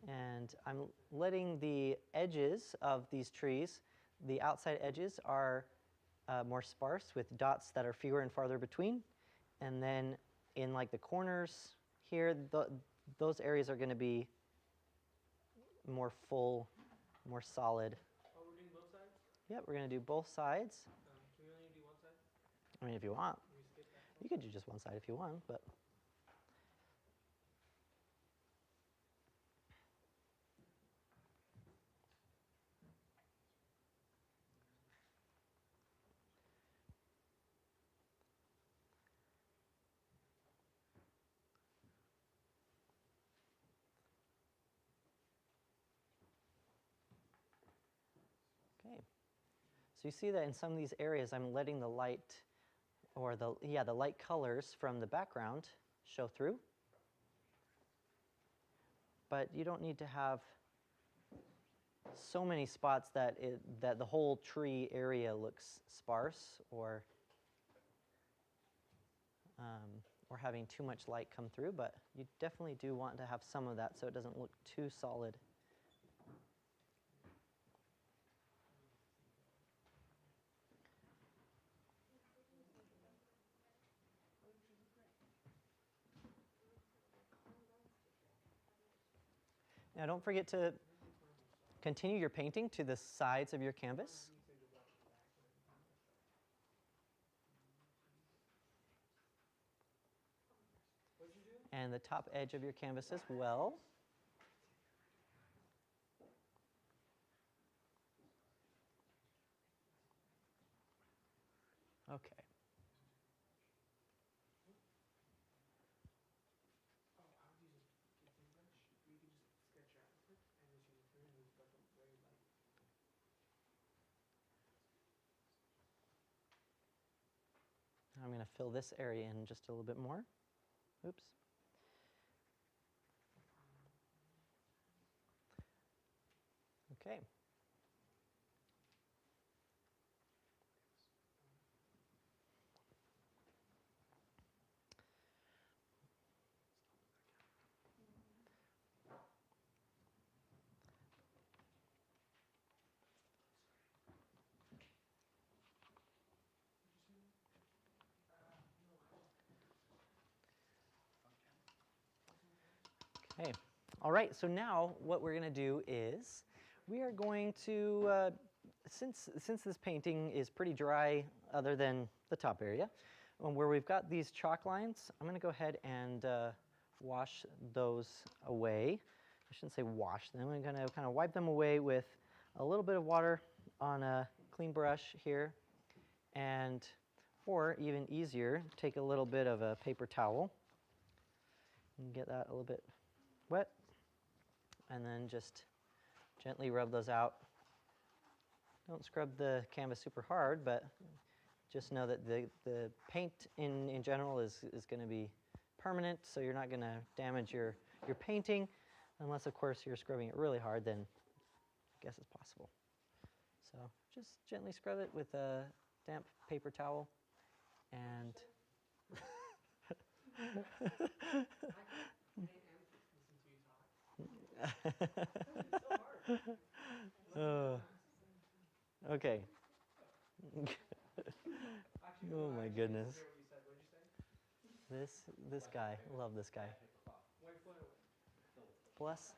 And I'm letting the edges of these trees, the outside edges are more sparse with dots that are fewer and farther between. And then in like the corners here, those areas are going to be more full, more solid. Oh, we're doing both sides? Yep, we're going to do both sides. Can we only do one side? I mean, if you want, Can we skip that one? you could do just one side if you want, but. Okay, so you see that in some of these areas I'm letting the light, or the light colors from the background show through. But you don't need to have so many spots that the whole tree area looks sparse or having too much light come through, but you definitely do want to have some of that so it doesn't look too solid. Now don't forget to continue your painting to the sides of your canvas. And the top edge of your canvas as well. Okay. Oh, I would use a paintbrush. You can just sketch out with it and just use a clear and use like a very light. I'm going to fill this area in just a little bit more. Oops. Okay. Okay. All right, so now what we're going to do is we are going to, since this painting is pretty dry other than the top area, where we've got these chalk lines, I'm going to go ahead and wash those away. I shouldn't say wash them. I'm going to kind of wipe them away with a little bit of water on a clean brush here, and or even easier, take a little bit of a paper towel and get that a little bit wet, and then just gently rub those out. Don't scrub the canvas super hard, but just know that the paint in general is going to be permanent, so you're not going to damage your painting, unless of course you're scrubbing it really hard, then I guess it's possible. So just gently scrub it with a damp paper towel, and okay. Oh my goodness. This guy, love this guy. Bless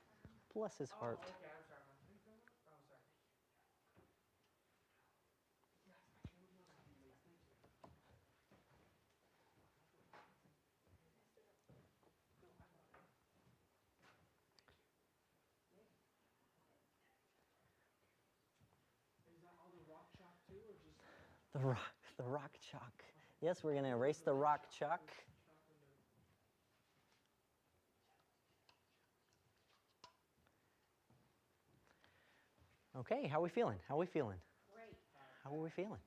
his heart. Okay, I'm sorry. Oh, sorry. Yes, actually, no, that'd be late. Thank you. Is that all the rock chalk too, or just The rock chalk. Yes, we're going to erase the rock chalk. Okay, how are we feeling? How are we feeling? Great. How are we feeling?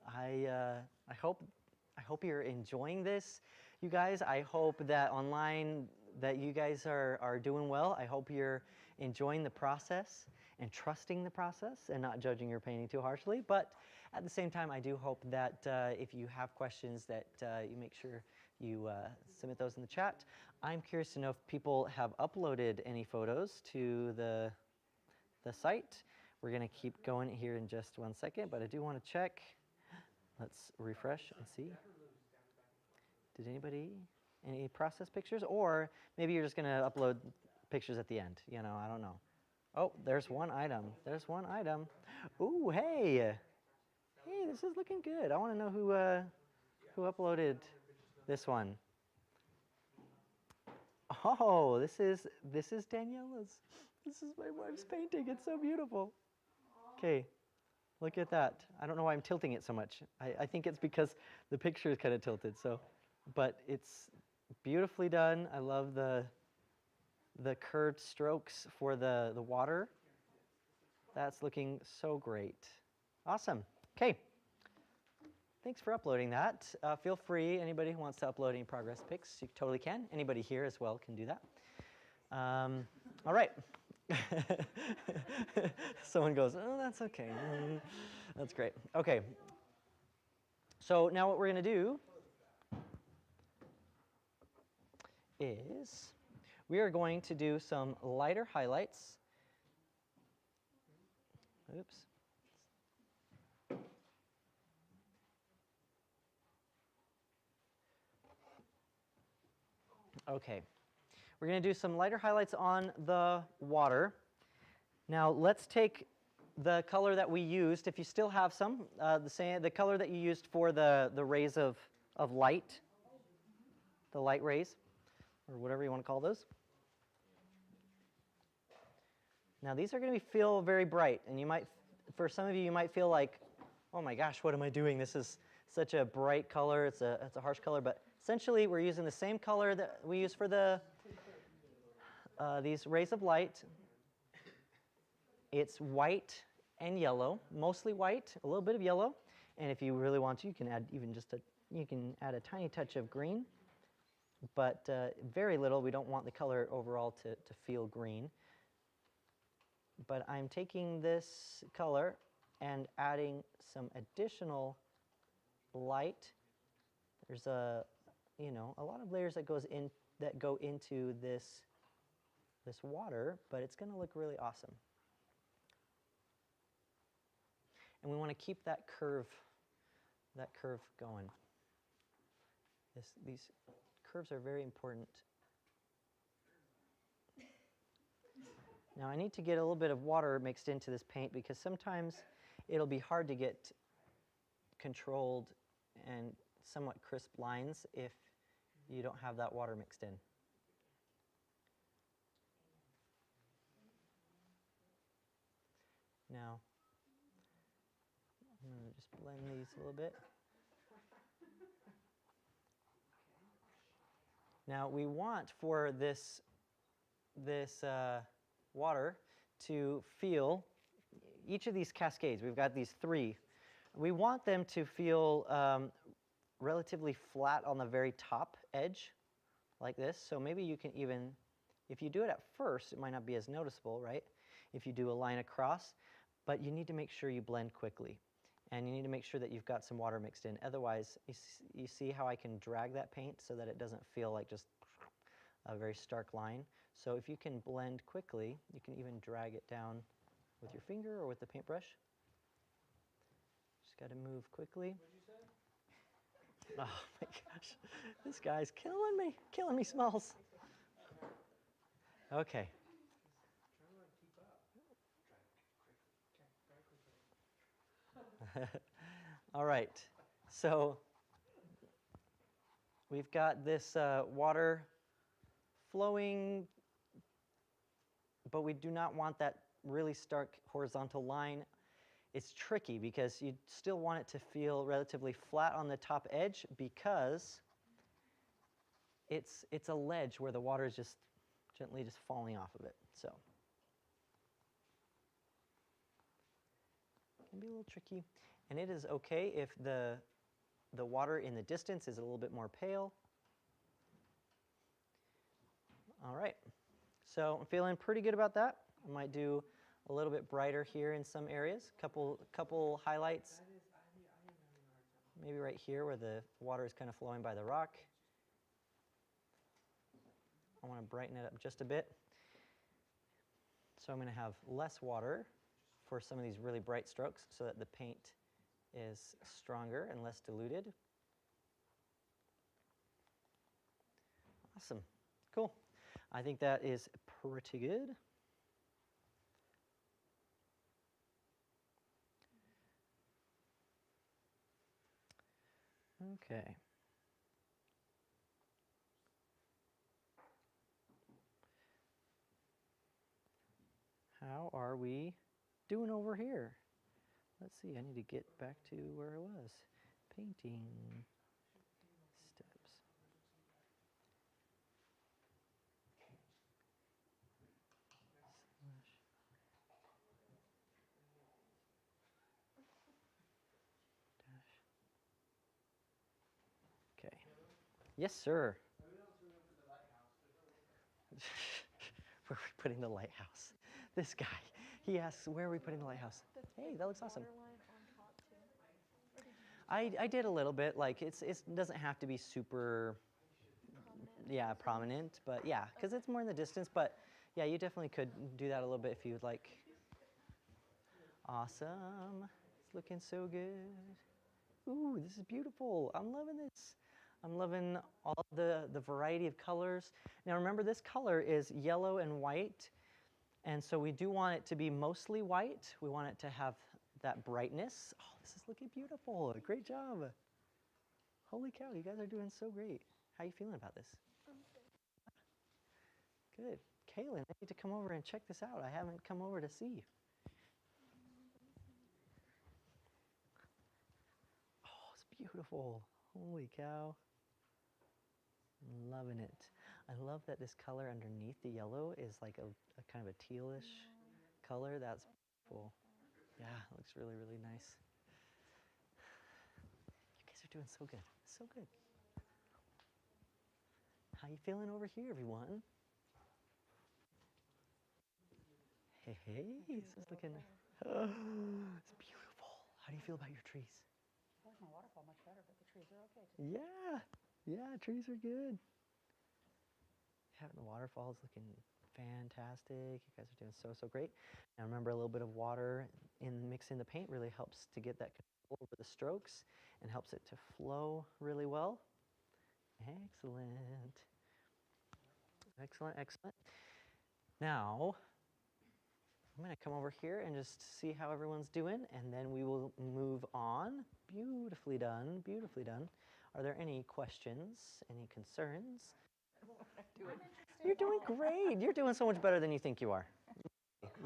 I hope you're enjoying this, you guys. I hope that online that you guys are doing well. I hope you're enjoying the process and trusting the process and not judging your painting too harshly. But At the same time, I do hope that if you have questions that you make sure you submit those in the chat. I'm curious to know if people have uploaded any photos to the site. We're going to keep going here in just 1 second, but I do want to check. Let's refresh and see. Did any process pictures? Or maybe you're just going to upload pictures at the end. You know, I don't know. Oh, there's one item. There's one item. Ooh, hey. Hey, this is looking good. I want to know who uploaded this one. Oh, this is Daniela's. This is my wife's painting. It's so beautiful. Okay, look at that. I don't know why I'm tilting it so much. I think it's because the picture is kind of tilted. So, but it's beautifully done. I love the curved strokes for the water. That's looking so great. Awesome. Okay. Thanks for uploading that. Feel free, anybody who wants to upload any progress pics, you totally can. Anybody here as well can do that. All right. Someone goes, oh, that's okay. That's great. Okay. So now what we're going to do is we are going to do some lighter highlights. Oops. Okay. We're going to do some lighter highlights on the water. Now let's take the color that we used, if you still have some, the color that you used for the rays of light, the light rays, or whatever you want to call those. Now these are going to feel very bright, and you might, for some of you, you might feel like, oh my gosh, what am I doing? This is such a bright color. It's a harsh color, but essentially we're using the same color that we use for these rays of light. It's white and yellow, mostly white, a little bit of yellow, and if you really want to, you can add even you can add a tiny touch of green, but very little. We don't want the color overall to feel green. But I'm taking this color and adding some additional light. There's a lot of layers that go into this water, but it's going to look really awesome. And we want to keep that curve going. These curves are very important. Now I need to get a little bit of water mixed into this paint because sometimes it'll be hard to get controlled and somewhat crisp lines if you don't have that water mixed in. Now, I'm going to just blend these a little bit. Now we want for this water to feel, each of these cascades, we've got these three, we want them to feel relatively flat on the very top edge, like this. So maybe you can even, if you do it at first, it might not be as noticeable, right? If you do a line across, but you need to make sure you blend quickly. And you need to make sure that you've got some water mixed in. Otherwise, you see how I can drag that paint so that it doesn't feel like just a very stark line. So if you can blend quickly, you can even drag it down with your finger or with the paintbrush. Just got to move quickly. Oh my gosh, this guy's killing me, Smalls. Okay. All right, so we've got this water flowing, but we do not want that really stark horizontal line. It's tricky because you still want it to feel relatively flat on the top edge because it's a ledge where the water is just gently just falling off of it. So it can be a little tricky. And it is okay if the water in the distance is a little bit more pale. All right, so I'm feeling pretty good about that. I might do a little bit brighter here in some areas. Couple highlights. maybe right here where the water is kind of flowing by the rock. I want to brighten it up just a bit. So I'm going to have less water for some of these really bright strokes so that the paint is stronger and less diluted. Awesome. Cool. I think that is pretty good. Okay. How are we doing over here? Let's see, I need to get back to where I was. Painting steps. Okay. Yes, sir. Where are we putting the lighthouse? This guy, he asks, where are we putting the lighthouse? Hey, that looks awesome. I did a little bit, like it doesn't have to be super, yeah, prominent, but yeah, because it's more in the distance, but yeah, you definitely could do that a little bit if you would like. Awesome, it's looking so good. Ooh, this is beautiful, I'm loving this. I'm loving all the variety of colors. Now remember, this color is yellow and white, and so we do want it to be mostly white. We want it to have that brightness. Oh, this is looking beautiful. Great job. Holy cow, you guys are doing so great. How are you feeling about this? Good. Kaylin, I need to come over and check this out. I haven't come over to see. Oh, it's beautiful. Holy cow. I'm loving it. I love that this color underneath the yellow is like a kind of a tealish color. That's cool. Yeah, it looks really, really nice. You guys are doing so good. So good. How you feeling over here, everyone? Hey, hey, this is looking, it's beautiful. How do you feel about your trees? I like my waterfall much better, but the trees are okay too. Yeah, trees are good. Having the waterfalls looking fantastic. You guys are doing so great. Now remember, a little bit of water in mixing the paint really helps to get that control over the strokes and helps it to flow really well. Excellent. Excellent, excellent. Now, I'm going to come over here and just see how everyone's doing, and then we will move on. Beautifully done, beautifully done. Are there any questions, any concerns? You're doing great. You're doing so much better than you think you are.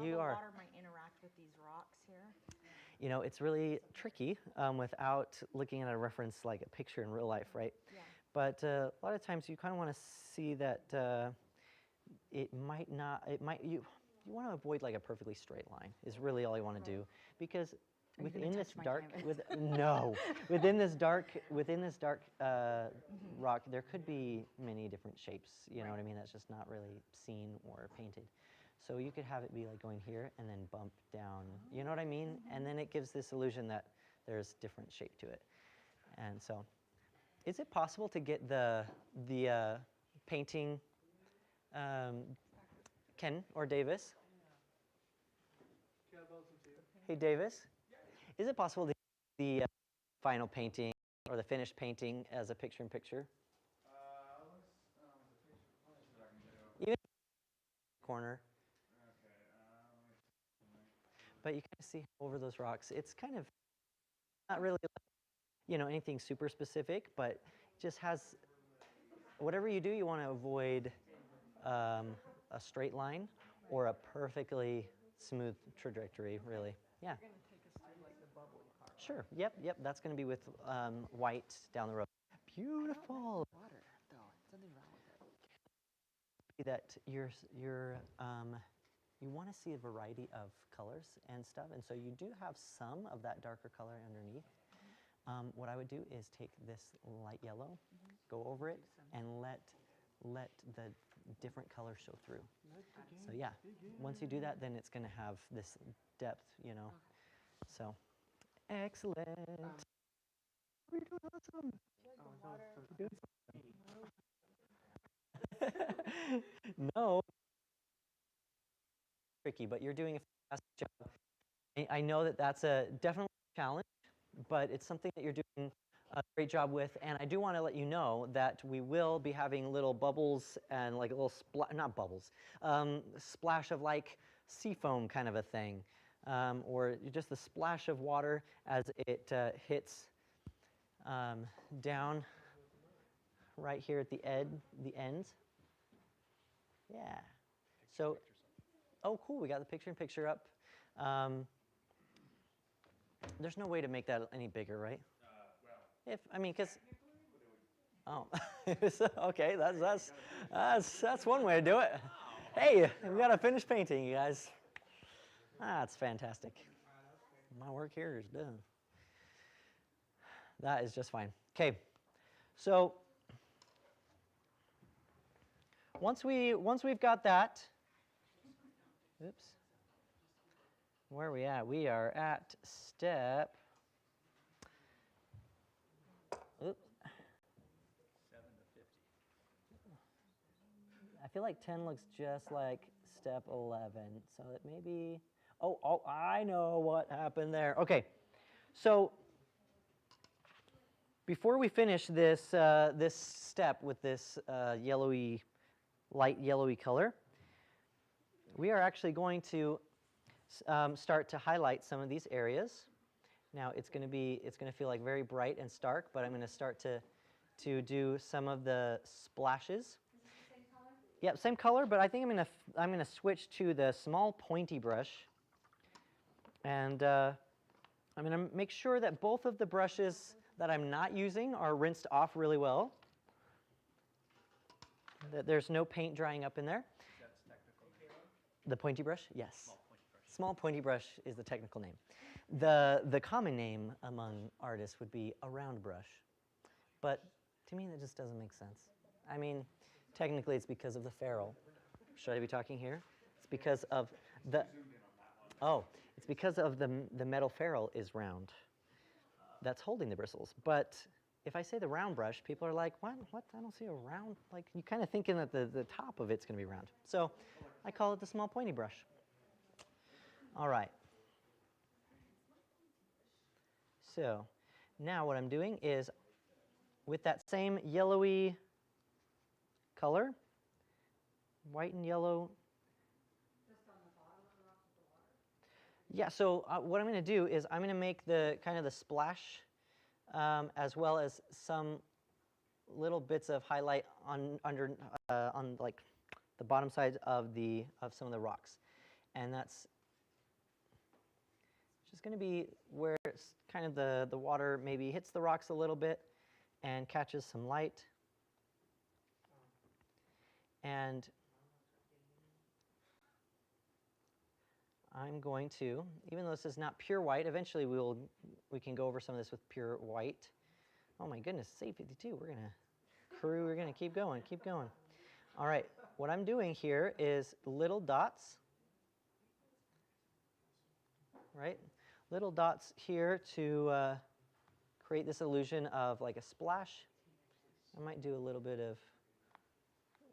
You are. How the water might interact with these rocks here? You know, it's really tricky without looking at a reference like a picture in real life, right? Yeah. But a lot of times you kind of want to see that you want to avoid like a perfectly straight line is really all you want to do, because within this dark within this dark rock there could be many different shapes, you know what I mean, that's just not really seen or painted. So you could have it be like going here and then bump down, you know what I mean? And then it gives this illusion that there's different shape to it. And so, is it possible to get the painting, Ken or Davis? Hey, Davis, is it possible to get the final painting or the finished painting as a picture-in-picture? Even corner. But you kind of see over those rocks, it's kind of not really, you know, anything super specific, but just has, whatever you do, you want to avoid a straight line or a perfectly smooth trajectory, really. Yeah. You're going to take us through like the bubbly part. Sure. Yep. That's going to be with white down the road. Beautiful. Water, though. Something wrong with it. That you want to see a variety of colors and stuff, and so you do have some of that darker color underneath. What I would do is take this light yellow, go over it, and let the different colors show through. So yeah, once you do that, then it's going to have this depth, you know. So, excellent. You're doing awesome. No, tricky, but you're doing a fantastic job. I know that that's a definitely a challenge, but it's something that you're doing a great job with. And I do want to let you know that we will be having little bubbles and like a little not bubbles, splash of like sea foam kind of a thing, or just the splash of water as it hits down right here at the ends. Yeah. So, oh, cool. We got the picture-in-picture up. There's no way to make that any bigger, right? Because. Oh, okay. That's one way to do it. Hey, we got a finished painting, you guys. That's fantastic. My work here is done. That is just fine. Okay, so once we've got that, oops, where are we at? We are at step. Oops. 7 to 50. I feel like 10 looks just like step 11, so it may be. Oh, I know what happened there. Okay, so before we finish this this step with this light yellowy color, we are actually going to start to highlight some of these areas. Now it's going to feel like very bright and stark, but I'm going to start to do some of the splashes. Is it the same color? Yep, same color, but I think I'm going to switch to the small pointy brush, and I'm going to make sure that both of the brushes that I'm not using are rinsed off really well. That there's no paint drying up in there. That's technical name. The pointy brush? Yes. Small pointy brush. Small pointy brush is the technical name. The common name among artists would be a round brush. But to me, that just doesn't make sense. I mean, technically, it's because of the ferrule. Should I be talking here? It's because of the. Oh, it's because of the metal ferrule is round. That's holding the bristles. But if I say the round brush, people are like, what? I don't see a round. Like, you kind of thinking that the top of it's going to be round. So I call it the small pointy brush. All right. So now what I'm doing is, with that same yellowy color, white and yellow. Just on the bottom of the rock with the water? Yeah, so what I'm going to do is I'm going to make the kind of the splash as well as some little bits of highlight on like the bottom sides of some of the rocks, and that's just going to be where it's kind of the water maybe hits the rocks a little bit and catches some light. And I'm going to, even though this is not pure white, eventually we can go over some of this with pure white. Oh my goodness, it's 8:52. We're gonna keep going. All right, what I'm doing here is little dots, right? Little dots here to create this illusion of like a splash. I might do a little bit of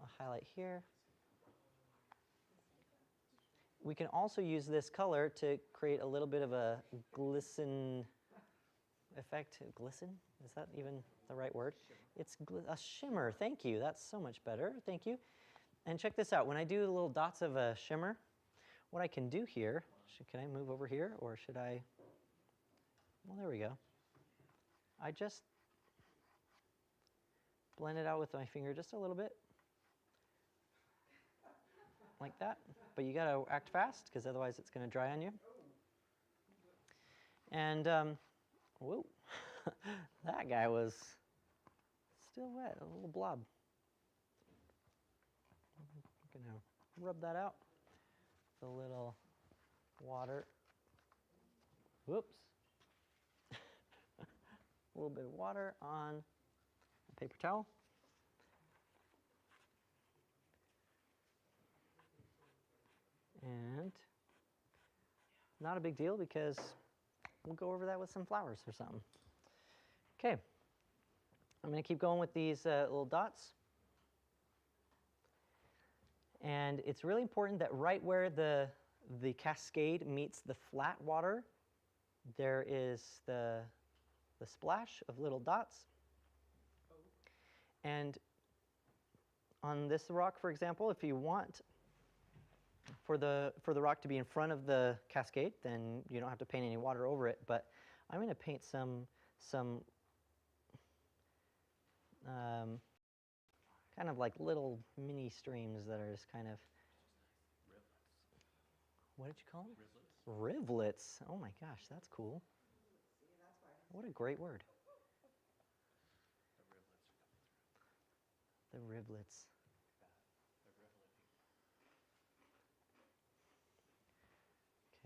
a highlight here. We can also use this color to create a little bit of a glisten effect. Glisten? Is that even the right word? It's a shimmer. Thank you. That's so much better. Thank you. And check this out. When I do the little dots of a shimmer, what I can do here, can I move over here or should I? Well, there we go. I just blend it out with my finger just a little bit. Like that. But you got to act fast because otherwise it's going to dry on you. And, whoa, that guy was still wet, a little blob. I'm going to rub that out with a little water. Whoops. A little bit of water on a paper towel. And not a big deal because we'll go over that with some flowers or something. Okay, I'm going to keep going with these little dots. And it's really important that right where the cascade meets the flat water, there is the splash of little dots. And on this rock, for example, if you want for the rock to be in front of the cascade, then you don't have to paint any water over it. But I'm going to paint some kind of like little mini streams that are just kind of. What did you call them? Rivulets. Rivulets. Oh my gosh, that's cool. What a great word. The rivulets.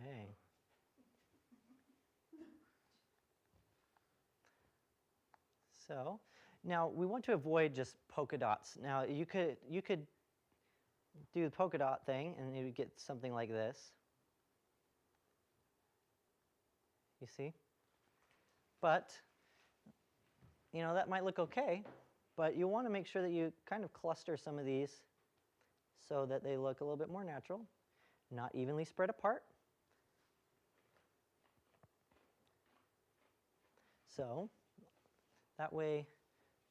Okay. So now we want to avoid just polka dots. Now you could do the polka dot thing and you would get something like this. You see? But you know, that might look okay, but you want to make sure that you kind of cluster some of these so that they look a little bit more natural, not evenly spread apart. So that way,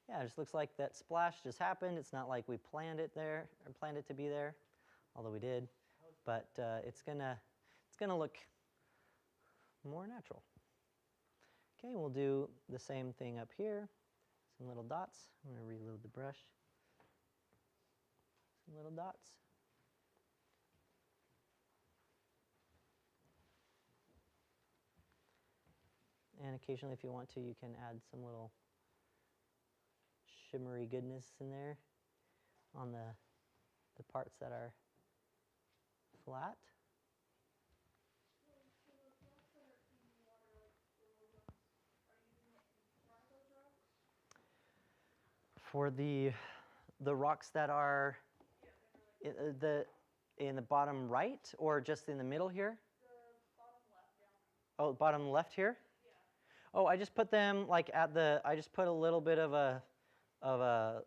yeah, it just looks like that splash just happened. It's not like we planned it there or planned it to be there, although we did. But it's gonna look more natural. Okay, we'll do the same thing up here. Some little dots. I'm going to reload the brush. Some little dots. And occasionally, if you want to, you can add some little shimmery goodness in there on the parts that are flat. For the rocks that are in the bottom right, or just in the middle here? The bottom left, yeah. Oh, bottom left here? Yeah. Oh, I just put them like I just put a little bit of a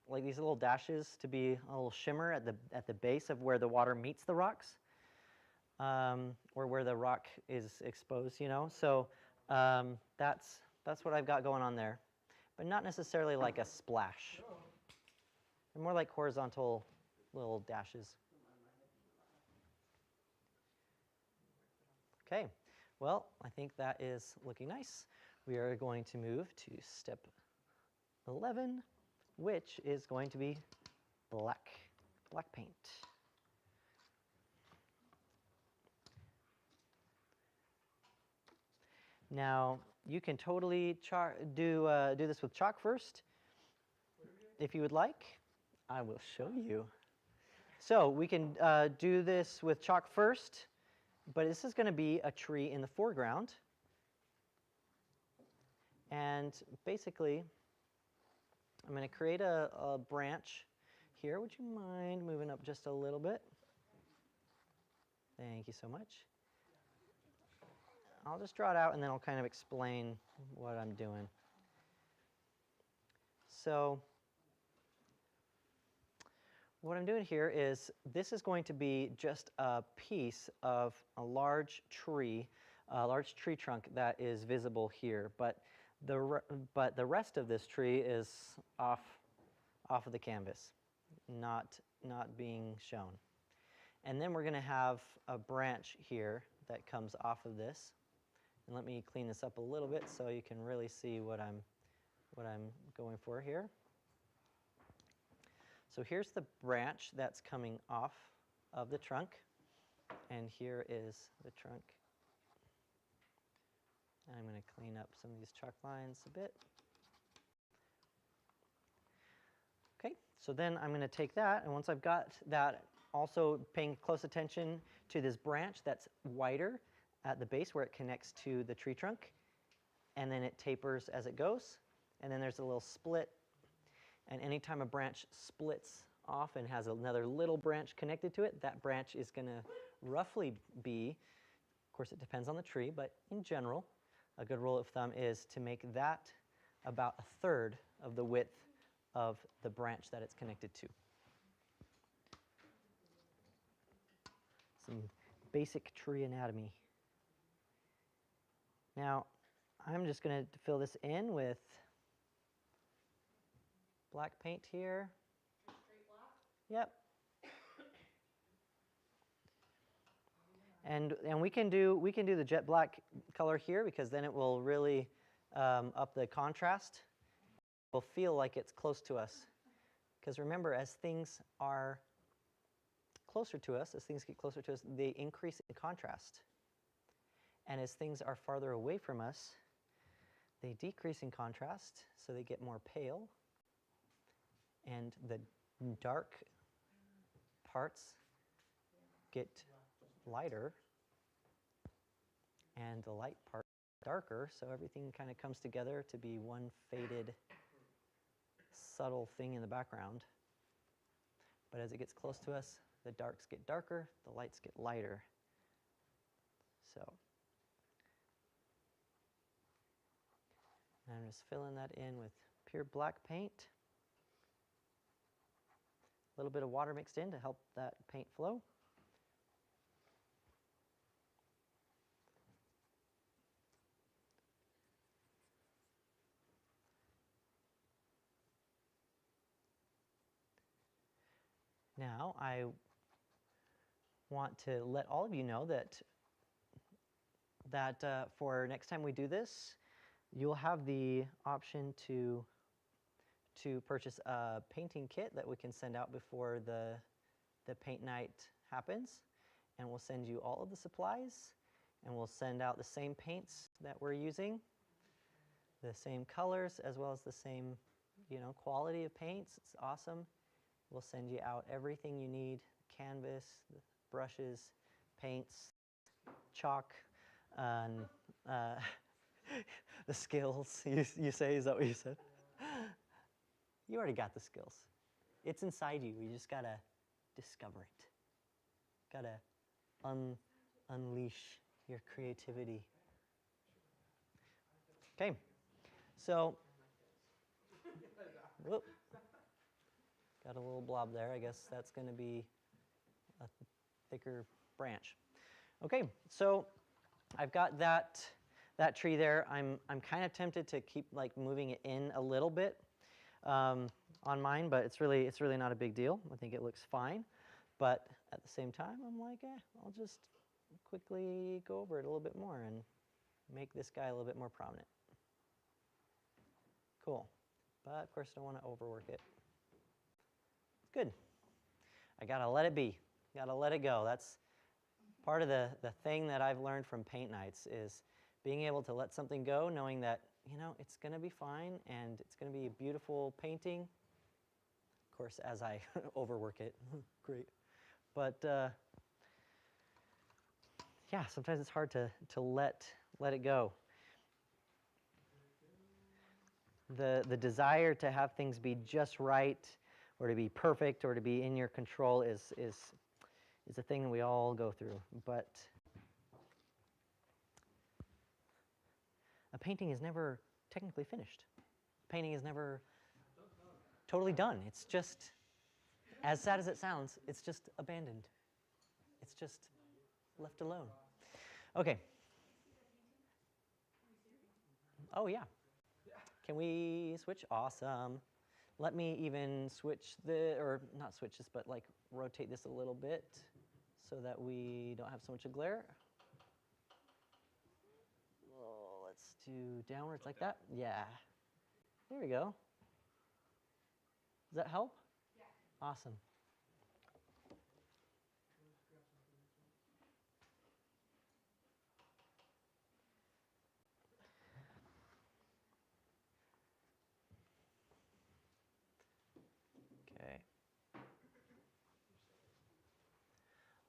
like these little dashes to be a little shimmer at the base of where the water meets the rocks, or where the rock is exposed, you know. So that's what I've got going on there. But not necessarily like a splash. They're more like horizontal little dashes. Okay, well, I think that is looking nice. We are going to move to step 11, which is going to be black paint. Now, you can totally do this with chalk first, if you would like. I will show you. So we can do this with chalk first, but this is going to be a tree in the foreground. And basically, I'm going to create a branch here. Would you mind moving up just a little bit? Thank you so much. I'll just draw it out and then I'll kind of explain what I'm doing. So what I'm doing here is this is going to be just a piece of a large tree trunk that is visible here, but the rest of this tree is off of the canvas, not being shown. And then we're going to have a branch here that comes off of this. And let me clean this up a little bit so you can really see what I'm going for here. So here's the branch that's coming off of the trunk, and here is the trunk. And I'm going to clean up some of these chalk lines a bit. Okay, so then I'm going to take that, and once I've got that, also paying close attention to this branch that's wider at the base where it connects to the tree trunk, and then it tapers as it goes, and then there's a little split, and anytime a branch splits off and has another little branch connected to it, that branch is going to roughly be, of course it depends on the tree, but in general, a good rule of thumb is to make that about a third of the width of the branch that it's connected to. Some basic tree anatomy. Now, I'm just going to fill this in with black paint here. Straight black? Yep. And we can do the jet black color here because then it will really up the contrast. We'll feel like it's close to us. Because remember, as things are closer to us, as things get closer to us, they increase in contrast. And as things are farther away from us, they decrease in contrast, so they get more pale. And the dark parts get lighter, and the light part darker, so everything kind of comes together to be one faded, subtle thing in the background. But as it gets close to us, the darks get darker, the lights get lighter. So I'm just filling that in with pure black paint. A little bit of water mixed in to help that paint flow. Now, I want to let all of you know that for next time we do this, you'll have the option to purchase a painting kit that we can send out before the paint night happens. And we'll send you all of the supplies, and we'll send out the same paints that we're using, the same colors, as well as the same, quality of paints. It's awesome. We'll send you out everything you need: canvas, brushes, paints, chalk, and the skills. You say, is that what you said? You already got the skills. It's inside you. You just gotta discover it. Gotta unleash your creativity. Okay, so whoop. Got a little blob there. I guess that's going to be a thicker branch. Okay, so I've got that tree there. I'm kind of tempted to keep moving it in a little bit on mine, but it's really not a big deal. I think it looks fine. But at the same time, I'm like, I'll just quickly go over it a little bit more and make this guy a little bit more prominent. Cool. But of course, I don't want to overwork it. Good. I gotta let it be. Gotta let it go. That's part of the thing that I've learned from paint nights, is being able to let something go, knowing that it's gonna be fine and it's gonna be a beautiful painting. Of course, as I overwork it, great. But yeah, sometimes it's hard to let it go. The desire to have things be just right, or to be perfect, or to be in your control is a thing that we all go through. But a painting is never technically finished. A painting is never totally done. It's just, as sad as it sounds, it's just abandoned. It's just left alone. Okay. Oh, yeah. Can we switch? Awesome. Let me even switch or not switch this, but rotate this a little bit so that we don't have so much of glare. Oh, let's do downwards like that. Yeah. There we go. Does that help? Yeah. Awesome. Okay.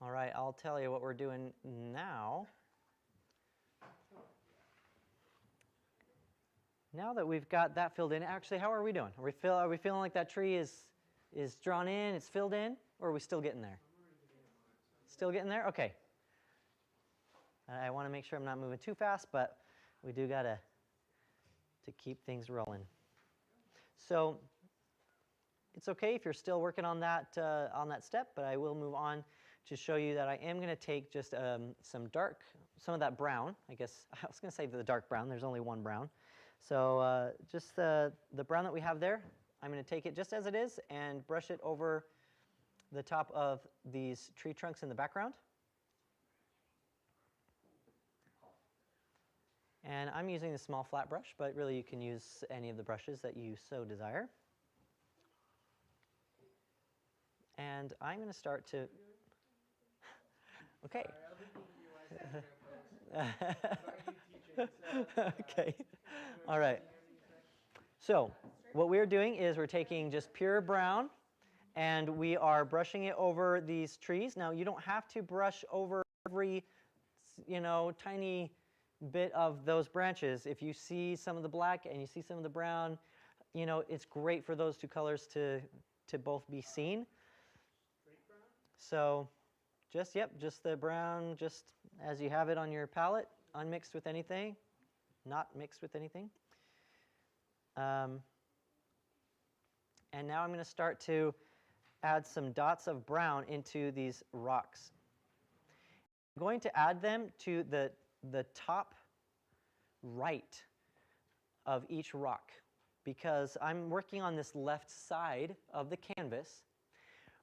All right, I'll tell you what we're doing now. Now that we've got that filled in, actually, how are we doing? Are we feeling like that tree is drawn in, it's filled in, or are we still getting there? Still getting there? Okay. I want to make sure I'm not moving too fast, but we do gotta to keep things rolling. So it's okay if you're still working on that step, but I will move on to show you that I am going to take just some of that brown. I guess I was going to say the dark brown. There's only one brown. So just the brown that we have there, I'm going to take it just as it is and brush it over the top of these tree trunks in the background. And I'm using the small flat brush, but really you can use any of the brushes that you so desire. And I'm going to start to, okay. Okay, all right. So what we're doing is we're taking just pure brown and we are brushing it over these trees. Now you don't have to brush over every, tiny bit of those branches. If you see some of the black and you see some of the brown, it's great for those two colors to both be seen. So just the brown, just as you have it on your palette, unmixed with anything, not mixed with anything. And now I'm going to start to add some dots of brown into these rocks. I'm going to add them to the top right of each rock because I'm working on this left side of the canvas,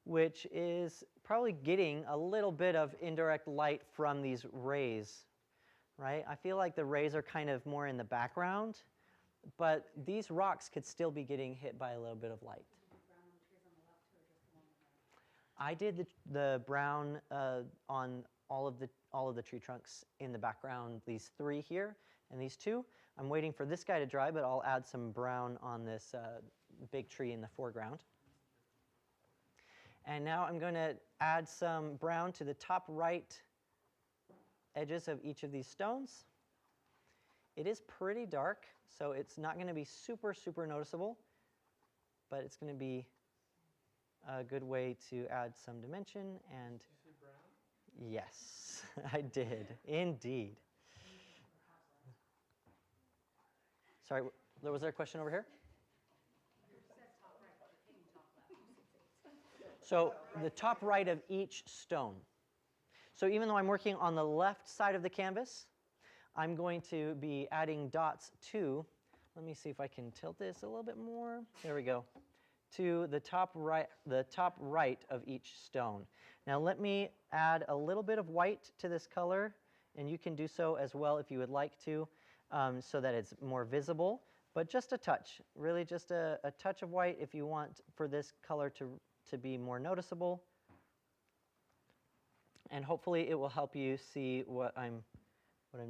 which is probably getting a little bit of indirect light from these rays, right? I feel like the rays are kind of more in the background, but these rocks could still be getting hit by a little bit of light. I did the brown on all of the tree trunks in the background, these three here and these two. I'm waiting for this guy to dry, but I'll add some brown on this big tree in the foreground. And now I'm going to add some brown to the top right edges of each of these stones. It is pretty dark, so it's not going to be super, super noticeable, but it's going to be a good way to add some dimension. And yes, I did, indeed. Sorry, was there a question over here? So the top right of each stone. So even though I'm working on the left side of the canvas, I'm going to be adding dots to, let me see if I can tilt this a little bit more. There we go. To the top right of each stone. Now let me add a little bit of white to this color, and you can do so as well if you would like to, so that it's more visible, but just a touch, really just a touch of white if you want for this color to be more noticeable. And hopefully it will help you see what I'm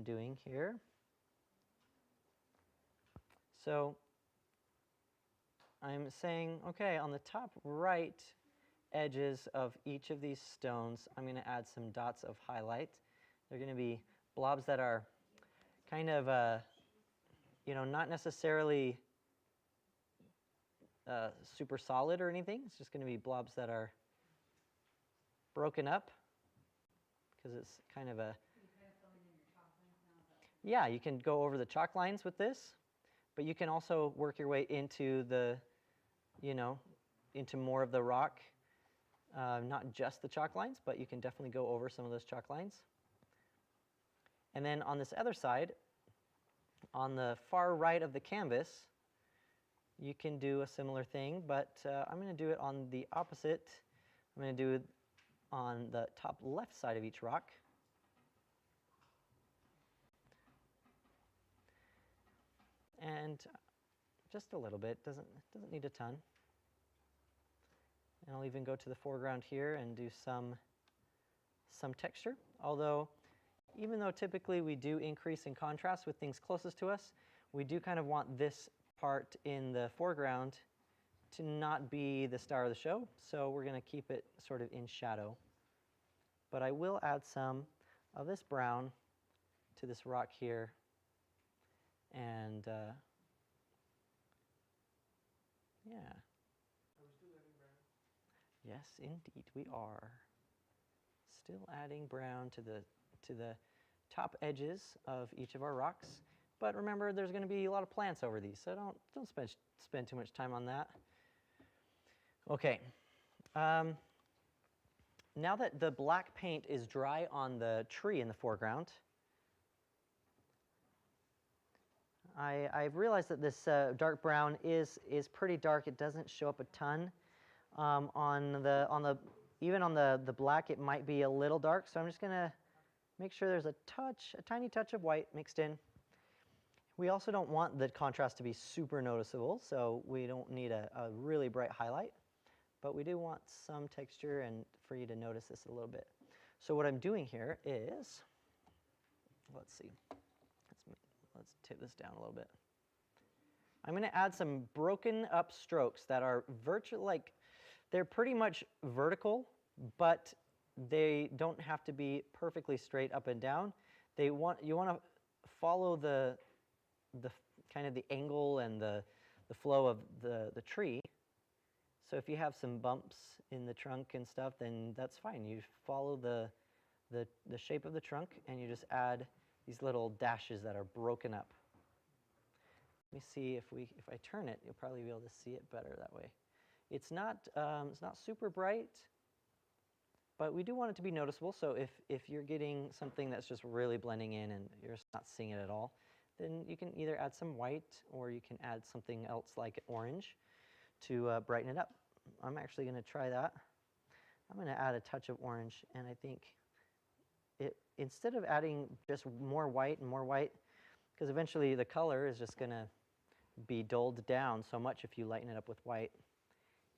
doing here. So I'm saying, okay, on the top right edges of each of these stones, I'm going to add some dots of highlight. They're going to be blobs that are kind of, not necessarily super solid or anything. It's just going to be blobs that are broken up because it's kind of a, yeah, you can go over the chalk lines with this, but you can also work your way into the, into more of the rock, not just the chalk lines, but you can definitely go over some of those chalk lines. And then on this other side, on the far right of the canvas, you can do a similar thing, but I'm going to do it on the opposite. I'm going to do it on the top left side of each rock. And just a little bit, doesn't need a ton. And I'll even go to the foreground here and do some texture. Although, even though typically we do increase in contrast with things closest to us, we do kind of want this part in the foreground to not be the star of the show. So we're going to keep it sort of in shadow. But I will add some of this brown to this rock here. And yeah. Are we still adding brown? Yes, indeed, we are. Still adding brown to the top edges of each of our rocks, but remember there's going to be a lot of plants over these, so don't spend too much time on that. Okay. Now that the black paint is dry on the tree in the foreground, I've realized that this dark brown is pretty dark. It doesn't show up a ton even on the black. It might be a little dark, so I'm just going to make sure there's a tiny touch of white mixed in. We also don't want the contrast to be super noticeable, so we don't need a really bright highlight. But we do want some texture and for you to notice this a little bit. So what I'm doing here is, let's see, let's tip this down a little bit. I'm going to add some broken up strokes that are they're pretty much vertical, but they don't have to be perfectly straight up and down. You want to follow the kind of the angle and the flow of the tree. So if you have some bumps in the trunk and stuff, then that's fine. You follow the shape of the trunk, and you just add these little dashes that are broken up. Let me see if I turn it, you'll probably be able to see it better that way. It's not super bright, but we do want it to be noticeable. So if you're getting something that's just really blending in and you're just not seeing it at all, then you can either add some white or you can add something else like orange to brighten it up. I'm actually going to try that. I'm going to add a touch of orange, and I think instead of adding just more white, because eventually the color is just going to be dulled down so much if you lighten it up with white.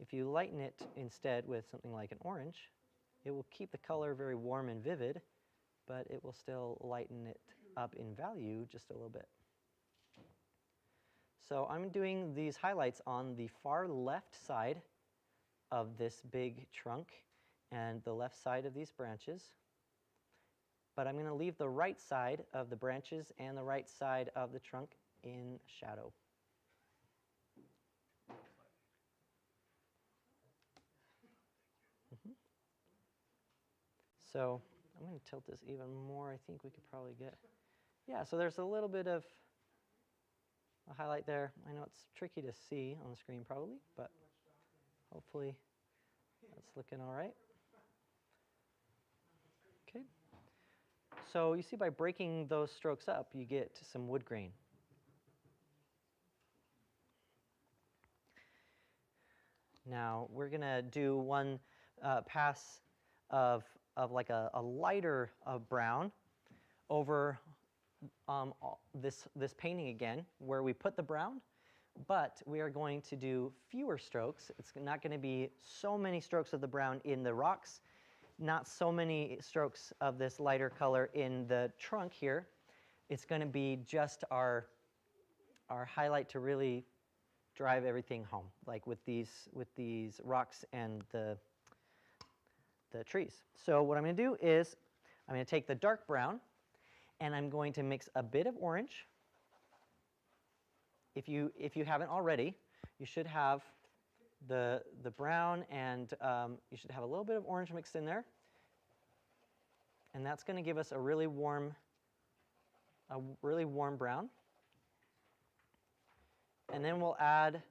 If you lighten it instead with something like an orange, it will keep the color very warm and vivid, but it will still lighten it up in value just a little bit. So I'm doing these highlights on the far left side of this big trunk and the left side of these branches. But I'm going to leave the right side of the branches and the right side of the trunk in shadow. So I'm going to tilt this even more. I think we could probably get, yeah, so there's a little bit of a highlight there. I know it's tricky to see on the screen probably, but hopefully that's looking all right. Okay. So you see by breaking those strokes up, you get some wood grain. Now we're going to do one pass of like a lighter brown over this painting again, where we put the brown, but we are going to do fewer strokes. It's not going to be so many strokes of the brown in the rocks, not so many strokes of this lighter color in the trunk here. It's going to be just our highlight to really drive everything home, like with these rocks and the trees. So what I'm going to do is I'm going to take the dark brown and I'm going to mix a bit of orange. If you haven't already, you should have the brown and you should have a little bit of orange mixed in there. And that's going to give us a really warm brown. And then we'll add,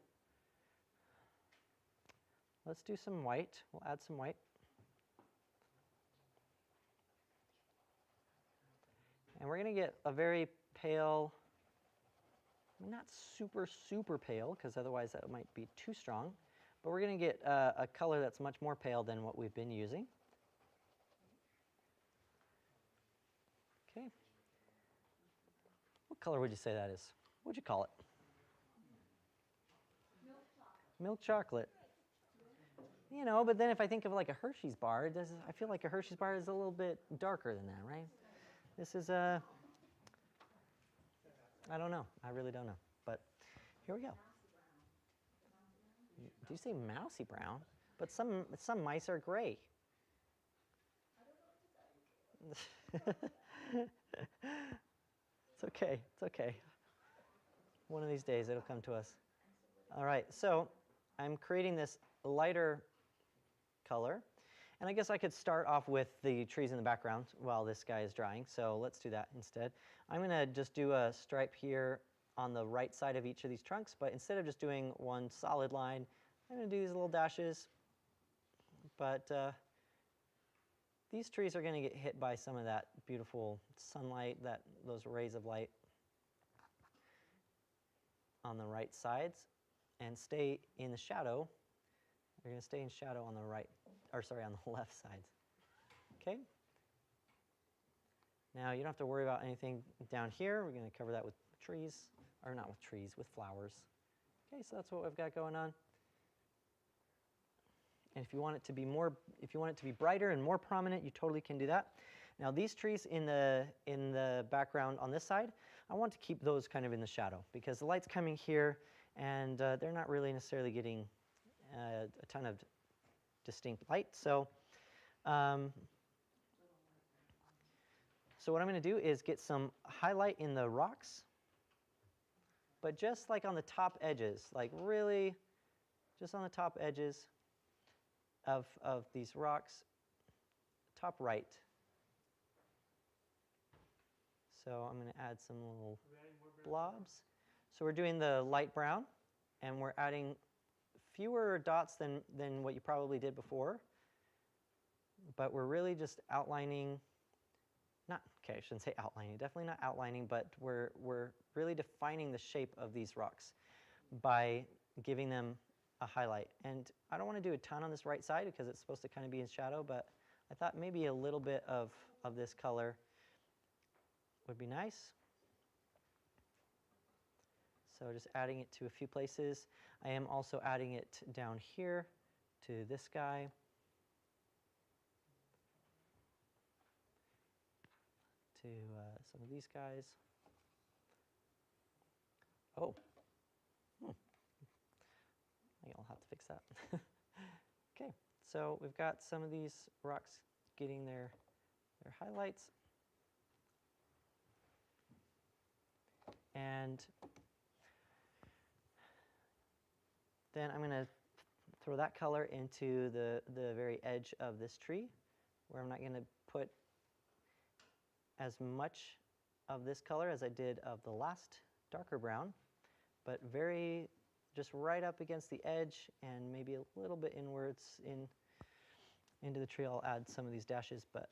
let's do some white. We'll add some white. And we're going to get a very pale, not super, super pale, because otherwise that might be too strong. But we're going to get a color that's much more pale than what we've been using. Okay. What color would you say that is? What would you call it? Milk chocolate. You know, but then if I think of like a Hershey's bar, I feel like a Hershey's bar is a little bit darker than that, right? This is I don't know. I really don't know. But here we go. Do you say mousy brown? But some mice are gray. It's okay. It's okay. One of these days it'll come to us. All right. So I'm creating this lighter color. And I guess I could start off with the trees in the background while this guy is drying, so let's do that instead. I'm going to just do a stripe here on the right side of each of these trunks, but instead of just doing one solid line, I'm going to do these little dashes. But these trees are going to get hit by some of that beautiful sunlight, those rays of light on the right sides, and stay in the shadow. They're going to stay in shadow on the right, or sorry, on the left sides. Okay. Now you don't have to worry about anything down here. We're going to cover that with trees, or not with trees, with flowers. Okay, so that's what we've got going on. And if you want it to be brighter and more prominent, you totally can do that. Now these trees in the background on this side, I want to keep those kind of in the shadow because the light's coming here, and they're not really necessarily getting a ton of distinct light. So, so what I'm going to do is get some highlight in the rocks, but just like on the top edges, like really just on the top edges of these rocks, top right. So I'm going to add some little blobs. So we're doing the light brown, and we're adding fewer dots than what you probably did before, but we're really just outlining, I shouldn't say outlining, definitely not outlining, but we're really defining the shape of these rocks by giving them a highlight. And I don't want to do a ton on this right side because it's supposed to kind of be in shadow, but I thought maybe a little bit of this color would be nice. So just adding it to a few places. I am also adding it down here to this guy. To some of these guys. Oh. I think I'll have to fix that. Okay, so we've got some of these rocks getting their highlights. And then I'm going to throw that color into the very edge of this tree, where I'm not going to put as much of this color as I did of the last darker brown, but just right up against the edge and maybe a little bit inwards into the tree. I'll add some of these dashes, but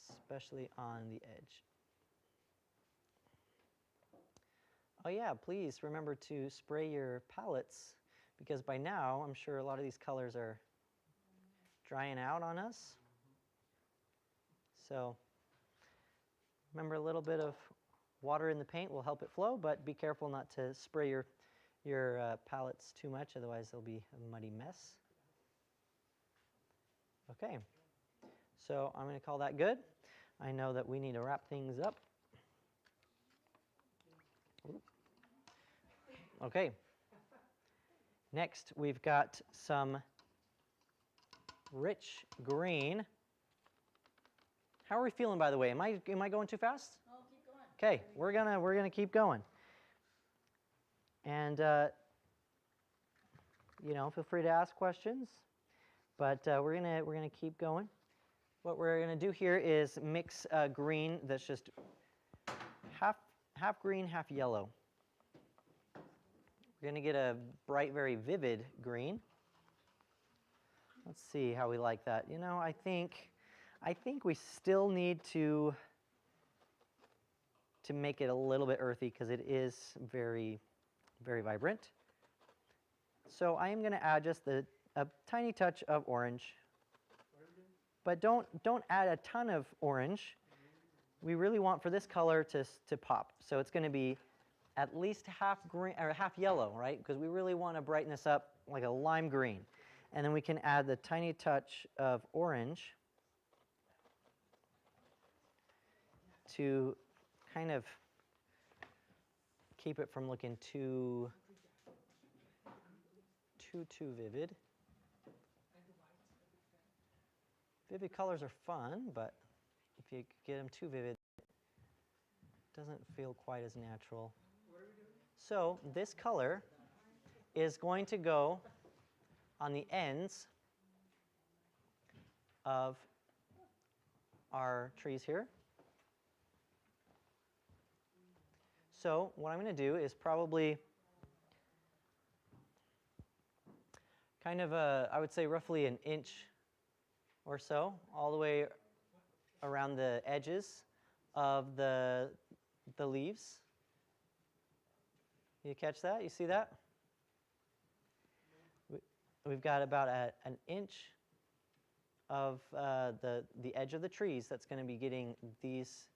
especially on the edge. Oh yeah, please remember to spray your palettes, because by now I'm sure a lot of these colors are drying out on us. So remember, a little bit of water in the paint will help it flow, but be careful not to spray your palettes too much, otherwise they'll be a muddy mess. Okay, so I'm going to call that good. I know that we need to wrap things up. Okay. Next, we've got some rich green. How are we feeling, by the way? Am I going too fast? Oh, keep going. Okay, we're gonna keep going. And feel free to ask questions, but we're gonna keep going. What we're gonna do here is mix green that's just half green, half yellow. We're going to get a bright, very vivid green. Let's see how we like that. I think we still need to make it a little bit earthy because it is very, very vibrant. So I am going to add just a tiny touch of orange, but don't add a ton of orange. We really want for this color to pop. So it's going to be at least half green or half yellow, right? Because we really want to brighten this up like a lime green. And then we can add the tiny touch of orange to kind of keep it from looking too vivid. Vivid colors are fun, but if you get them too vivid, it doesn't feel quite as natural. So this color is going to go on the ends of our trees here. So what I'm going to do is probably kind of I would say roughly an inch or so all the way around the edges of the leaves. You catch that? You see that? We've got about an inch of the edge of the trees that's going to be getting these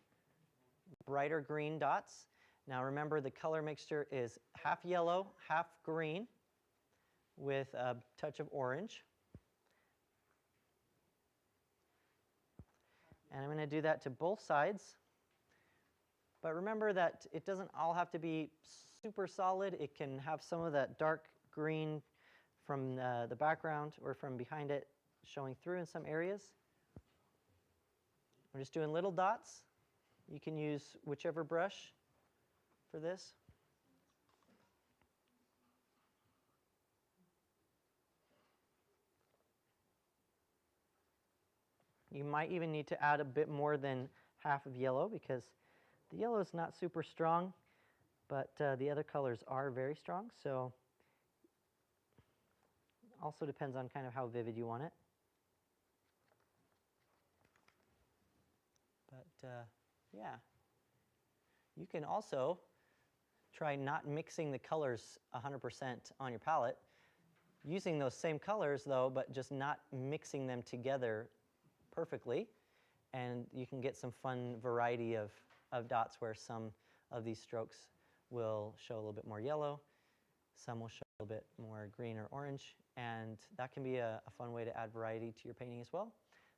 brighter green dots. Now remember, the color mixture is half yellow, half green with a touch of orange. And I'm going to do that to both sides. But remember that it doesn't all have to be super solid. It can have some of that dark green from the background or from behind it showing through in some areas. I'm just doing little dots. You can use whichever brush for this. You might even need to add a bit more than half of yellow because the yellow is not super strong, but the other colors are very strong. So also depends on kind of how vivid you want it. But yeah, you can also try not mixing the colors 100% on your palette, using those same colors though, but just not mixing them together perfectly, and you can get some fun variety of dots where some of these strokes will show a little bit more yellow, some will show a little bit more green or orange, and that can be a fun way to add variety to your painting as well.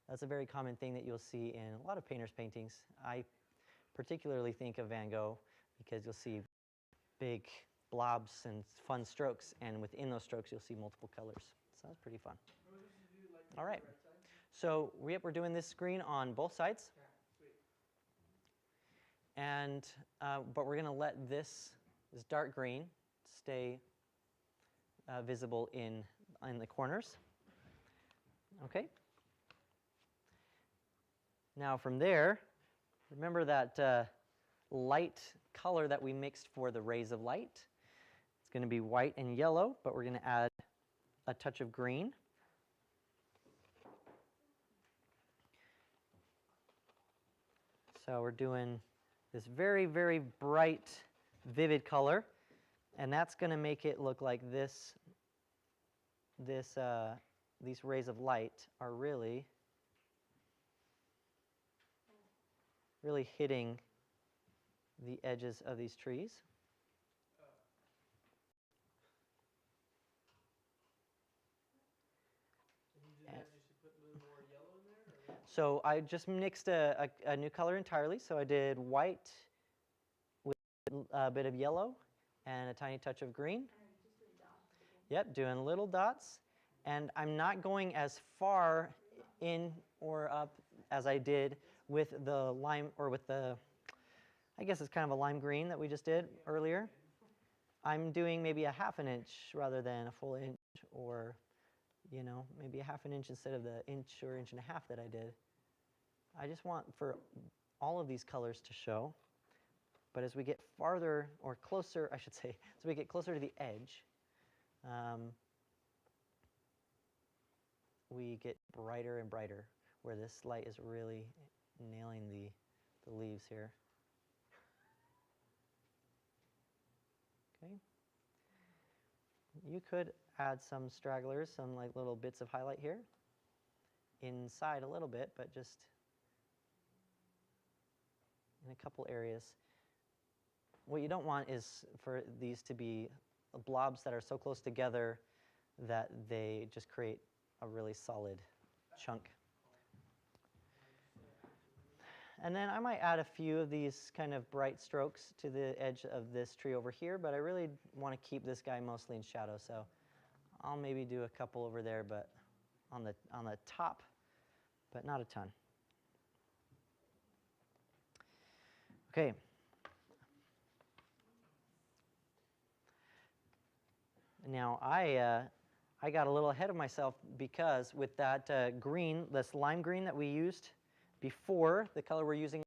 That's a very common thing that you'll see in a lot of painters' paintings. I particularly think of Van Gogh because you'll see big blobs and fun strokes, and within those strokes you'll see multiple colors. So that's pretty fun. All right. So we're doing this screen on both sides. And but we're going to let this dark green stay visible in the corners. Okay. Now from there, remember that light color that we mixed for the rays of light. It's going to be white and yellow, but we're going to add a touch of green. So we're doing this very, very bright, vivid color, and that's going to make it look like this. These rays of light are really hitting the edges of these trees. So I just mixed a new color entirely. So I did white with a bit of yellow and a tiny touch of green. Yep, doing little dots. And I'm not going as far in or up as I did with the lime, or with the, I guess it's kind of a lime green that we just did earlier. I'm doing maybe a ½ inch rather than a full inch, or maybe a ½ inch instead of the inch or inch and a half that I did. I just want for all of these colors to show. But as we get farther, or closer, I should say, as we get closer to the edge, we get brighter and brighter, where this light is really nailing the leaves here. Okay. You could add some stragglers, some like little bits of highlight here, inside a little bit, but just in a couple areas. What you don't want is for these to be blobs that are so close together that they just create a really solid chunk. And then I might add a few of these kind of bright strokes to the edge of this tree over here, but I really want to keep this guy mostly in shadow, so I'll maybe do a couple over there, but on the top, but not a ton. Okay. Now I I got a little ahead of myself because with that green, this lime green that we used before, the color we're using,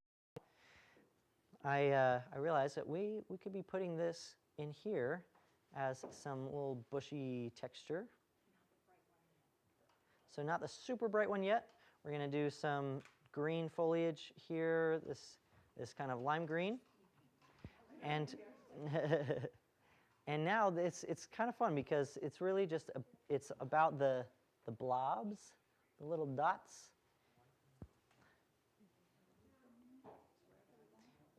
I realized that we could be putting this in here as some little bushy texture. So not the super bright one yet. We're going to do some green foliage here, this kind of lime green. And and now it's kind of fun because it's really just it's about the blobs, the little dots.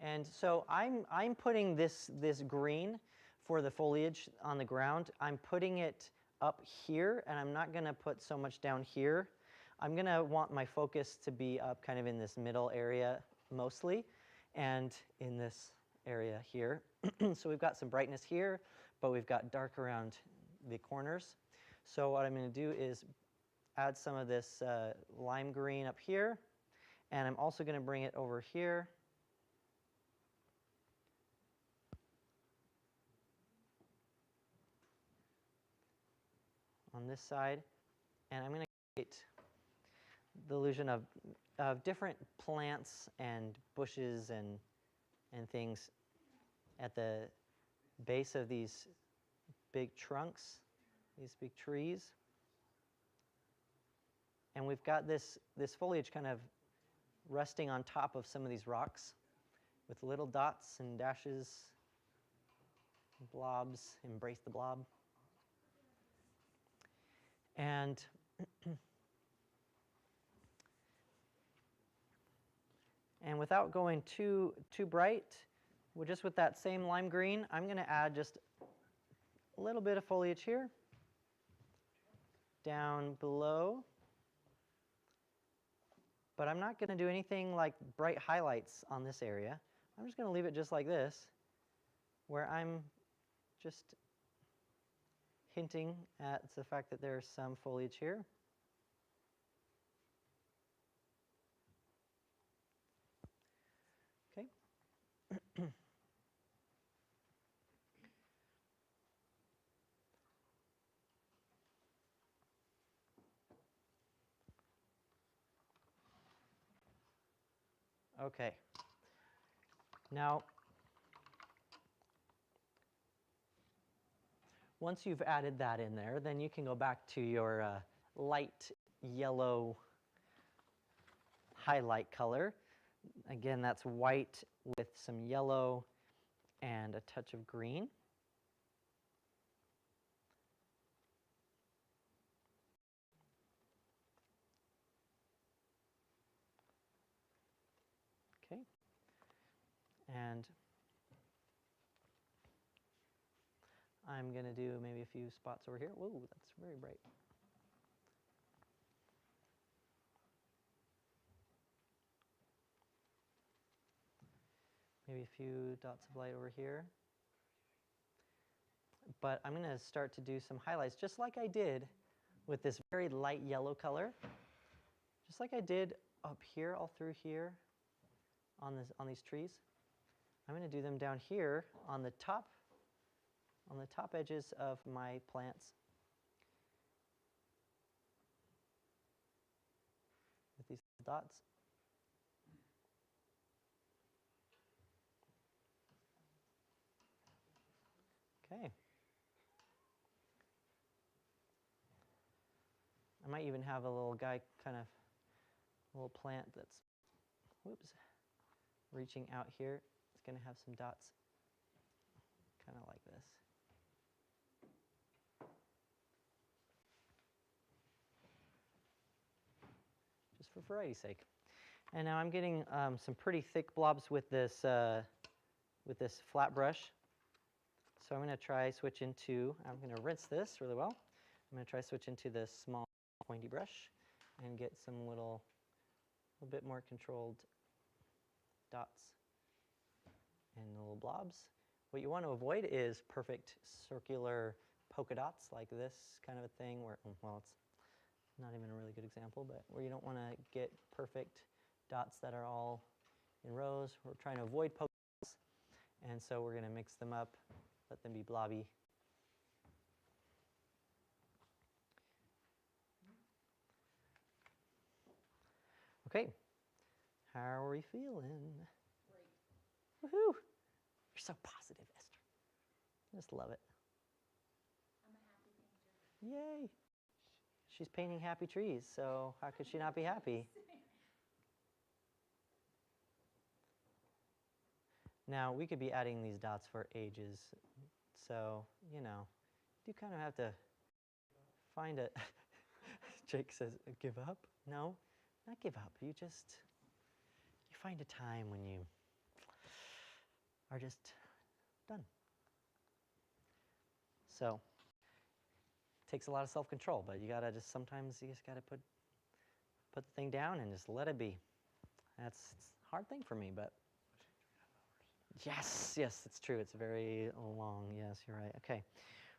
And so I'm putting this green for the foliage on the ground. I'm putting it up here, and I'm not going to put so much down here. I'm going to want my focus to be up kind of in this middle area mostly, and in this area here. So we've got some brightness here, but we've got dark around the corners. So what I'm going to do is add some of this lime green up here, and I'm also going to bring it over here. On this side, and I'm going to create the illusion of different plants and bushes and things at the base of these big trunks, these big trees. And we've got this foliage kind of resting on top of some of these rocks with little dots and dashes, blobs, embrace the blob. And without going too bright, just with that same lime green, I'm going to add just a little bit of foliage here, down below. But I'm not going to do anything like bright highlights on this area. I'm just going to leave it just like this, where I'm just hinting at the fact that there's some foliage here. Okay. Okay. Now, once you've added that in there, then you can go back to your light yellow highlight color. Again, that's white with some yellow and a touch of green. Okay. And I'm going to do maybe a few spots over here. Whoa, that's very bright. Maybe a few dots of light over here. But I'm going to start to do some highlights, just like I did with this very light yellow color. Just like I did up here, all through here on these trees. I'm going to do them down here on the top edges of my plants. With these dots. Okay. I might even have a little guy, a little plant that's, reaching out here. It's going to have some dots, kind of like this. Just for variety's sake. And now I'm getting some pretty thick blobs with this flat brush. So I'm going to try switch into, I'm going to rinse this really well. I'm going to try switch into this small pointy brush and get some little bit more controlled dots and little blobs. What you want to avoid is perfect circular polka dots like this kind of a thing where, well, it's not even a really good example, but where you don't want to get perfect dots that are all in rows. We're trying to avoid polka dots, and so we're going to mix them up, let them be blobby. Okay, how are we feeling? Great. Woohoo! You're so positive, Esther. I just love it. I'm a happy painter. Yay! She's painting happy trees, so how could she not be happy? Now, we could be adding these dots for ages, so, you know, you kind of have to find it. Jake says, give up? No, not give up. You find a time when you are just done. So, it takes a lot of self-control, but sometimes you just gotta put the thing down and just let it be. It's a hard thing for me, but yes, it's true. It's very long. Yes, you're right. Okay.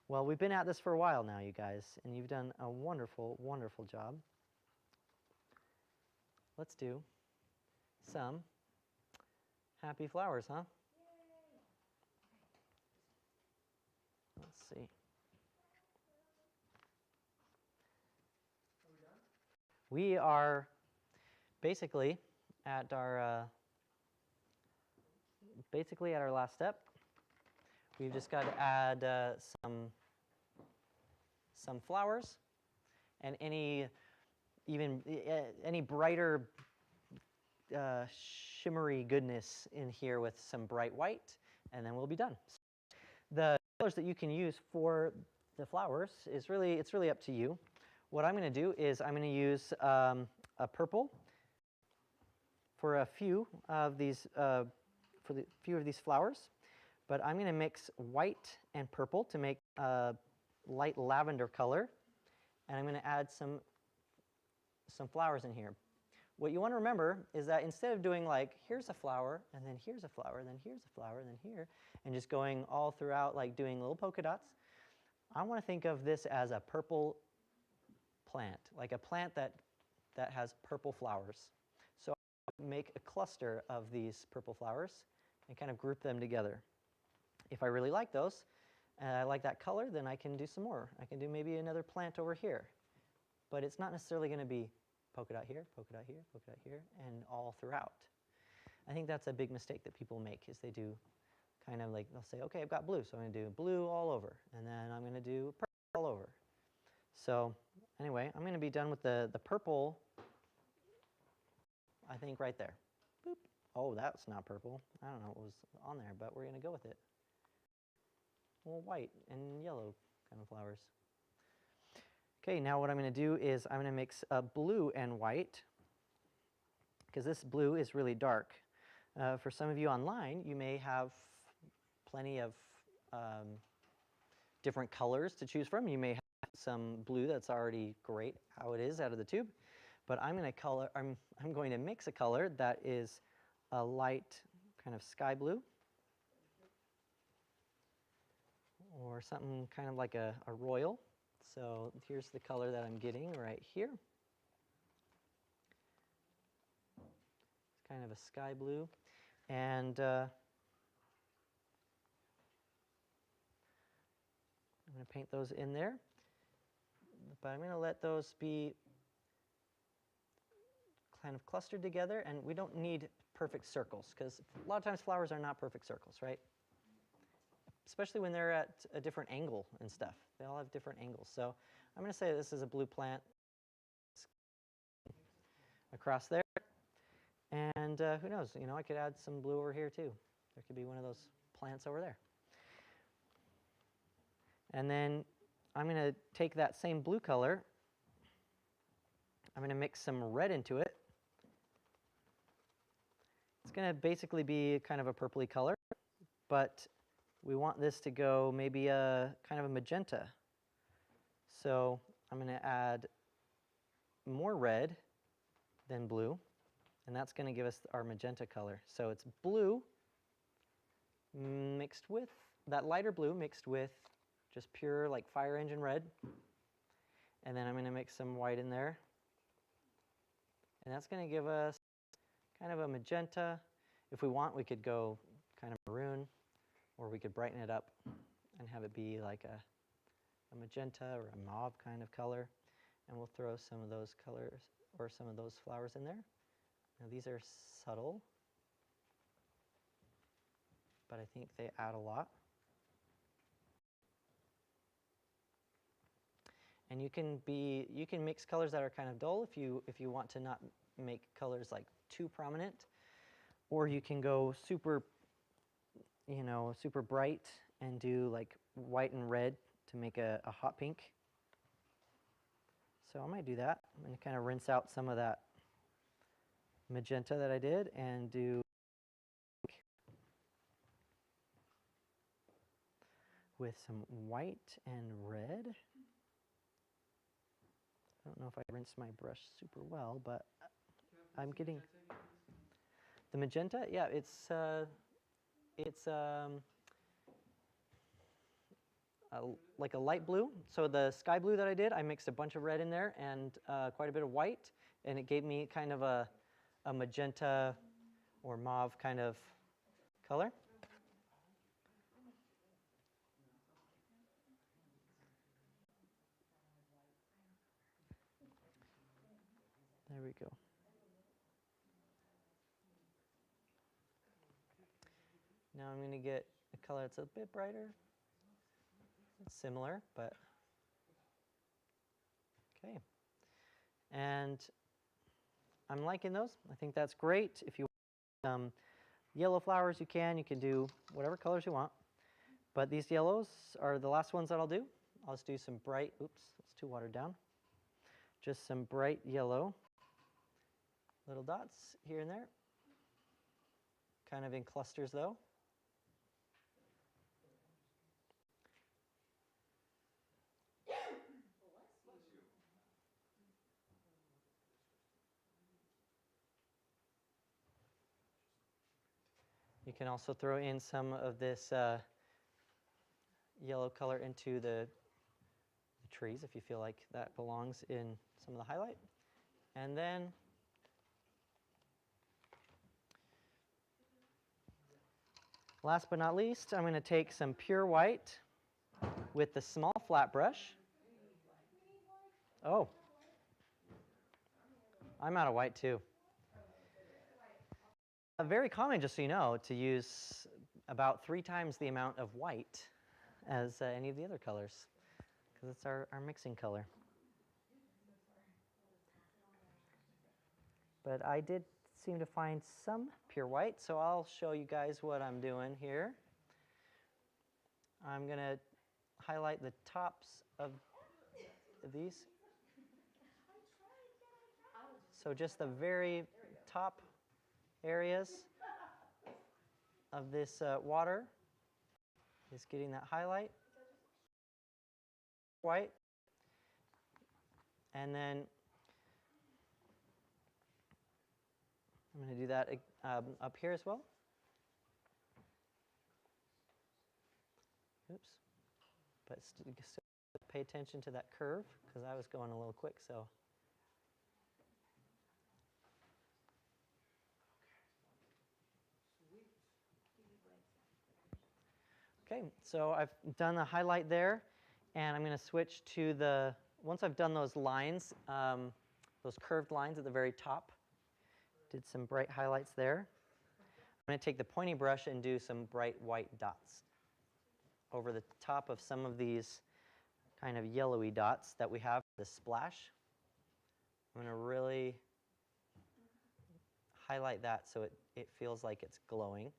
Well, we've been at this for a while now, you guys, and you've done a wonderful, wonderful job. Let's do some happy flowers, huh? Let's see. We are basically at our last step. We've just got to add some flowers and any brighter shimmery goodness in here with some bright white, and then we'll be done. The colors that you can use for the flowers it's really up to you. What I'm going to do is I'm going to use a purple for a few of these flowers, but I'm going to mix white and purple to make a light lavender color, and I'm going to add some flowers in here. What you want to remember is that instead of doing like here's a flower and then here's a flower and then here's a flower and then here and just going all throughout like doing little polka dots, I want to think of this as a purple plant, like a plant that has purple flowers. So I make a cluster of these purple flowers and kind of group them together. If I really like those and I like that color, then I can do some more. I can do maybe another plant over here. But it's not necessarily going to be polka dot here, polka dot here, polka dot here, and all throughout. I think that's a big mistake that people make is they do kind of like, they'll say, okay, I've got blue, so I'm going to do blue all over, and then I'm going to do purple all over. So anyway, I'm going to be done with the purple, I think right there. Boop. Oh, that's not purple. I don't know what was on there, but we're going to go with it. Well, white and yellow kind of flowers. Okay, now what I'm going to do is I'm going to mix blue and white, because this blue is really dark. For some of you online, you may have plenty of different colors to choose from. You may have some blue that's already great how it is out of the tube, but I'm going to mix a color that is a light kind of sky blue, or something kind of like a royal. So here's the color that I'm getting right here. It's kind of a sky blue. And I'm going to paint those in there. But I'm going to let those be kind of clustered together. And we don't need perfect circles, because a lot of times flowers are not perfect circles, right? Especially when they're at a different angle and stuff. They all have different angles. So I'm going to say this is a blue plant across there. And who knows, you know, I could add some blue over here too. There could be one of those plants over there. And then I'm going to take that same blue color. I'm going to mix some red into it. It's going to basically be kind of a purpley color, but we want this to go maybe a kind of a magenta. So I'm going to add more red than blue, and that's going to give us our magenta color. So it's blue mixed with, that lighter blue mixed with just pure like fire engine red. And then I'm going to mix some white in there. And that's going to give us kind of a magenta. If we want, we could go kind of maroon, or we could brighten it up and have it be like a magenta or a mauve kind of color. And we'll throw some of those colors or some of those flowers in there. Now these are subtle, but I think they add a lot. And you can mix colors that are kind of dull if you want to not make colors like too prominent, or you can go super, super bright and do like white and red to make a hot pink. So I might do that. I'm going to kind of rinse out some of that magenta that I did and do with some white and red. I don't know if I rinsed my brush super well, but I'm getting the magenta. Yeah, it's like a light blue. So the sky blue that I did, I mixed a bunch of red in there and quite a bit of white, and it gave me kind of a magenta or mauve kind of color. There we go. Now I'm going to get a color that's a bit brighter. It's similar, but okay. And I'm liking those. I think that's great. If you want yellow flowers, you can do whatever colors you want. But these yellows are the last ones that I'll do. I'll just do some bright, oops, it's too watered down. Just some bright yellow little dots here and there. Kind of in clusters though. You can also throw in some of this yellow color into the trees if you feel like that belongs in some of the highlight. And then last but not least, I'm going to take some pure white with the small flat brush. Oh, I'm out of white too. Very common, just so you know, to use about 3 times the amount of white as any of the other colors, because it's our mixing color. But I did seem to find some pure white, so I'll show you guys what I'm doing here. I'm going to highlight the tops of these. So just the very top areas of this water is getting that highlight. White. And then I'm going to do that up here as well. Oops. But still pay attention to that curve, because I was going a little quick, so. Okay, so I've done the highlight there, and I'm going to switch to the, once I've done those lines, those curved lines at the very top, did some bright highlights there. I'm going to take the pointy brush and do some bright white dots over the top of some of these kind of yellowy dots that we have, the splash. I'm going to really highlight that so it feels like it's glowing.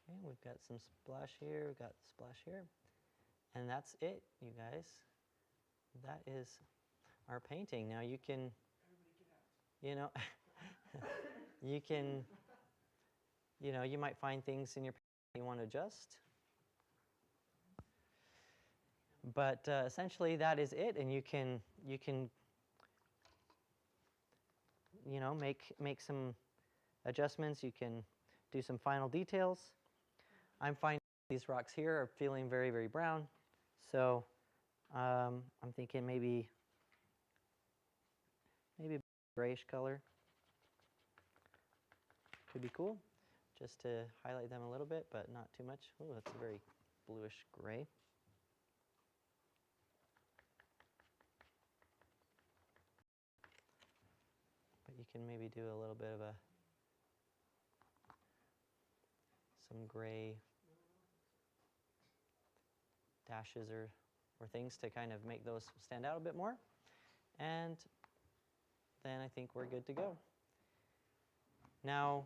Okay, we've got some splash here, we've got splash here. And that's it, you guys. That is our painting. Now you can, you know, you might find things in your painting you want to adjust. But essentially that is it, and you can make some adjustments. You can do some final details. I'm finding these rocks here are feeling very, very brown, so I'm thinking maybe a grayish color could be cool, just to highlight them a little bit, but not too much. Oh, that's very bluish gray. But you can maybe do a little bit of some gray dashes or things to kind of make those stand out a bit more. And then I think we're good to go. Now,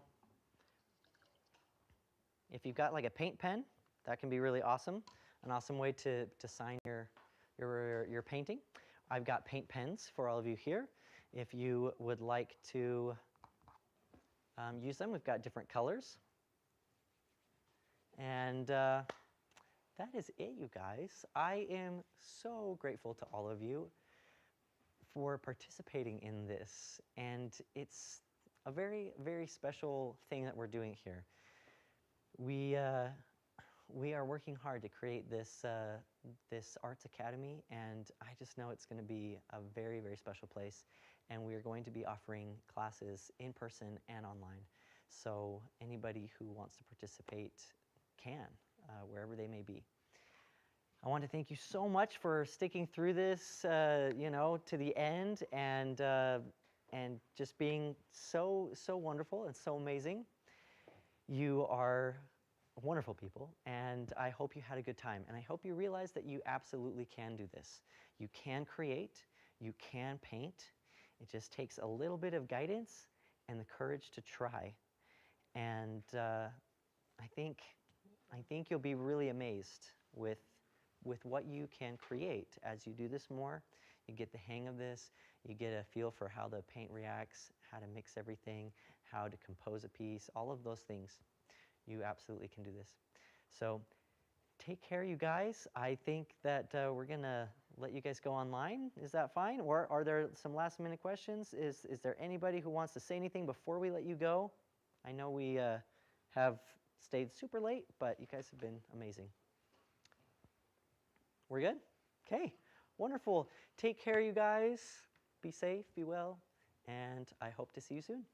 if you've got like a paint pen, that can be really awesome. An awesome way to sign your painting. I've got paint pens for all of you here. If you would like to use them, we've got different colors. And that is it, you guys. I am so grateful to all of you for participating in this. And it's a very, very special thing that we're doing here. We are working hard to create this Arts Academy, and I just know it's going to be a very, very special place. And we are going to be offering classes in person and online. So anybody who wants to participate can, wherever they may be. I want to thank you so much for sticking through this, you know, to the end, and just being so wonderful and so amazing. You are wonderful people, and I hope you had a good time. And I hope you realize that you absolutely can do this. You can create, you can paint. It just takes a little bit of guidance and the courage to try. And I think you'll be really amazed with what you can create as you do this more. You get the hang of this. You get a feel for how the paint reacts, how to mix everything, how to compose a piece, all of those things. You absolutely can do this. So take care, you guys. I think that we're going to let you guys go online. Is that fine? Or are there some last minute questions? Is there anybody who wants to say anything before we let you go? I know we have stayed super late, but you guys have been amazing. We're good? Okay, wonderful. Take care, you guys. Be safe, be well, and I hope to see you soon.